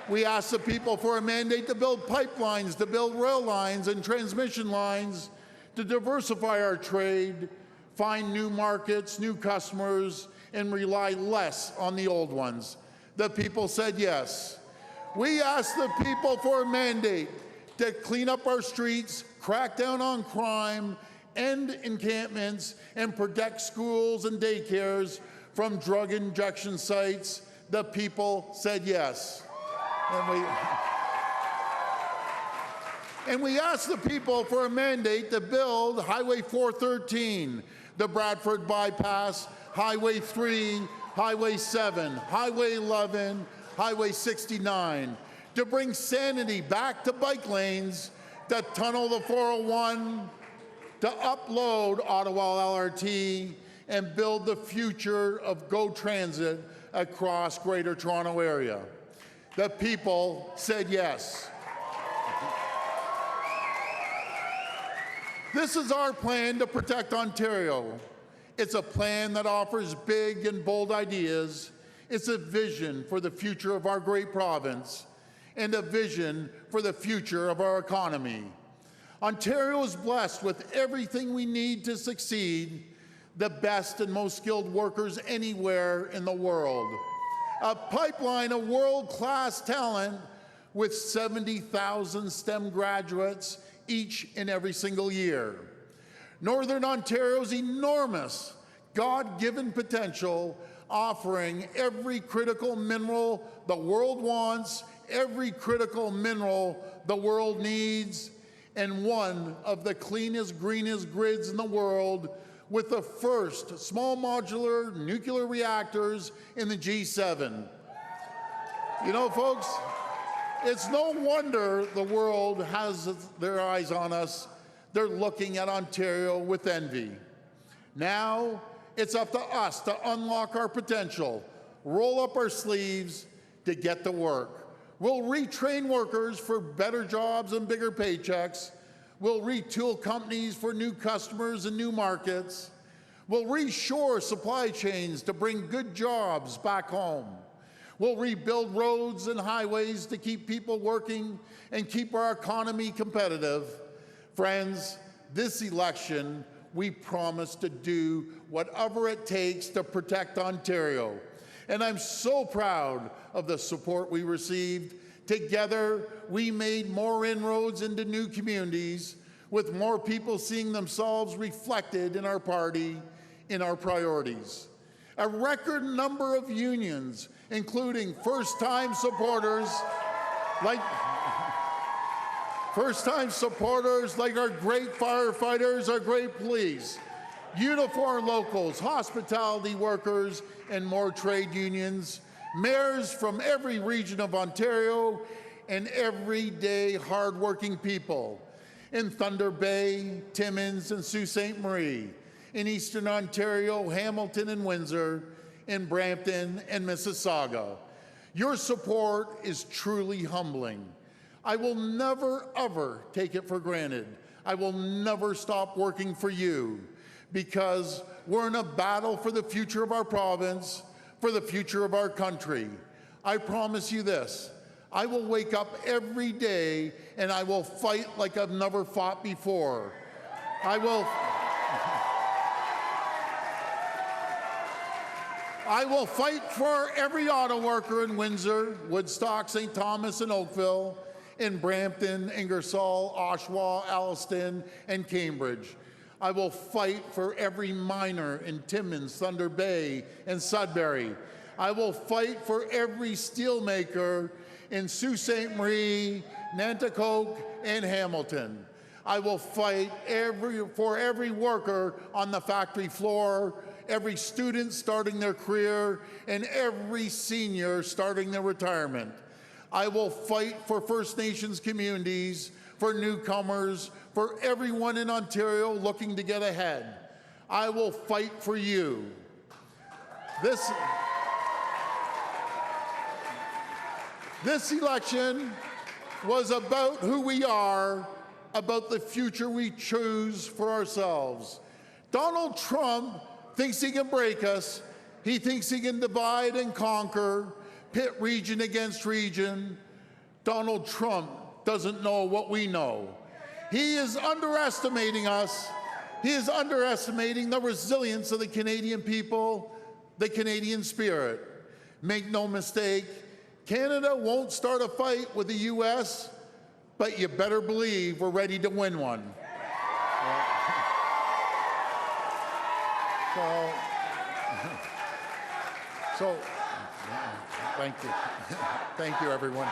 S5: We asked the people for a mandate to build pipelines, to build rail lines and transmission lines, to diversify our trade, find new markets, new customers, and rely less on the old ones. The people said yes. We asked the people for a mandate to clean up our streets, crack down on crime, end encampments, and protect schools and daycares from drug injection sites. The people said yes. And we asked the people for a mandate to build Highway 413, the Bradford Bypass, Highway 3, Highway 7, Highway 11, Highway 69, to bring sanity back to bike lanes, to tunnel the 401, to upload Ottawa LRT, and build the future of GO Transit across Greater Toronto Area. The people said yes. This is our plan to protect Ontario. It's a plan that offers big and bold ideas. It's a vision for the future of our great province and a vision for the future of our economy. Ontario is blessed with everything we need to succeed, the best and most skilled workers anywhere in the world. A pipeline of world-class talent with 70,000 STEM graduates each and every single year. Northern Ontario's enormous God-given potential offering every critical mineral the world wants, every critical mineral the world needs, and one of the cleanest, greenest grids in the world, with the first small modular nuclear reactors in the G7. You know, folks, it's no wonder the world has their eyes on us. They're looking at Ontario with envy. Now, it's up to us to unlock our potential, roll up our sleeves to get to work. We'll retrain workers for better jobs and bigger paychecks. We'll retool companies for new customers and new markets. We'll reshore supply chains to bring good jobs back home. We'll rebuild roads and highways to keep people working and keep our economy competitive. Friends, this election, we promise to do whatever it takes to protect Ontario. And I'm so proud of the support we received. Together, we made more inroads into new communities, with more people seeing themselves reflected in our party, in our priorities. A record number of unions, including first-time supporters like our great firefighters, our great police, uniform locals, hospitality workers, and more trade unions, mayors from every region of Ontario, and everyday hardworking people in Thunder Bay, Timmins, and Sault Ste. Marie, in Eastern Ontario, Hamilton and Windsor, in Brampton and Mississauga. Your support is truly humbling. I will never, ever take it for granted. I will never stop working for you, because we're in a battle for the future of our province, for the future of our country. I promise you this, I will wake up every day and I will fight like I've never fought before. I will fight for every auto worker in Windsor, Woodstock, St. Thomas, and Oakville, in Brampton, Ingersoll, Oshawa, Alliston, and Cambridge. I will fight for every miner in Timmins, Thunder Bay, and Sudbury. I will fight for every steelmaker in Sault Ste. Marie, Nanticoke, and Hamilton. I will fight for every worker on the factory floor, every student starting their career, and every senior starting their retirement. I will fight for First Nations communities, for newcomers, for everyone in Ontario looking to get ahead. I will fight for you. This election was about who we are, about the future we choose for ourselves. Donald Trump thinks he can break us. He thinks he can divide and conquer, pit region against region. Donald Trump doesn't know what we know. He is underestimating us. He is underestimating the resilience of the Canadian people, the Canadian spirit. Make no mistake, Canada won't start a fight with the U.S., but you better believe we're ready to win one. So thank you. Thank you, everyone.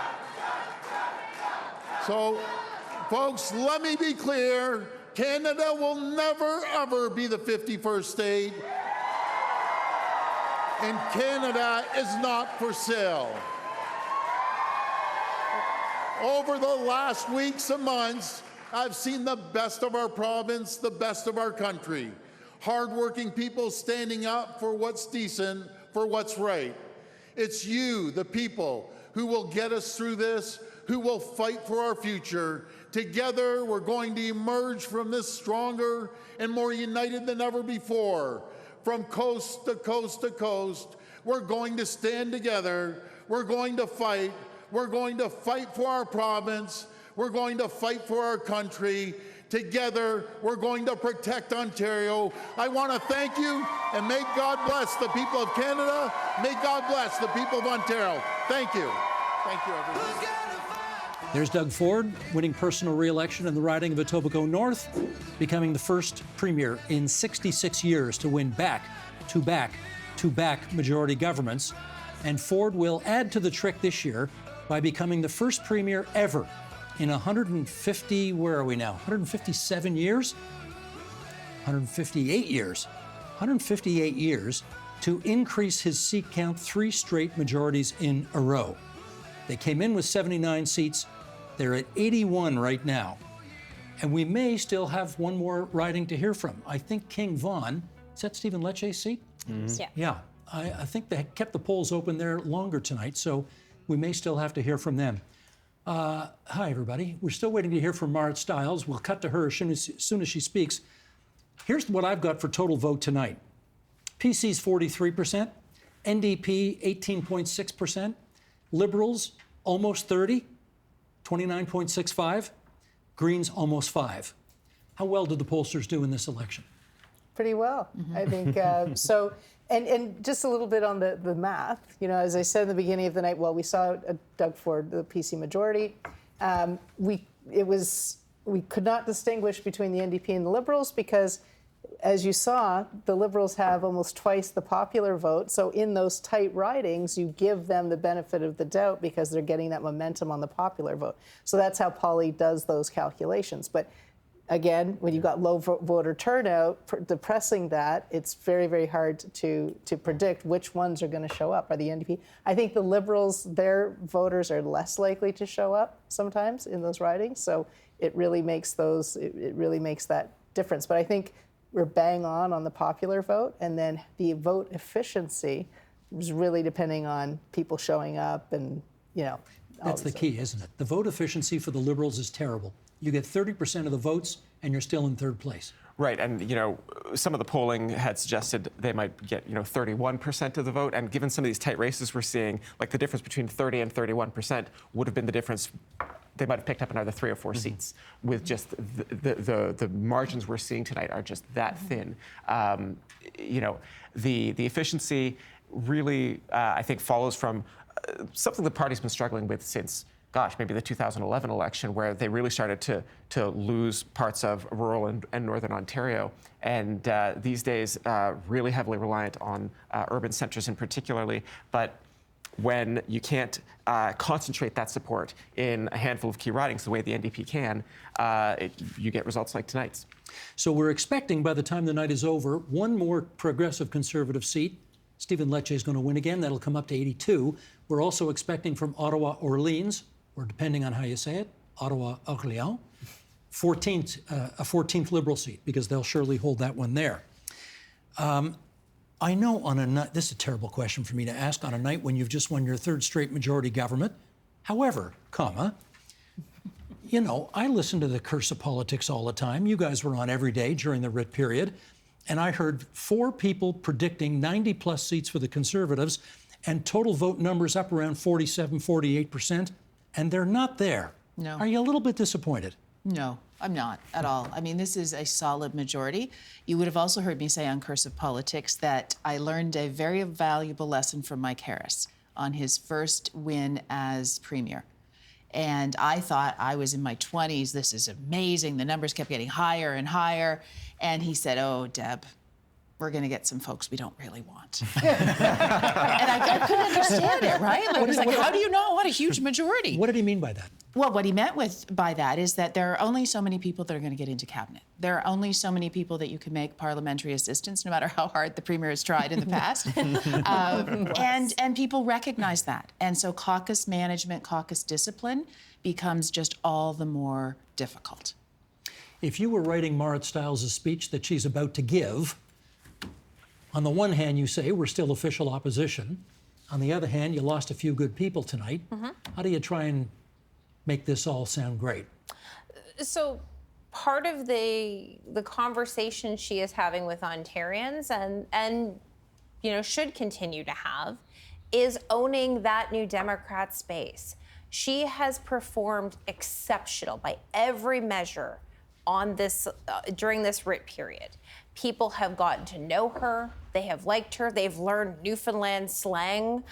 S5: So, folks, let me be clear. Canada will never, ever be the 51st state. And Canada is not for sale. Over the last weeks and months, I've seen the best of our province, the best of our country. Hardworking people standing up for what's decent, for what's right. It's you, the people, who will get us through this, who will fight for our future. Together, we're going to emerge from this stronger and more united than ever before. From coast to coast to coast, we're going to stand together. We're going to fight. We're going to fight for our province. We're going to fight for our country. Together, we're going to protect Ontario. I want to thank you, and may God bless the people of Canada. May God bless the people of Ontario. Thank you. Thank you, everyone.
S1: There's Doug Ford, winning personal re-election in the riding of Etobicoke North, becoming the first premier in 66 years to win back-to-back to back majority governments. And Ford will add to the trick this year by becoming the first premier ever in 150, where are we now? 157 years? 158 years. 158 years to increase his seat count 3 straight majorities in a row. They came in with 79 seats. They're at 81 right now. And we may still have one more riding to hear from. I think King Vaughan, is that Stephen Lecce's seat?
S27: Yeah.
S1: Yeah, I think they kept the polls open there longer tonight, so we may still have to hear from them. Hi, everybody. We're still waiting to hear from Marit Stiles. We'll cut to her as soon as she speaks. Here's what I've got for total vote tonight. PC's 43%, NDP 18.6%, Liberals almost 30, 29.65, Greens almost 5. How well did the pollsters do in this election?
S17: Pretty well, I think. So, and just a little bit on the math. You know, as I said in the beginning of the night, well, we saw Doug Ford, the PC majority. We could not distinguish between the NDP and the Liberals because, as you saw, the Liberals have almost twice the popular vote. So in those tight ridings, you give them the benefit of the doubt because they're getting that momentum on the popular vote. So that's how Polly does those calculations. But again, when you've got low voter turnout, depressing that, it's very, very hard to predict which ones are going to show up. Are the NDP? I think the Liberals, their voters are less likely to show up sometimes in those ridings. So it really makes it really makes that difference. But I think we're bang on the popular vote, and then the vote efficiency is really depending on people showing up and, you know.
S1: That's the key, isn't it? The vote efficiency for the Liberals is terrible. You get 30% of the votes, and you're still in third place.
S2: Right, and you know, some of the polling had suggested they might get 31% of the vote, and given some of these tight races we're seeing, like the difference between 30 and 31% would have been the difference. They might have picked up another 3 or 4 seats with just the margins we're seeing tonight are just that thin. The efficiency really, I think, follows from something the party's been struggling with since, gosh, maybe the 2011 election, where they really started to lose parts of rural and northern Ontario. And these days, really heavily reliant on urban centres in particularly. But when you can't concentrate that support in a handful of key ridings the way the NDP can, you get results like tonight's.
S1: So we're expecting, by the time the night is over, one more progressive Conservative seat. Stephen Lecce is going to win again. That'll come up to 82. We're also expecting from Ottawa-Orleans, or depending on how you say it, Ottawa-Orléans, a 14th Liberal seat, because they'll surely hold that one there. I know on a night, this is a terrible question for me to ask on a night when you've just won your 3rd straight majority government. However, you know, I listen to the Curse of Politics all the time. You guys were on every day during the writ period, and I heard 4 people predicting 90-plus seats for the Conservatives and total vote numbers up around 47, 48%, and they're not there.
S26: No.
S1: Are you a little bit disappointed?
S26: No, I'm not at all. I mean, this is a solid majority. You would have also heard me say on Curse of Politics that I learned a very valuable lesson from Mike Harris on his first win as Premier. And I thought I was in my 20s. This is amazing. The numbers kept getting higher and higher. And he said, oh, Deb, we're going to get some folks we don't really want. And I couldn't understand it, right? Like, it was like, how do you know what a huge majority?
S1: What did he mean by that?
S26: Well, what he meant by that is that there are only so many people that are going to get into cabinet. There are only so many people that you can make parliamentary assistants, no matter how hard the Premier has tried in the past. And people recognize that. And so caucus management, caucus discipline becomes just all the more difficult.
S1: If you were writing Marit Stiles' speech that she's about to give, on the one hand, you say we're still official opposition. On the other hand, you lost a few good people tonight. How do you try and make this all sound great?
S27: So part of the conversation she is having with Ontarians and you know, should continue to have is owning that New Democrat space. She has performed exceptional by every measure on this during this writ period. People have gotten to know her. They have liked her. They've learned Newfoundland slang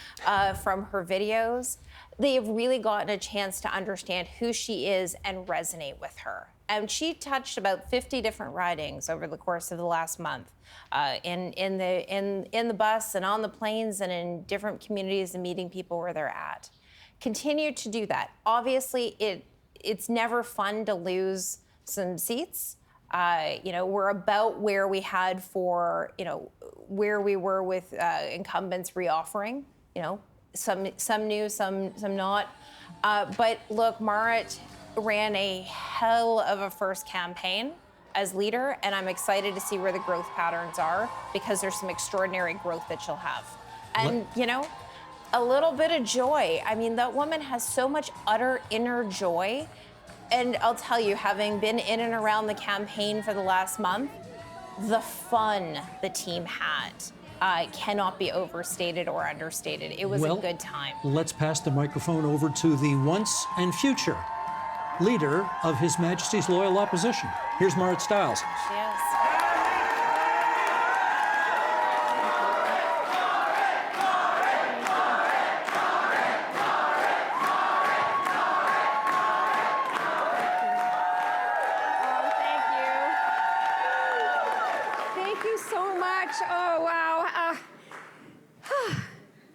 S27: from her videos. They have really gotten a chance to understand who she is and resonate with her. And she touched about 50 different ridings over the course of the last month, in the bus and on the planes and in different communities and meeting people where they're at. Continue to do that. Obviously, it's never fun to lose some seats. We're about where we had for, where we were with incumbents reoffering. Some new, some not. But look, Marit ran a hell of a first campaign as leader, and I'm excited to see where the growth patterns are, because there's some extraordinary growth that she'll have. And, a little bit of joy. I mean, that woman has so much utter inner joy. And I'll tell you, having been in and around the campaign for the last month, the fun the team had cannot be overstated or understated. It was a good time.
S1: Let's pass the microphone over to the once and future leader of His Majesty's Loyal Opposition. Here's Marit Stiles.
S27: She is.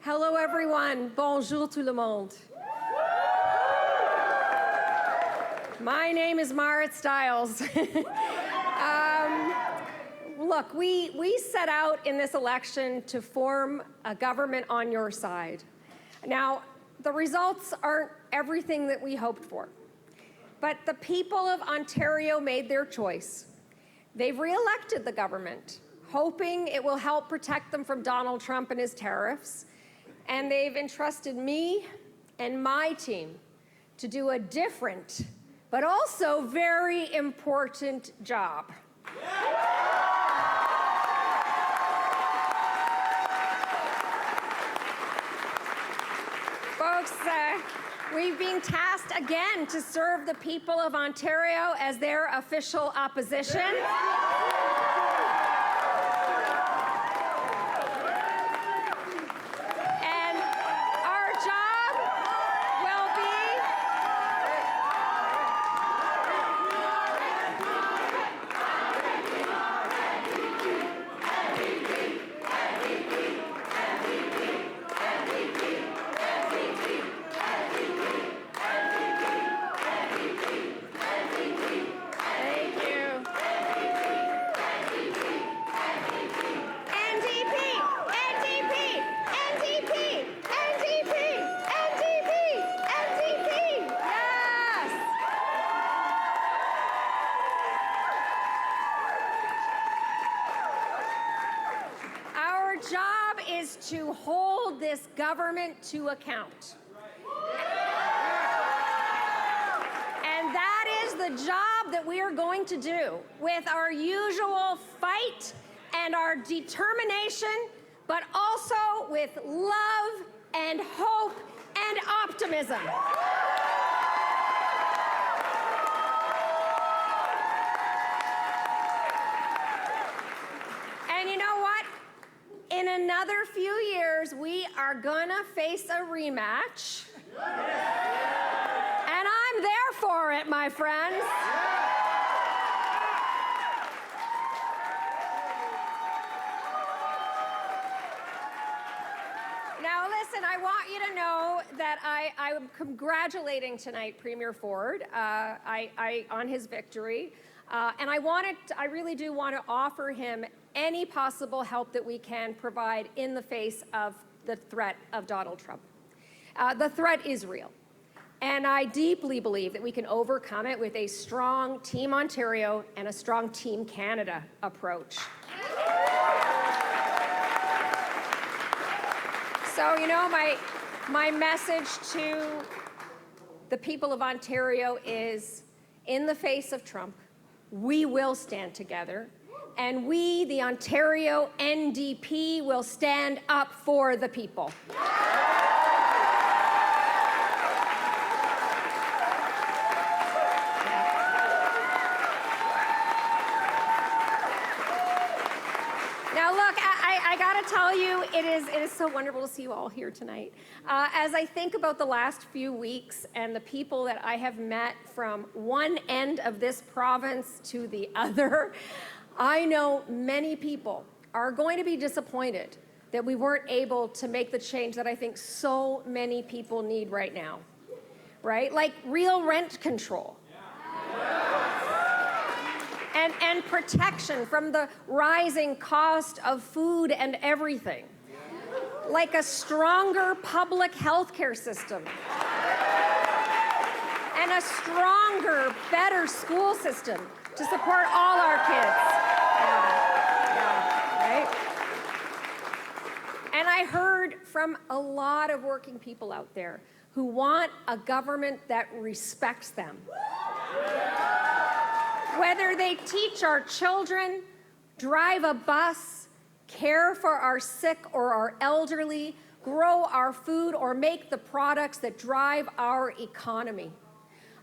S6: Hello everyone, bonjour tout le monde. My name is Marit Stiles. Look, we set out in this election to form a government on your side. Now, the results aren't everything that we hoped for, but the people of Ontario made their choice. They've re-elected the government, hoping it will help protect them from Donald Trump and his tariffs. And they've entrusted me and my team to do a different, but also very important job. Folks, we've been tasked again to serve the people of Ontario as their official opposition. To hold this government to account. And that is the job that we are going to do with our usual fight and our determination, but also with love and hope and optimism. And you know what? In another few years, we are gonna face a rematch. And I'm there for it, my friends. Now listen, I want you to know that I'm congratulating tonight Premier Ford on his victory. And I really do want to offer him any possible help that we can provide in the face of the threat of Donald Trump. The threat is real. And I deeply believe that we can overcome it with a strong Team Ontario and a strong Team Canada approach. So, my message to the people of Ontario is, in the face of Trump, we will stand together, and we, the Ontario NDP, will stand up for the people. Now Well, look, I got to tell you, it is so wonderful to see you all here tonight. As I think about the last few weeks and the people that I have met from one end of this province to the other, I know many people are going to be disappointed that we weren't able to make the change that I think so many people need right now, right? Like real rent control. And protection from the rising cost of food and everything. Like a stronger public health care system. And a stronger, better school system to support all our kids. Right? And I heard from a lot of working people out there who want a government that respects them. Whether they teach our children, drive a bus, care for our sick or our elderly, grow our food, or make the products that drive our economy.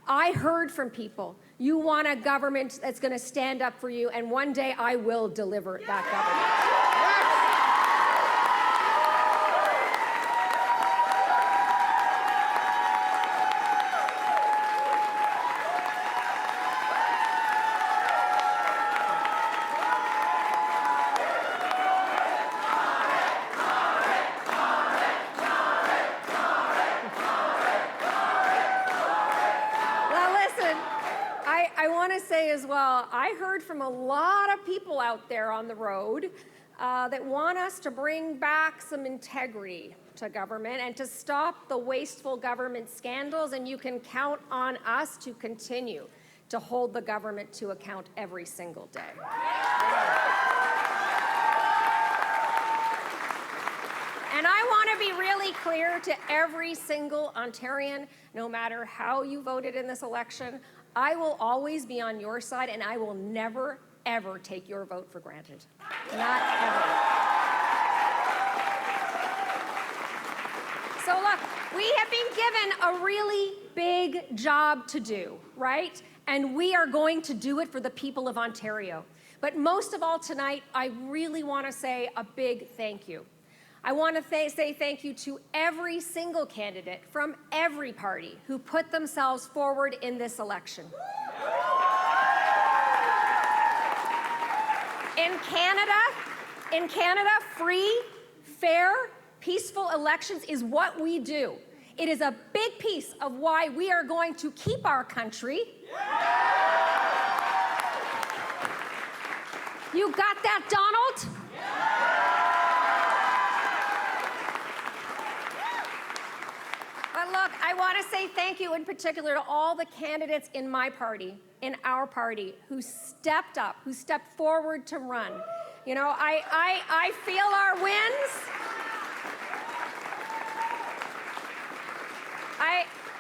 S6: I heard from people, you want a government that's going to stand up for you, and one day I will deliver that government. As well, I heard from a lot of people out there on the road that want us to bring back some integrity to government and to stop the wasteful government scandals, and you can count on us to continue to hold the government to account every single day. And I want to be really clear to every single Ontarian, no matter how you voted in this election, I will always be on your side, and I will never, ever take your vote for granted. Not ever. So look, we have been given a really big job to do, right? And we are going to do it for the people of Ontario. But most of all tonight, I really want to say a big thank you. I want to say thank you to every single candidate from every party who put themselves forward in this election. In Canada, free, fair, peaceful elections is what we do. It is a big piece of why we are going to keep our country. You got that, Donald? But look, I want to say thank you in particular to all the candidates in my party, in our party, who stepped up, who stepped forward to run. You know, I feel our wins.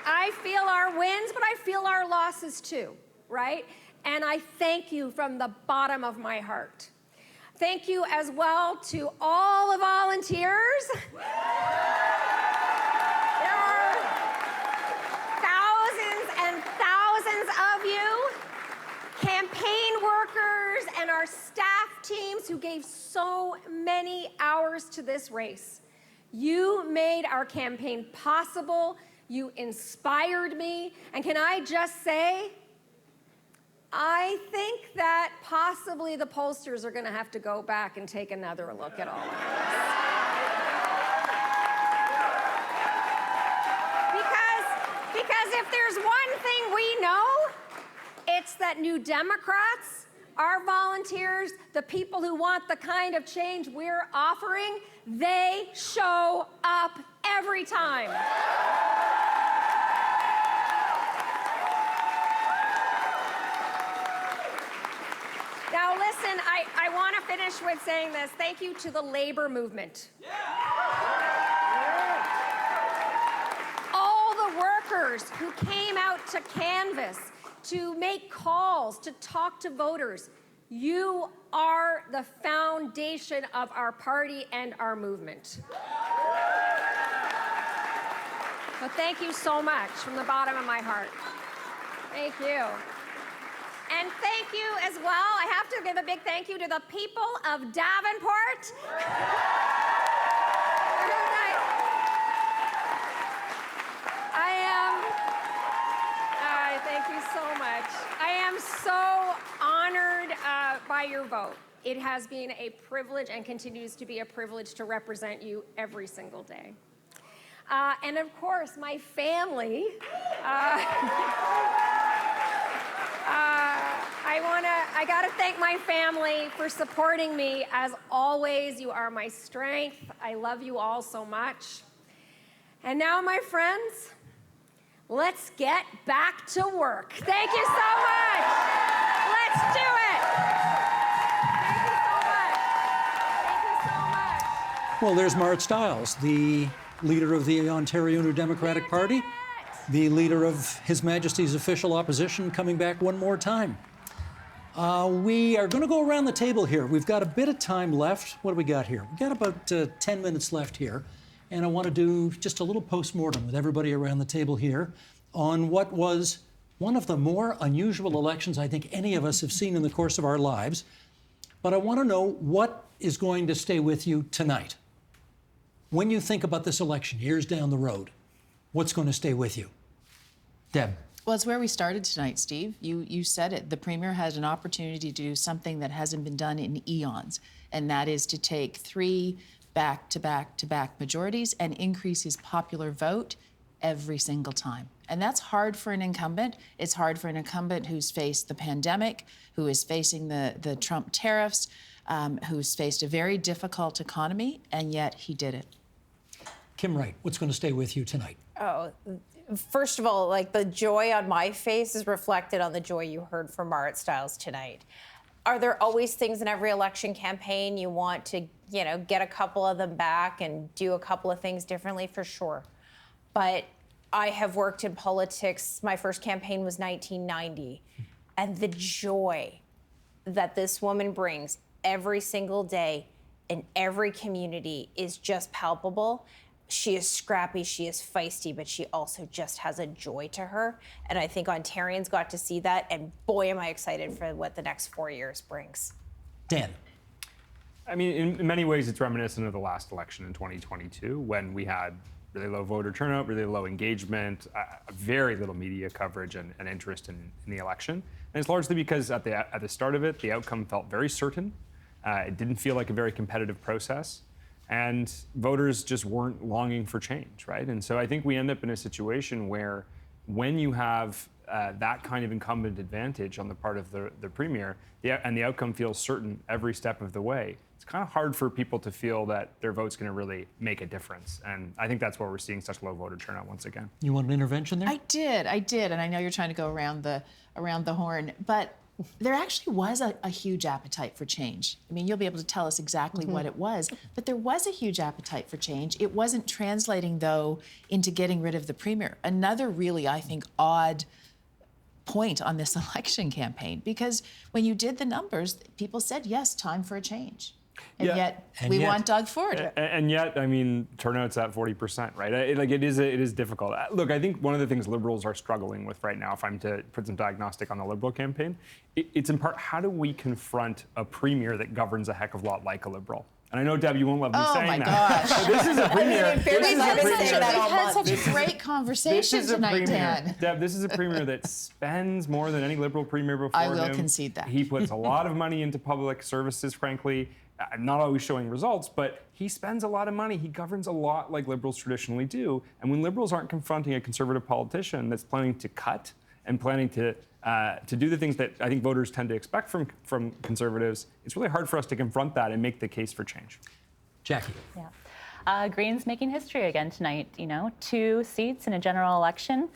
S6: I feel our wins, but I feel our losses too, right? And I thank you from the bottom of my heart. Thank you as well to all the volunteers. Of you, campaign workers, and our staff teams who gave so many hours to this race. You made our campaign possible. You inspired me. And can I just say, I think that possibly the pollsters are going to have to go back and take another look at all of this. Because if there's one thing we know, it's that New Democrats, our volunteers, the people who want the kind of change we're offering, they show up every time. Now listen, I want to finish with saying this. Thank you to the labor movement. All the workers who came out to canvass, to make calls, to talk to voters. You are the foundation of our party and our movement. But thank you so much from the bottom of my heart. Thank you. And thank you as well. I have to give a big thank you to the people of Davenport. Thank you so much. I am so honored by your vote. It has been a privilege and continues to be a privilege to represent you every single day. And of course, my family. I gotta thank my family for supporting me as always. You are my strength. I love you all so much. And now, my friends, let's get back to work. Thank you so much. Let's do it. Thank you so much. Thank you so much.
S1: Well, there's Mart Stiles, the leader of the Ontario New Democratic Party, the leader of His Majesty's official opposition, coming back one more time. We are going to go around the table here. We've got a bit of time left. What do we got here? We've got about 10 minutes left here. And I want to do just a little post-mortem with everybody around the table here on what was one of the more unusual elections I think any of us have seen in the course of our lives. But I want to know what is going to stay with you tonight. When you think about this election years down the road, what's going to stay with you? Deb.
S26: Well, it's where we started tonight, Steve. You said it. The Premier had an opportunity to do something that hasn't been done in eons, and that is to take 3 back-to-back-to-back majorities and increase his popular vote every single time. And that's hard for an incumbent. It's hard for an incumbent who's faced the pandemic, who is facing the Trump tariffs, who's faced a very difficult economy, and yet he did it.
S1: Kim Wright, what's going to stay with you tonight?
S27: Oh, first of all, like the joy on my face is reflected on the joy you heard from Mart Stiles tonight. Are there always things in every election campaign you want to, get a couple of them back and do a couple of things differently? For sure. But I have worked in politics. My first campaign was 1990. And the joy that this woman brings every single day in every community is just palpable. She is scrappy, she is feisty, but she also just has a joy to her. And I think Ontarians got to see that, and boy, am I excited for what the next 4 years brings. Dan.
S28: I mean, in many ways, it's reminiscent of the last election in 2022, when we had really low voter turnout, really low engagement, very little media coverage and interest in the election. And it's largely because at the start of it, the outcome felt very certain. It didn't feel like a very competitive process. And voters just weren't longing for change, right? And so I think we end up in a situation where when you have that kind of incumbent advantage on the part of the Premier, and the outcome feels certain every step of the way, it's kind of hard for people to feel that their vote's going to really make a difference. And I think that's why we're seeing such low voter turnout once again.
S1: You want an intervention there?
S26: I did, and I know you're trying to go around the horn, but there actually was a huge appetite for change. I mean, you'll be able to tell us exactly what it was, but there was a huge appetite for change. It wasn't translating, though, into getting rid of the Premier. Another really, I think, odd point on this election campaign, because when you did the numbers, people said, yes, time for a change. And yet we want Doug Ford.
S28: And yet, I mean, turnout's at 40%, right? It is difficult. Look, I think one of the things Liberals are struggling with right now, if I'm to put some diagnostic on the Liberal campaign, it's in part, how do we confront a Premier that governs a heck of a lot like a Liberal? And I know, Deb, you won't love me saying that.
S26: Oh, my gosh.
S28: This is a Premier.
S26: We've had such a great conversation tonight, Dan.
S28: Deb, this is a Premier that spends more than any Liberal Premier before him.
S26: I will concede that.
S28: He puts a lot of money into public services, frankly. Not always showing results, but he spends a lot of money. He governs a lot like Liberals traditionally do. And when Liberals aren't confronting a Conservative politician that's planning to cut and planning to do the things that I think voters tend to expect from Conservatives, it's really hard for us to confront that and make the case for change.
S1: Jackie.
S29: Yeah. Greens making history again tonight. 2 seats in a general election.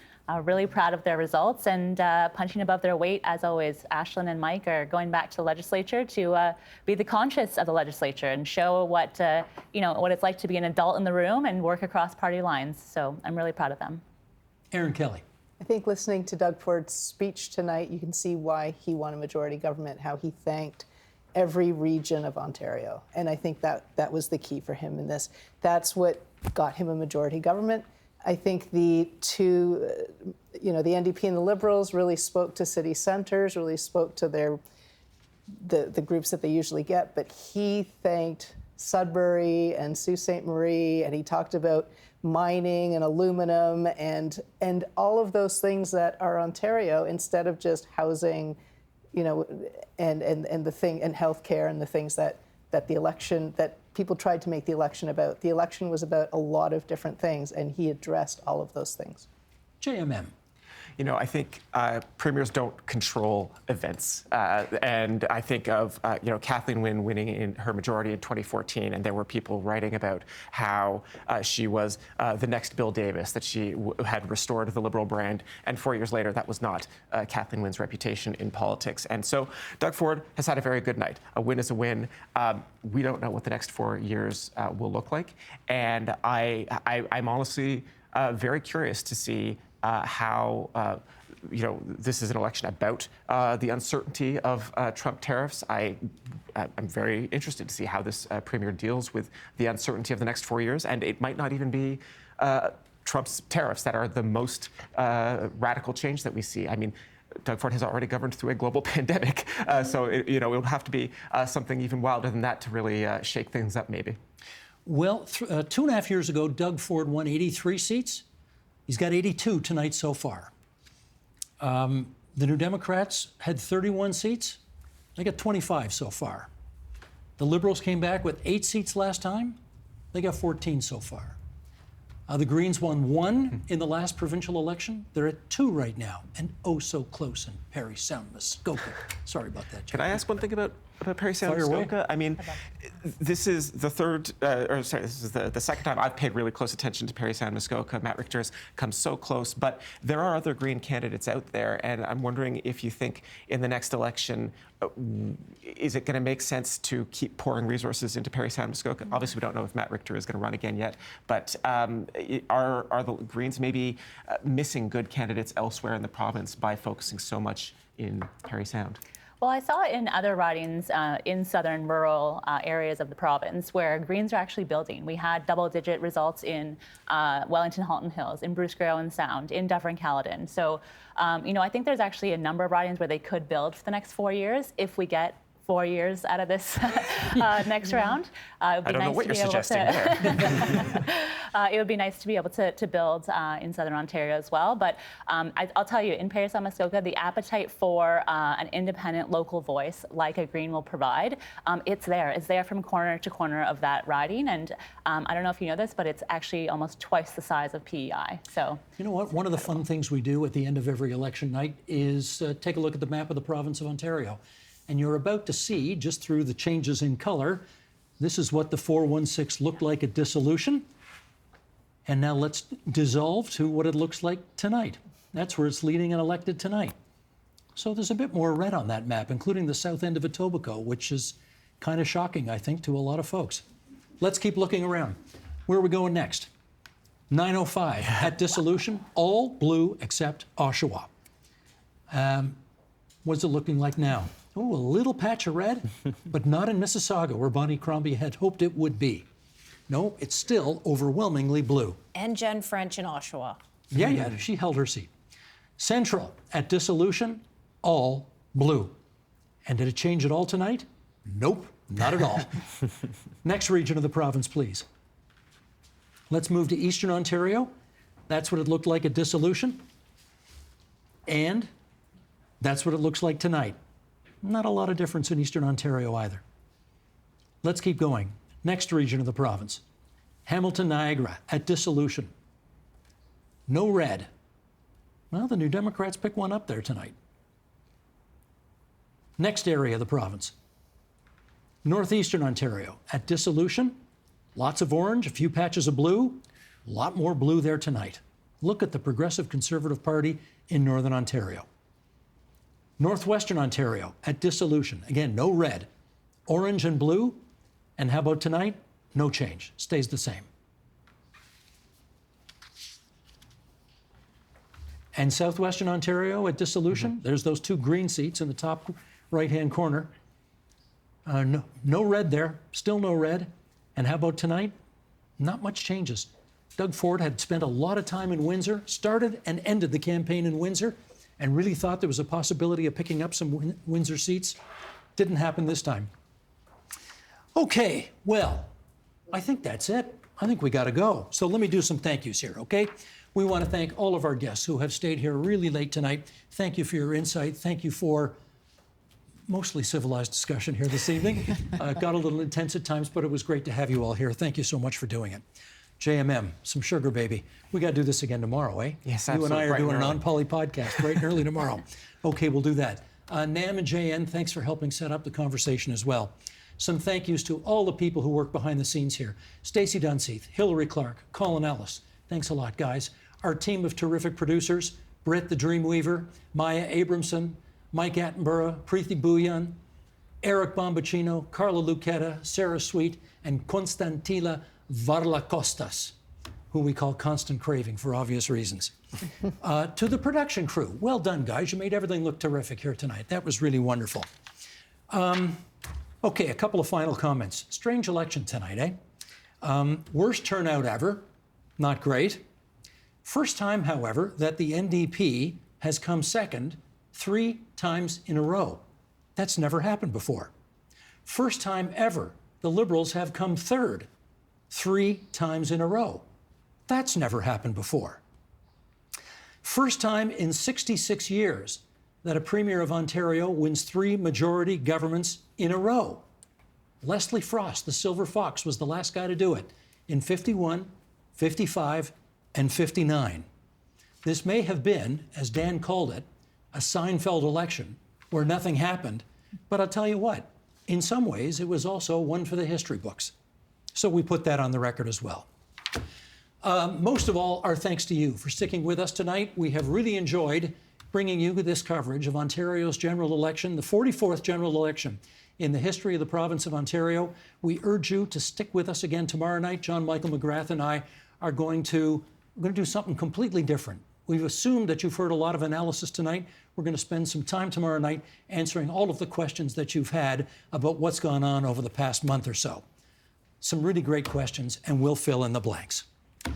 S29: Really proud of their results and punching above their weight, as always. Ashlyn and Mike are going back to the legislature to be the conscience of the legislature and show what it's like to be an adult in the room and work across party lines. So I'm really proud of them.
S1: Erin Kelly.
S17: I think listening to Doug Ford's speech tonight, you can see why he won a majority government, how he thanked every region of Ontario. And I think that was the key for him in this. That's what got him a majority government. I think the two, the NDP and the Liberals really spoke to city centres, really spoke to the groups that they usually get, but he thanked Sudbury and Sault Ste. Marie, and he talked about mining and aluminum and all of those things that are Ontario, instead of just housing, and the thing, and healthcare and the things that the election, that people tried to make the election about. The election was about a lot of different things, and he addressed all of those things.
S1: JMM.
S2: I think premiers don't control events. And I think of, Kathleen Wynne winning in her majority in 2014, and there were people writing about how she was the next Bill Davis, that she had restored the Liberal brand. And 4 years later, that was not Kathleen Wynne's reputation in politics. And so Doug Ford has had a very good night. A win is a win. We don't know what the next 4 years will look like. And I'm honestly very curious to see how, this is an election about the uncertainty of Trump tariffs. I'm very interested to see how this premier deals with the uncertainty of the next 4 years. And it might not even be Trump's tariffs that are the most radical change that we see. I mean, Doug Ford has already governed through a global pandemic. So, it will have to be something even wilder than that to really shake things up, maybe.
S1: Well, 2.5 years ago, Doug Ford won 83 seats. He's got 82 tonight so far. The New Democrats had 31 seats. They got 25 so far. The Liberals came back with 8 seats last time. They got 14 so far. The Greens won 1 in the last provincial election. They're at 2 right now, and oh so close in Parry Sound, Muskoka. Sorry about that, Jim.
S2: Can I ask one thing about Parry Sound, Muskoka? I mean, this is the the second time I've paid really close attention to Parry Sound, Muskoka. Matt Richter's come so close, but there are other Green candidates out there, and I'm wondering if you think in the next election, is it going to make sense to keep pouring resources into Parry Sound, Muskoka? Obviously, we don't know if Matt Richter is going to run again yet, but are the Greens maybe missing good candidates elsewhere in the province by focusing so much in Parry Sound?
S29: Well, I saw in other ridings in southern rural areas of the province where Greens are actually building. We had double-digit results in Wellington-Halton Hills, in Bruce Grey Sound, in Dufferin-Caledon. So, I think there's actually a number of ridings where they could build for the next 4 years if we get 4 years out of this next round.
S2: I don't know what you're suggesting there.
S29: It would be nice to be able to build in Southern Ontario as well. But I'll tell you, in Parry Sound, Muskoka, the appetite for an independent local voice like a Green will provide, it's there. It's there from corner to corner of that riding. And I don't know if you know this, but it's actually almost twice the size of PEI. So,
S1: you know what? One of the fun things we do at the end of every election night is take a look at the map of the province of Ontario. And you're about to see, just through the changes in color, this is what the 416 looked like at dissolution. And now let's dissolve to what it looks like tonight. That's where it's leading and elected tonight. So there's a bit more red on that map, including the south end of Etobicoke, which is kind of shocking, I think, to a lot of folks. Let's keep looking around. Where are we going next? 905 at dissolution, all blue except Oshawa. What's it looking like now? Oh, a little patch of red, but not in Mississauga, where Bonnie Crombie had hoped it would be. No, it's still overwhelmingly blue.
S27: And Jen French in Oshawa.
S1: Yeah, she held her seat. Central at dissolution, all blue. And did it change at all tonight? Nope, not at all. Next region of the province, please. Let's move to Eastern Ontario. That's what it looked like at dissolution. And that's what it looks like tonight. Not a lot of difference in Eastern Ontario either. Let's keep going. Next region of the province. Hamilton, Niagara at dissolution. No red. Well, the New Democrats pick one up there tonight. Next area of the province. Northeastern Ontario at dissolution. Lots of orange, a few patches of blue. A lot more blue there tonight. Look at the Progressive Conservative Party in Northern Ontario. Northwestern Ontario at dissolution. Again, no red. Orange and blue. And how about tonight? No change. Stays the same. And Southwestern Ontario at dissolution. There's those 2 green seats in the top right-hand corner. No red there. Still no red. And how about tonight? Not much changes. Doug Ford had spent a lot of time in Windsor, started and ended the campaign in Windsor, and really thought there was a possibility of picking up some Windsor seats. Didn't happen this time. Okay, well, I think that's it. I think we got to go. So let me do some thank yous here, okay? We want to thank all of our guests who have stayed here really late tonight. Thank you for your insight. Thank you for mostly civilized discussion here this evening. Got a little intense at times, but it was great to have you all here. Thank you so much for doing it. JMM, some sugar, baby. We got to do this again tomorrow, eh?
S2: Yes,
S1: absolutely. You and I are
S2: bright
S1: doing
S2: and
S1: an
S2: early.
S1: on-poly podcast bright and early tomorrow. Okay, we'll do that. Nam and Jeyan, thanks for helping set up the conversation as well. Some thank yous to all the people who work behind the scenes here. Stacey Dunseith, Hillary Clark, Colin Ellis. Thanks a lot, guys. Our team of terrific producers, Britt the Dreamweaver, Maya Abramson, Mike Attenborough, Preeti Bhuyan, Eric Bombacino, Carla Lucchetta, Sarah Sweet, and Constantila Varlakostas, who we call Constant Craving for obvious reasons. To the production crew, well done, guys. You made everything look terrific here tonight. That was really wonderful. Okay, a couple of final comments. Strange election tonight, eh? Worst turnout ever. Not great. First time, however, that the NDP has come second 3 times in a row. That's never happened before. First time ever the Liberals have come third 3 times in a row. That's never happened before. First time in 66 years that a Premier of Ontario wins 3 majority governments in a row. Leslie Frost, the Silver Fox, was the last guy to do it in 51, 55, and 59. This may have been, as Dan called it, a Seinfeld election where nothing happened, but I'll tell you what, in some ways it was also one for the history books. So we put that on the record as well. Most of all, our thanks to you for sticking with us tonight. We have really enjoyed bringing you this coverage of Ontario's general election, the 44th general election in the history of the province of Ontario. We urge you to stick with us again tomorrow night. John Michael McGrath and I are going to do something completely different. We've assumed that you've heard a lot of analysis tonight. We're going to spend some time tomorrow night answering all of the questions that you've had about what's gone on over the past month or so. Some really great questions, and we'll fill in the blanks. Is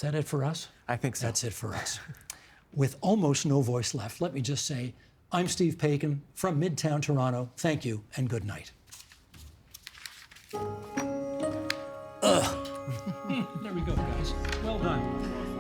S1: that it for us?
S2: I think so.
S1: That's it for us. With almost no voice left, let me just say, I'm Steve Paikin from Midtown Toronto. Thank you and good night. There we go, guys. Well done.